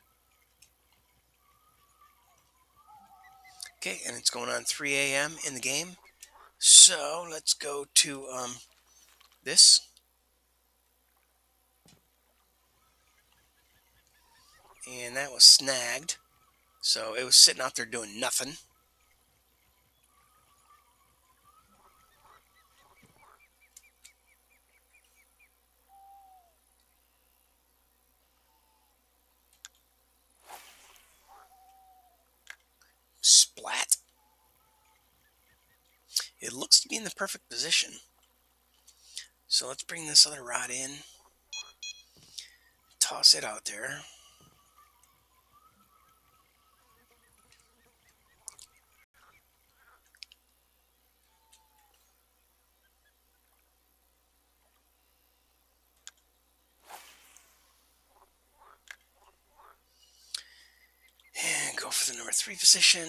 Okay, and it's going on 3 a.m. in the game. So let's go to this. And that was snagged. So it was sitting out there doing nothing. Splat. It looks to be in the perfect position. So let's bring this other rod in. Toss it out there. And go for the number 3 position.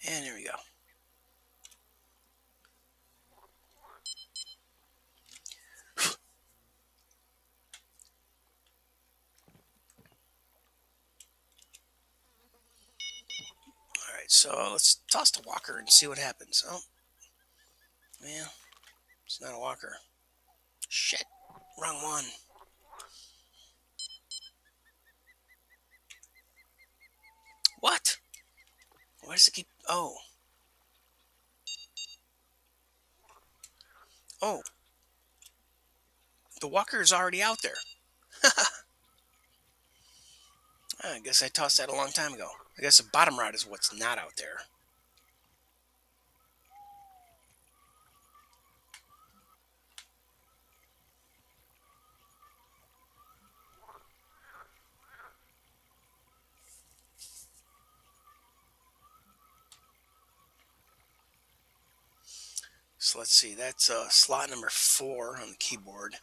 And there we go. so let's toss the walker and see what happens. Oh, yeah, it's not a walker. Shit, wrong one. What? Why does it keep... Oh. Oh. The walker is already out there. I guess I tossed that a long time ago. I guess the bottom rod is what's not out there. So let's see. That's slot number 4 on the keyboard.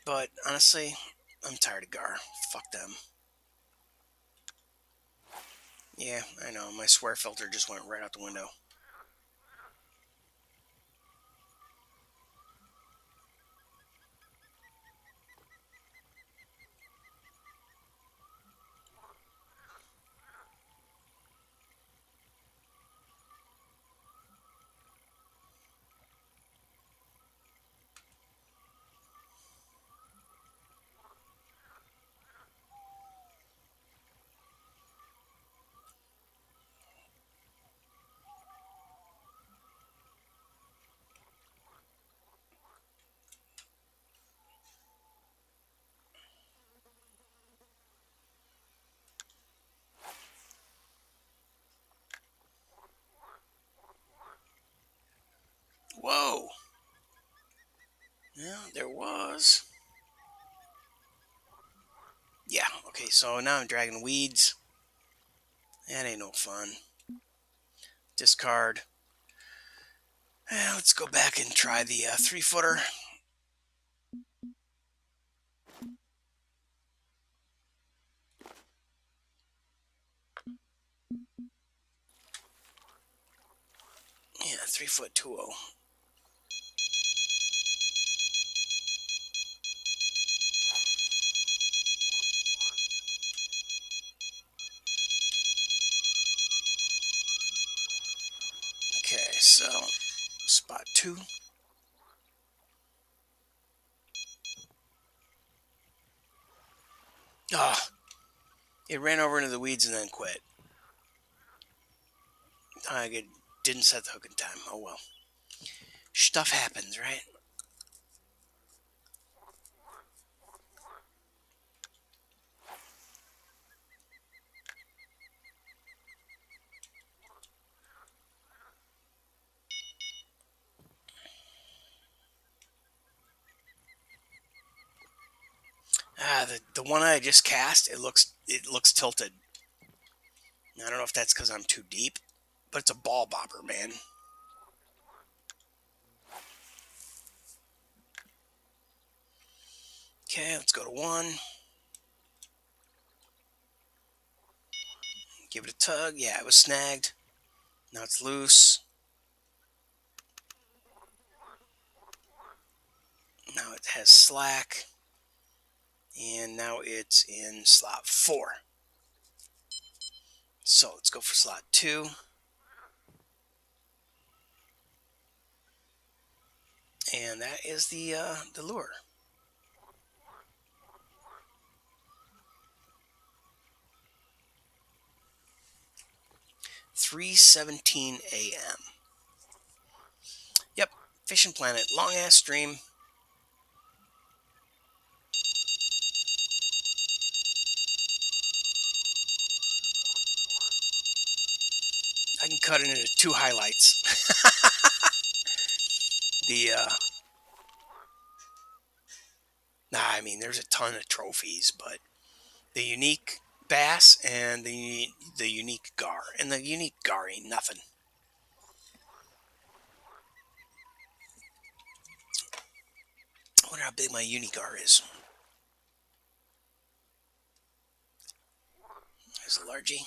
But honestly, I'm tired of GAR. Fuck them. Yeah, I know. My swear filter just went right out the window. Whoa. Yeah, there was. Yeah, okay, so now I'm dragging weeds. That ain't no fun. Discard. Let's go back and try the 3-footer. Yeah, 3-foot 2-0. Okay, so spot 2. Ah, it ran over into the weeds and then quit. I didn't set the hook in time. Oh well. Stuff happens, right? The one I just cast, it looks tilted. I don't know if that's because I'm too deep, but it's a ball bobber, man. Okay, let's go to 1. Give it a tug. Yeah, it was snagged. Now it's loose. Now it has slack. And now it's in slot 4. So let's go for slot 2. And that is the lure. 3:17 a.m. Yep, Fishing Planet, long ass stream. I can cut it into 2 highlights. the I mean, there's a ton of trophies, but the unique bass and the unique GAR, and the unique GAR ain't nothing. I wonder how big my unique GAR is. There's a largie.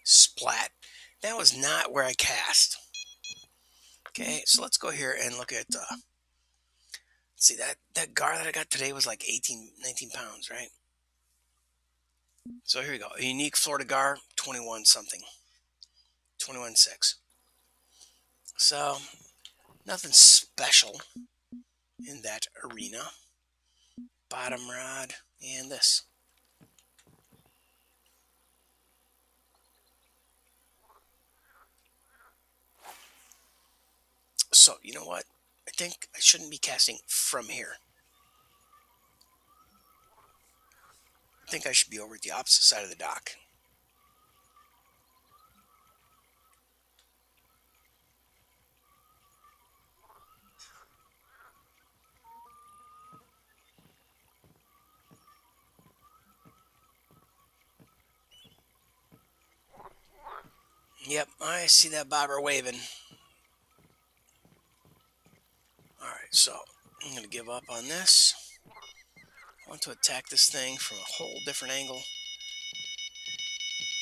Splat. That was not where I cast. Okay, so let's go here and look at. See that GAR that I got today was like 18, 19 pounds, right? So here we go. A unique Florida GAR, 21 something, 21.6. So nothing special in that arena. Bottom rod and this. So you know what? I think I shouldn't be casting from here. I think I should be over at the opposite side of the dock. Yep, I see that bobber waving. Alright, so I'm going to give up on this. I want to attack this thing from a whole different angle.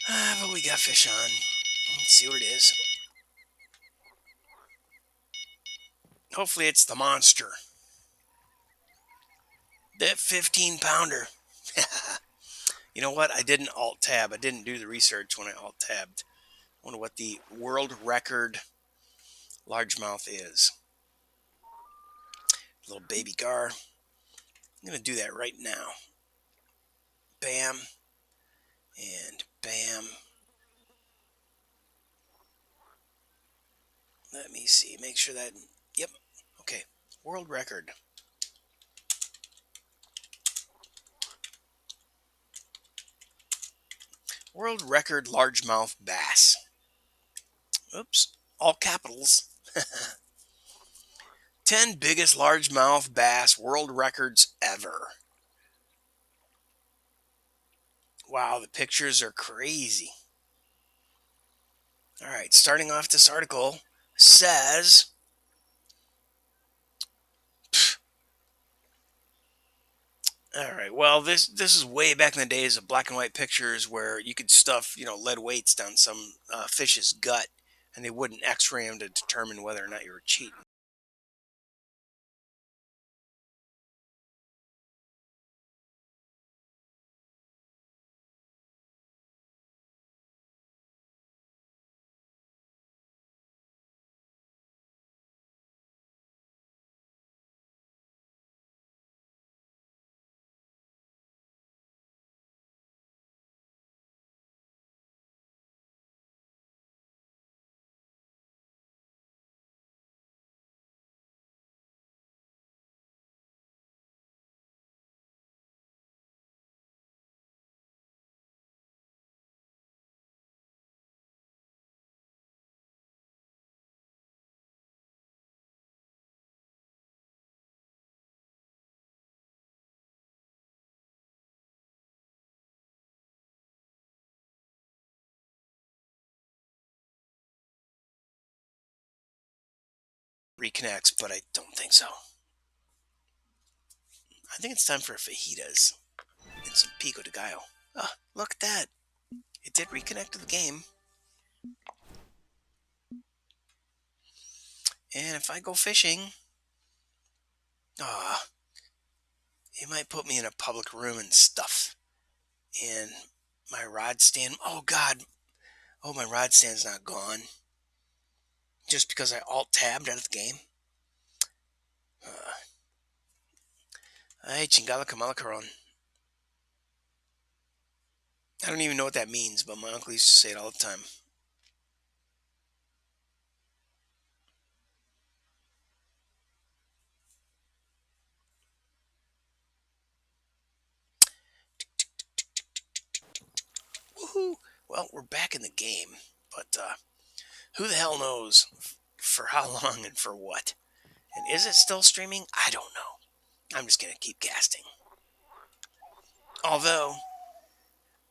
But we got fish on. Let's see what it is. Hopefully it's the monster. That 15 pounder. You know what? I didn't alt tab. I didn't do the research when I alt tabbed. I wonder what the world record largemouth is. Little baby gar. I'm going to do that right now. Bam. And bam. Let me see. Make sure that. Yep. Okay. World record. World record largemouth bass. Oops. All capitals. 10 biggest largemouth bass world records ever. Wow, the pictures are crazy. All right, starting off this article says all right, well this is way back in the days of black and white pictures where you could stuff, lead weights down some fish's gut and they wouldn't x-ray them to determine whether or not you were cheating. Reconnects, but I don't think so. I think it's time for fajitas and some pico de gallo. Oh, look at that. It did reconnect to the game. And if I go fishing, ah, it might put me in a public room and stuff. And my rod stand, oh God, oh, my rod stand's not gone. Just because I alt tabbed out of the game. Ay, chingada camalacaron. I don't even know what that means, but my uncle used to say it all the time. Woohoo! Well, we're back in the game, but who the hell knows for how long and for what? And is it still streaming? I don't know. I'm just going to keep casting. Although,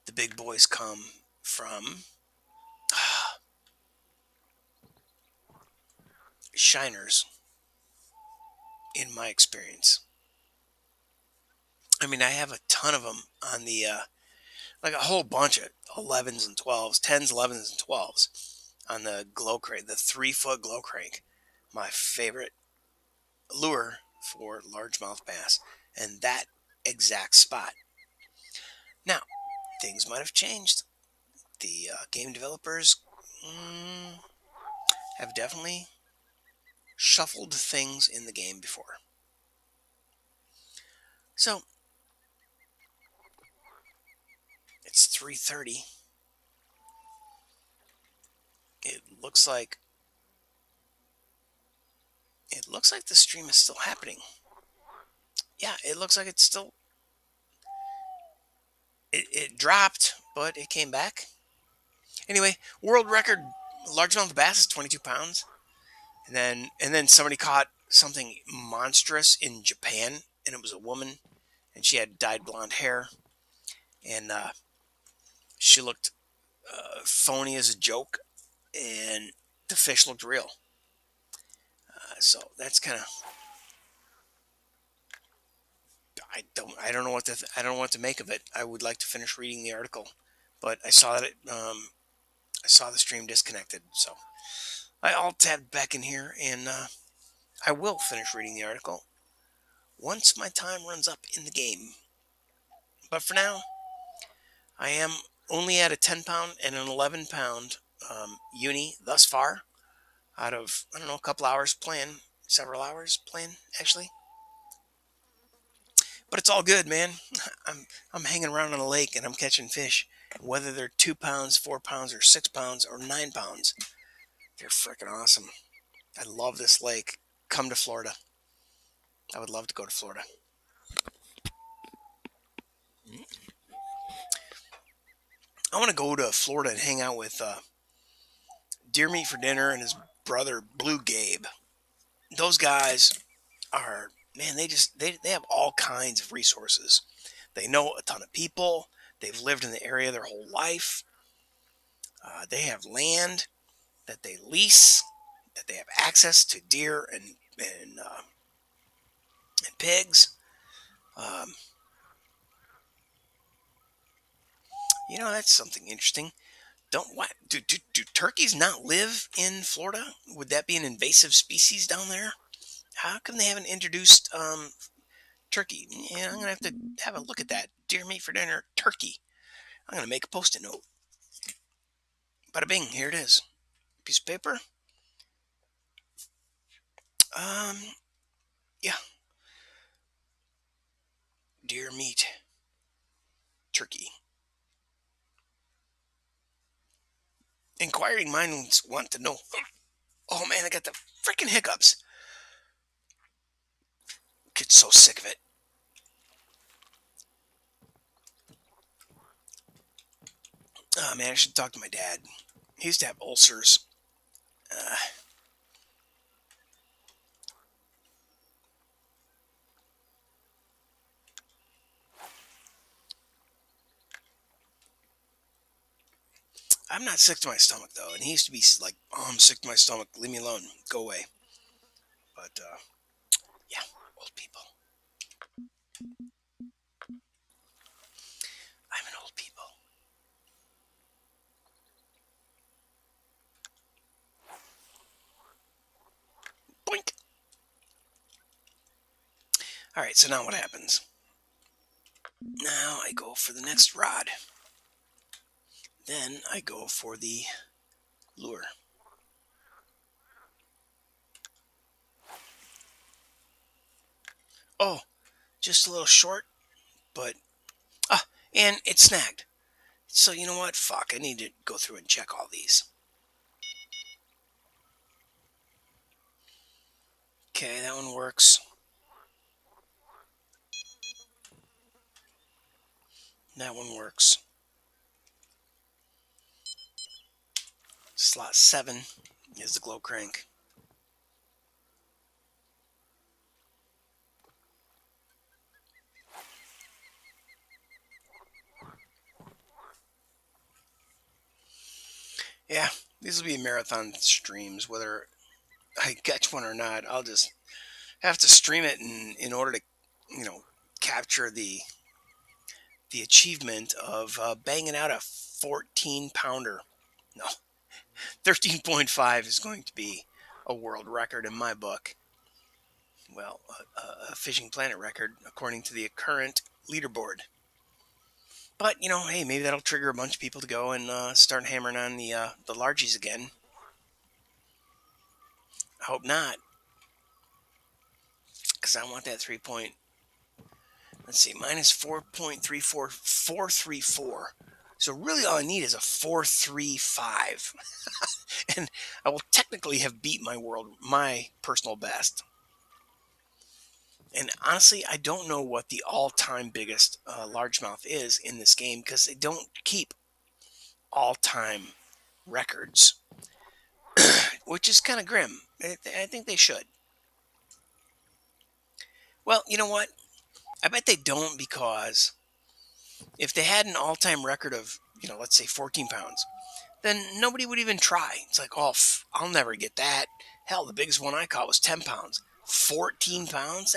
the big boys come from shiners, in my experience. I mean, I have a ton of them on the, like a whole bunch of 11s and 12s, 10s, 11s, and 12s on the glow crank, the 3-foot glow crank. my favorite lure for largemouth bass, and that exact spot. Now, things might have changed. The game developers have definitely shuffled things in the game before. So it's 3:30. It looks like the stream is still happening. Yeah, it looks like it's still. It dropped, but it came back. Anyway, world record largemouth bass is 22 pounds. And then somebody caught something monstrous in Japan, and it was a woman, and she had dyed blonde hair, and she looked phony as a joke, and the fish looked real. So that's kind of I don't know what I don't know what to make of it. I would like to finish reading the article, but I saw that I saw the stream disconnected, so I'll tab back in here, and I will finish reading the article once my time runs up in the game. But for now, I am only at a 10 pound and an 11 pound uni thus far, out of I don't know a couple hours playing, several hours playing actually. But it's all good, man. I'm hanging around on a lake and I'm catching fish, whether they're 2 pounds, 4 pounds, or 6 pounds, or 9 pounds. They're freaking awesome. I love this lake. Come to Florida. I would love to go to Florida. I want to go to Florida and hang out with Deer Meat for Dinner and his brother Blue Gabe. Those guys are man. They have all kinds of resources. They know a ton of people. They've lived in the area their whole life. They have land that they lease, that they have access to deer and pigs. Um, that's something interesting. Don't what do turkeys not live in Florida? Would that be an invasive species down there? How come they haven't introduced turkey? Yeah, I'm gonna have to have a look at that. Deer meat for dinner, turkey. I'm gonna make a post-it note. Bada bing, here it is. Piece of paper. Um, yeah, deer meat, turkey. Inquiring minds want to know. Oh man, I got the freaking hiccups. Get so sick of it. Oh man, I should talk to my dad. He used to have ulcers. Uh, I'm not sick to my stomach though, and he used to be like, "Oh, I'm sick to my stomach. Leave me alone. Go away." But yeah, old people. I'm an old people. Boink. All right, so now what happens? Now I go for the next rod. Then I go for the lure. Oh, just a little short, but and it's snagged. So you know what? Fuck, I need to go through and check all these. Okay, that one works. That one works. Slot 7 is the glow crank. Yeah, these will be marathon streams. Whether I catch one or not, I'll just have to stream it in order to, you know, capture the achievement of banging out a 14 pounder. No, 13.5 is going to be a world record in my book. Well, a Fishing Planet record according to the current leaderboard. But hey, maybe that'll trigger a bunch of people to go and start hammering on the largies again. I hope not, because I want that 3 point. Let's see, minus 4.34434. So really, all I need is a 435, and I will technically have beat my personal best. And honestly, I don't know what the all-time biggest largemouth is in this game because they don't keep all-time records, which is kind of grim. I think they should. Well, you know what? I bet they don't, because if they had an all-time record of, let's say 14 pounds, then nobody would even try. It's like, oh, I'll never get that. Hell, the biggest one I caught was 10 pounds. 14 pounds?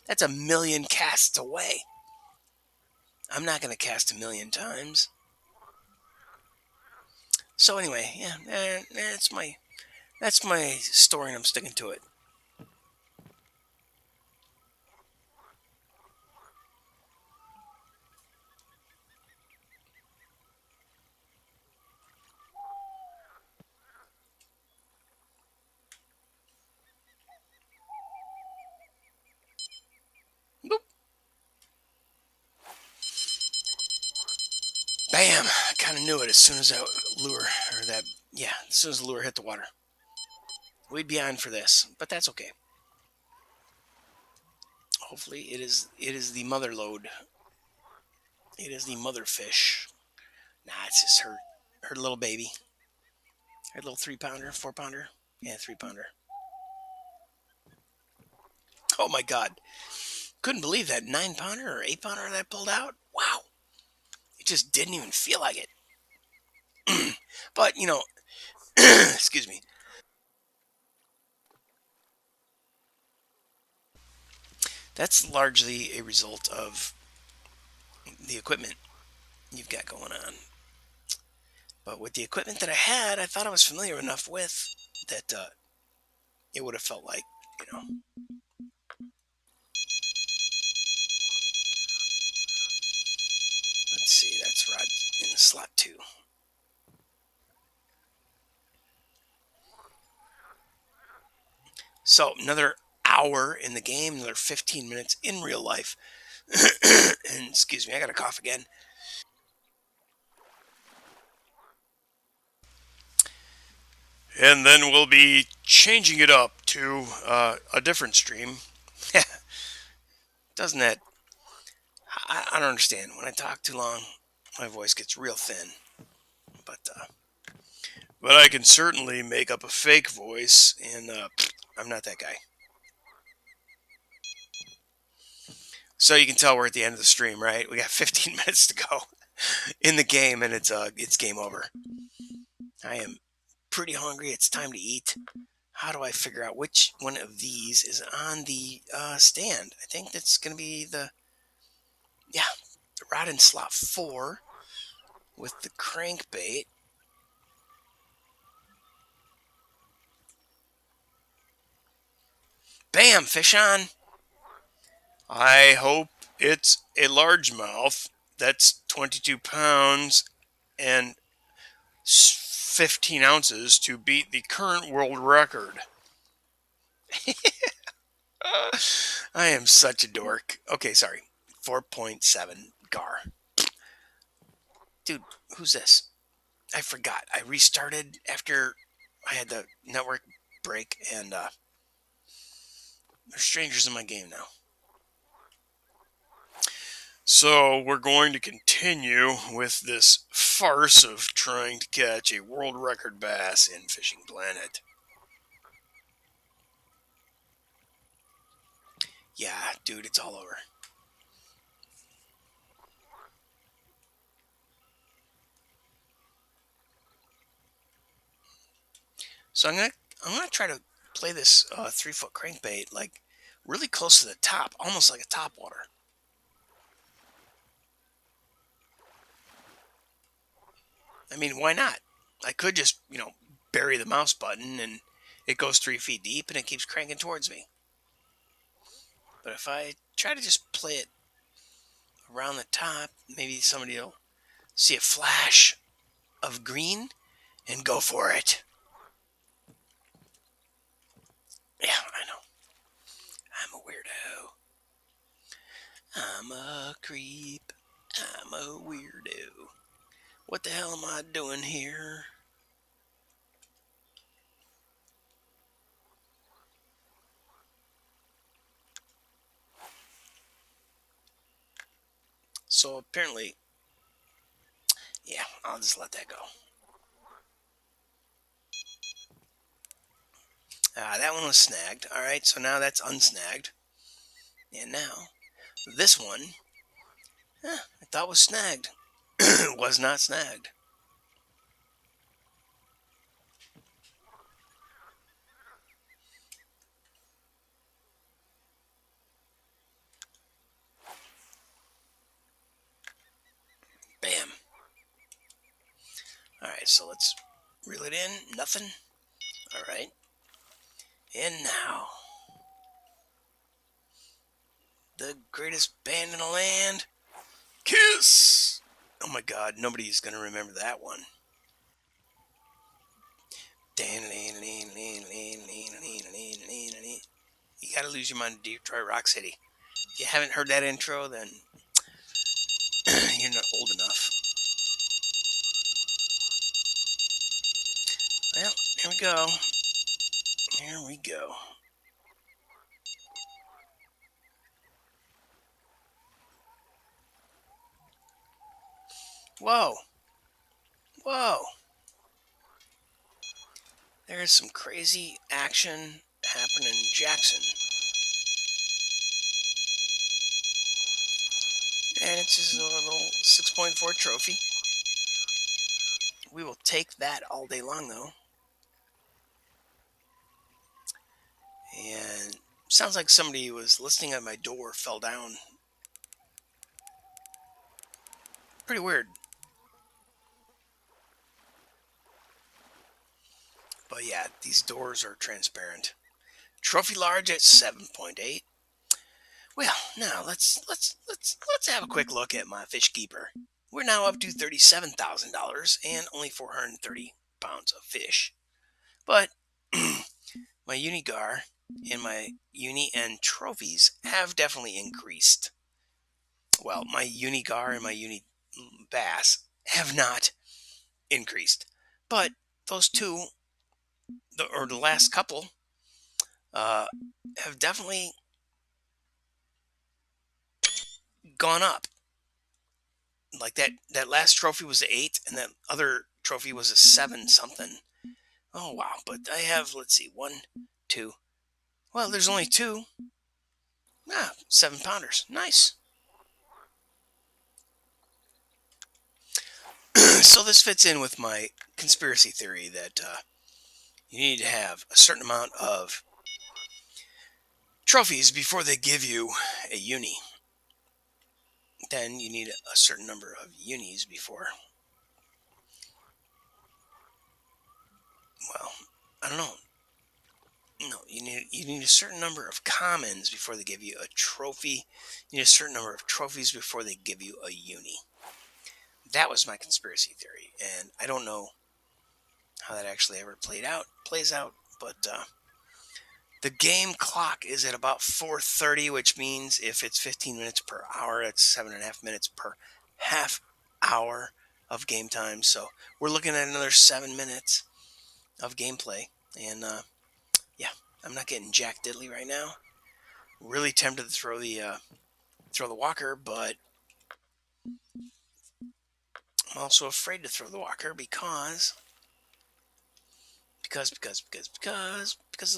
That's a million casts away. I'm not going to cast a million times. So anyway, yeah, that's my story, and I'm sticking to it. Boop. Bam! I kind of knew it as soon as that lure, or that, yeah, as soon as the lure hit the water. We'd be on for this, but that's okay. Hopefully, it is the mother load. It is the mother fish. Nah, it's just her little baby. Her little 3 pounder, 4 pounder. Yeah, 3 pounder. Oh my god. Couldn't believe that 9 pounder or 8 pounder that pulled out. Wow. It just didn't even feel like it. But, excuse me. That's largely a result of the equipment you've got going on. But with the equipment that I had, I thought I was familiar enough with that it would have felt like, you know. Let's see, that's rod in the slot 2. So another hour in the game, another 15 minutes in real life. And excuse me, I got a cough again. And then we'll be changing it up to a different stream. Doesn't that? I don't understand. When I talk too long, my voice gets real thin. But I can certainly make up a fake voice, and I'm not that guy. So you can tell we're at the end of the stream, right? We got 15 minutes to go in the game, and it's game over. I am pretty hungry. It's time to eat. How do I figure out which one of these is on the stand? I think that's going to be the rod in slot 4 with the crankbait. Bam! Fish on. I hope it's a largemouth that's 22 pounds and 15 ounces to beat the current world record. I am such a dork. Okay, sorry. 4.7 GAR. Dude, who's this? I forgot. I restarted after I had the network break, and there's strangers in my game now. So we're going to continue with this farce of trying to catch a world record bass in Fishing Planet. Yeah, dude, it's all over. So I'm gonna try to play this 3 foot crankbait like really close to the top, almost like a topwater. I mean, why not? I could just bury the mouse button and it goes 3 feet deep and it keeps cranking towards me. But if I try to just play it around the top, maybe somebody will see a flash of green and go for it. Yeah, I know. I'm a weirdo. I'm a creep. I'm a weirdo. What the hell am I doing here? So apparently, yeah, I'll just let that go. That one was snagged. All right, so now that's unsnagged. And now, this one, I thought was snagged. Was not snagged. Bam. All right, so let's reel it in. Nothing. All right. And now, the greatest band in the land, Kiss. Oh my God, nobody's gonna remember that one. You gotta lose your mind to Detroit Rock City. If you haven't heard that intro, then you're not old enough. Well, here we go. Here we go. Whoa. Whoa. There's some crazy action happening in Jackson. And it's just a little 6.4 trophy. We will take that all day long, though. And sounds like somebody was listening at my door, fell down. Pretty weird. But yeah, these doors are transparent. Trophy large at 7.8. Well, now let's have a quick look at my fish keeper. We're now up to $37,000 and only 430 pounds of fish. But my Unigar and my uni and trophies have definitely increased. Well, my Unigar and my uni bass have not increased, but those two, the last couple, uh, have definitely gone up. Like that last trophy was a 8, and that other trophy was a 7 something. Oh wow! But I have, let's see, 1, 2. Well, there's only 2. 7 pounders. Nice. So this fits in with my conspiracy theory that you need to have a certain amount of trophies before they give you a uni. Then you need a certain number of unis before. Well, I don't know. No, you need a certain number of commons before they give you a trophy. You need a certain number of trophies before they give you a uni. That was my conspiracy theory, and I don't know how that actually ever plays out. But the game clock is at about 4:30, which means if it's 15 minutes per hour, it's 7.5 minutes per half hour of game time. So we're looking at another 7 minutes of gameplay, and yeah, I'm not getting jack diddly right now. Really tempted to throw the walker, but I'm also afraid to throw the walker because of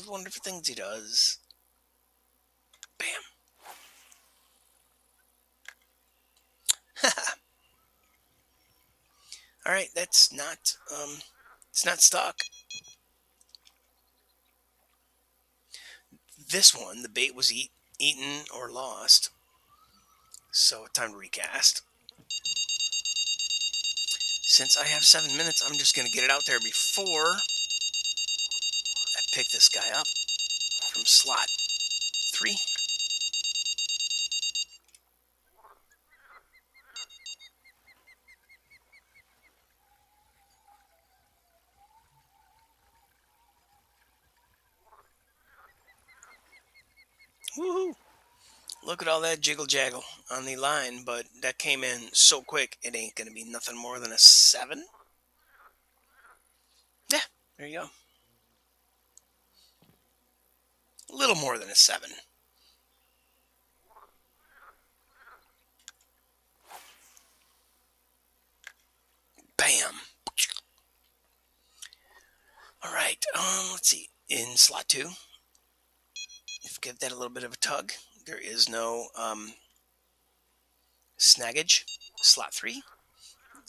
the wonderful things he does. Bam. All right, that's not it's not stuck. This one, the bait was eaten or lost. So time to recast. Since I have 7 minutes, I'm just gonna get it out there before I pick this guy up from slot 3. Woohoo! Look at all that jiggle jaggle on the line, but that came in so quick, it ain't going to be nothing more than a 7. Yeah, there you go. A little more than a 7. Bam. All right, let's see. In slot 2, if give that a little bit of a tug, there is no snaggage. Slot 3,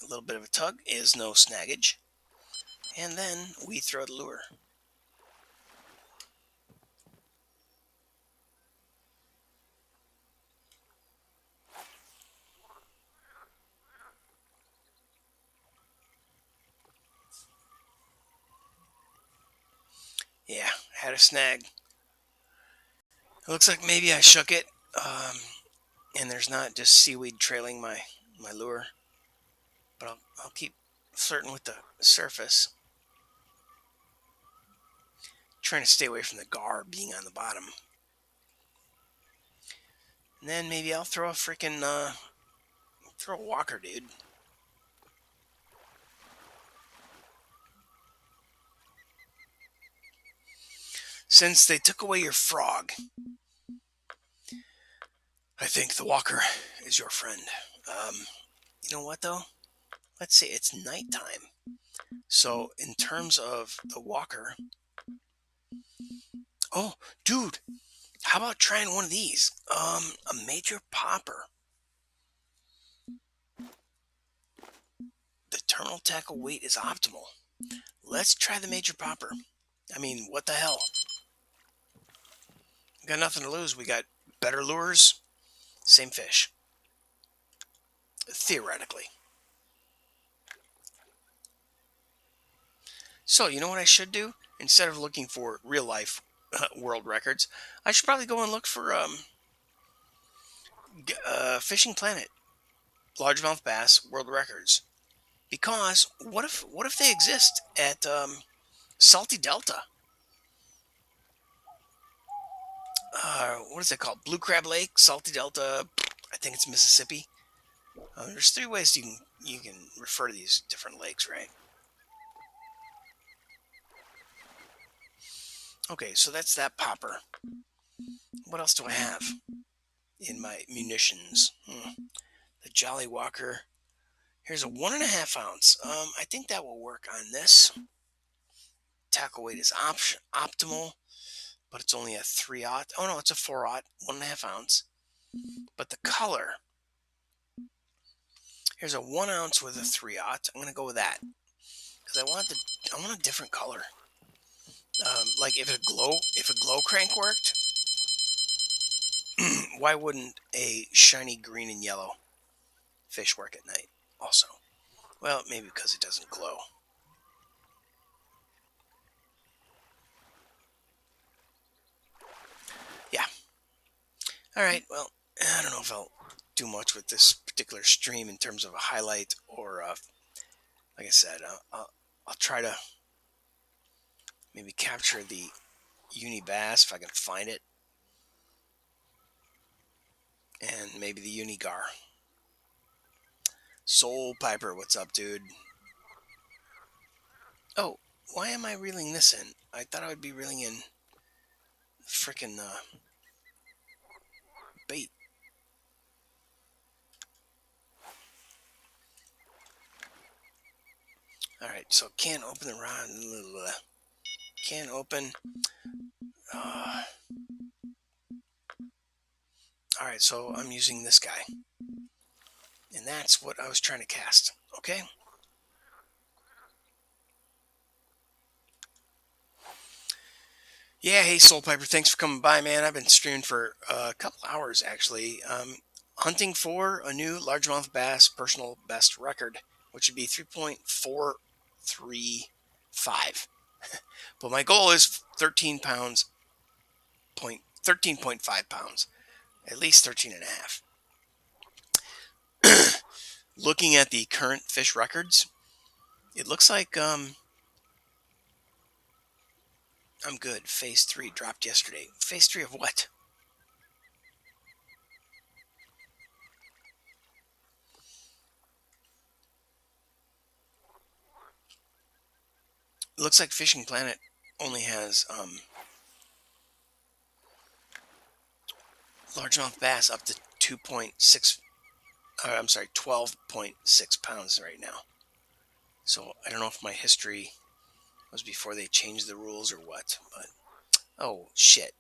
a little bit of a tug, is no snaggage. And then we throw the lure. Yeah, had a snag. It looks like maybe I shook it, and there's not just seaweed trailing my lure. But I'll keep flirting with the surface. Trying to stay away from the GAR being on the bottom. And then maybe I'll throw a freaking, throw a walker, dude. Since they took away your frog, I think the walker is your friend. You know what, though? Let's say it's nighttime. So, in terms of the walker, oh, dude, how about trying one of these? A major popper. The terminal tackle weight is optimal. Let's try the major popper. I mean, what the hell? We got nothing to lose. We got better lures, same fish. Theoretically. So, you know what I should do? Instead of looking for real life world records, I should probably go and look for Fishing Planet largemouth bass world records. Because what if they exist at Salty Delta? What is it called? Blue Crab Lake, Salty Delta. I think it's Mississippi. There's 3 ways you can refer to these different lakes, right? Okay, so that's that popper. What else do I have in my munitions? The Jolly Walker. Here's a 1.5 ounce. I think that will work on this. Tackle weight is optimal, but it's only a 3/0. Oh no, it's a 4/0, 1.5 ounce. But the color. Here's a 1 ounce with a 3/0. I'm gonna go with that because I want a different color. Like if a glow crank worked, why wouldn't a shiny green and yellow fish work at night? Also, well, maybe because it doesn't glow. Yeah. All right. Well, I don't know if I'll do much with this particular stream in terms of a highlight or, like I said, I'll try to maybe capture the uni bass if I can find it, and maybe the uni gar. Soul Piper, what's up, dude? Oh, why am I reeling this in? I thought I would be reeling in frickin' bait. All right, so can't open the rod. Can't open. All right, so I'm using this guy, and that's what I was trying to cast. Okay. Yeah, hey Soul Piper, thanks for coming by, man. I've been streaming for a couple hours actually. Hunting for a new largemouth bass personal best record, which would be 3.435. But my goal is 13 pounds, 13.5 pounds, at least 13 and a half. Looking at the current fish records, it looks like I'm good. Phase 3 dropped yesterday. Phase 3 of what? It looks like Fishing Planet only has largemouth bass up to 2.6. I'm sorry, 12.6 pounds right now. So I don't know if my history was before they changed the rules or what, but oh shit.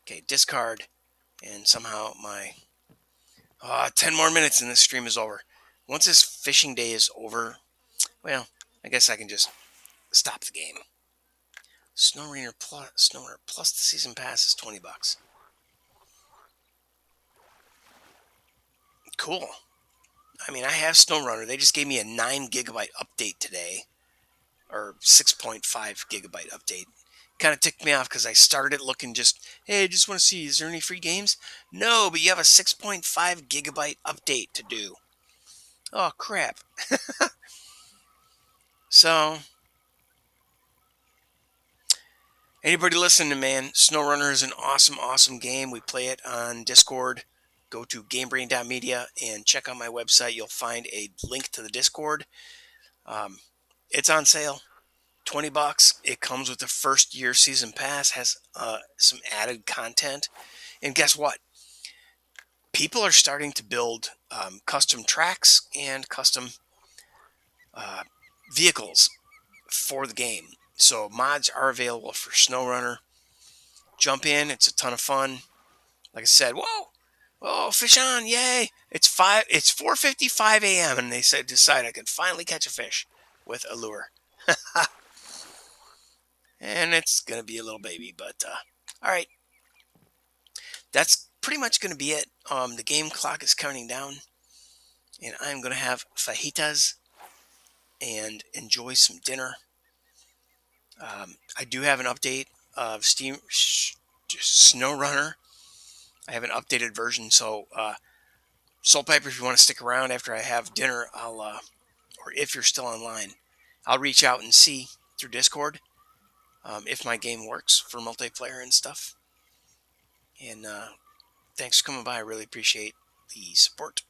Okay, discard, and somehow my 10 more minutes and this stream is over. Once this fishing day is over, well, I guess I can just stop the game. Snowrunner plus the season pass is $20. Cool. I mean, I have SnowRunner. They just gave me a 9 gigabyte update today, or 6.5 gigabyte update. Kind of ticked me off because I started looking hey, I just want to see, is there any free games? No, but you have a 6.5 gigabyte update to do. Oh, crap. So, anybody listening, man, SnowRunner is an awesome, awesome game. We play it on Discord. Go to GameBrain.media and check out my website. You'll find a link to the Discord. It's on sale. $20. It comes with the first year season pass, has some added content. And guess what? People are starting to build custom tracks and custom vehicles for the game. So mods are available for SnowRunner. Jump in. It's a ton of fun. Like I said, whoa, fish on, yay. It's 4:55 a.m. and they decide I can finally catch a fish with a lure. And it's going to be a little baby, but all right. That's pretty much going to be it. The game clock is counting down, and I'm going to have fajitas and enjoy some dinner. I do have an update of SnowRunner. I have an updated version, so Soul Piper, if you want to stick around after I have dinner, or if you're still online, I'll reach out and see through Discord if my game works for multiplayer and stuff. And thanks for coming by. I really appreciate the support.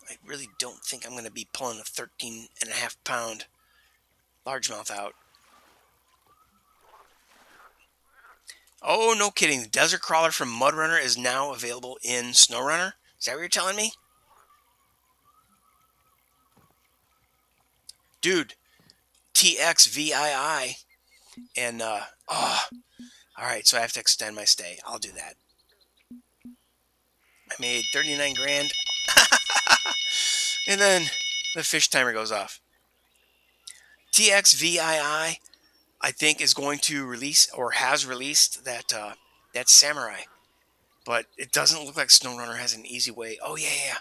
I really don't think I'm going to be pulling a 13.5 pound largemouth out. Oh, no kidding. The Desert Crawler from Mudrunner is now available in SnowRunner? Is that what you're telling me? Dude, TXVII. And, alright, so I have to extend my stay. I'll do that. I made 39 grand. And then the fish timer goes off. TXVII, I think, is going to release, or has released, that Samurai. But it doesn't look like SnowRunner has an easy way. Oh, yeah.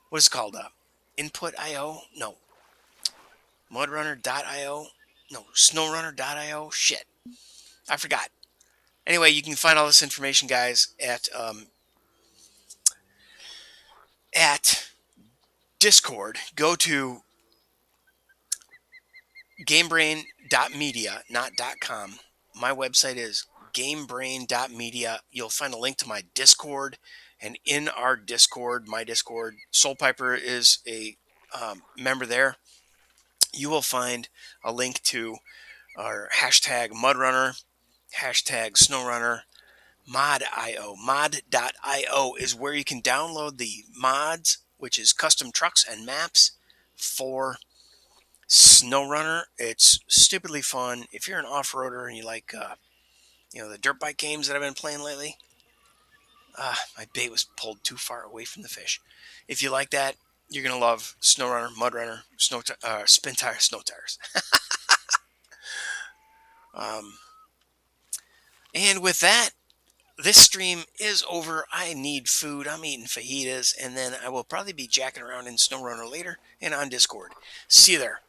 What is it called? Input.io? No. Mudrunner.io? No. SnowRunner.io? Shit. I forgot. Anyway, you can find all this information, guys, at Discord. Go to GameBrain.media, not .com. My website is GameBrain.media. You'll find a link to my Discord, and in our Discord, my Discord, Soul Piper is a member there. You will find a link to our hashtag Mudrunner, hashtag SnowRunner, Mod.io. Mod.io is where you can download the mods, which is custom trucks and maps for SnowRunner. It's stupidly fun. If you're an off-roader and you like, the dirt bike games that I've been playing lately, my bait was pulled too far away from the fish. If you like that, you're gonna love SnowRunner, Mudrunner, Spin Tires, Snow Tires. And with that, this stream is over. I need food. I'm eating fajitas, and then I will probably be jacking around in SnowRunner later and on Discord. See you there.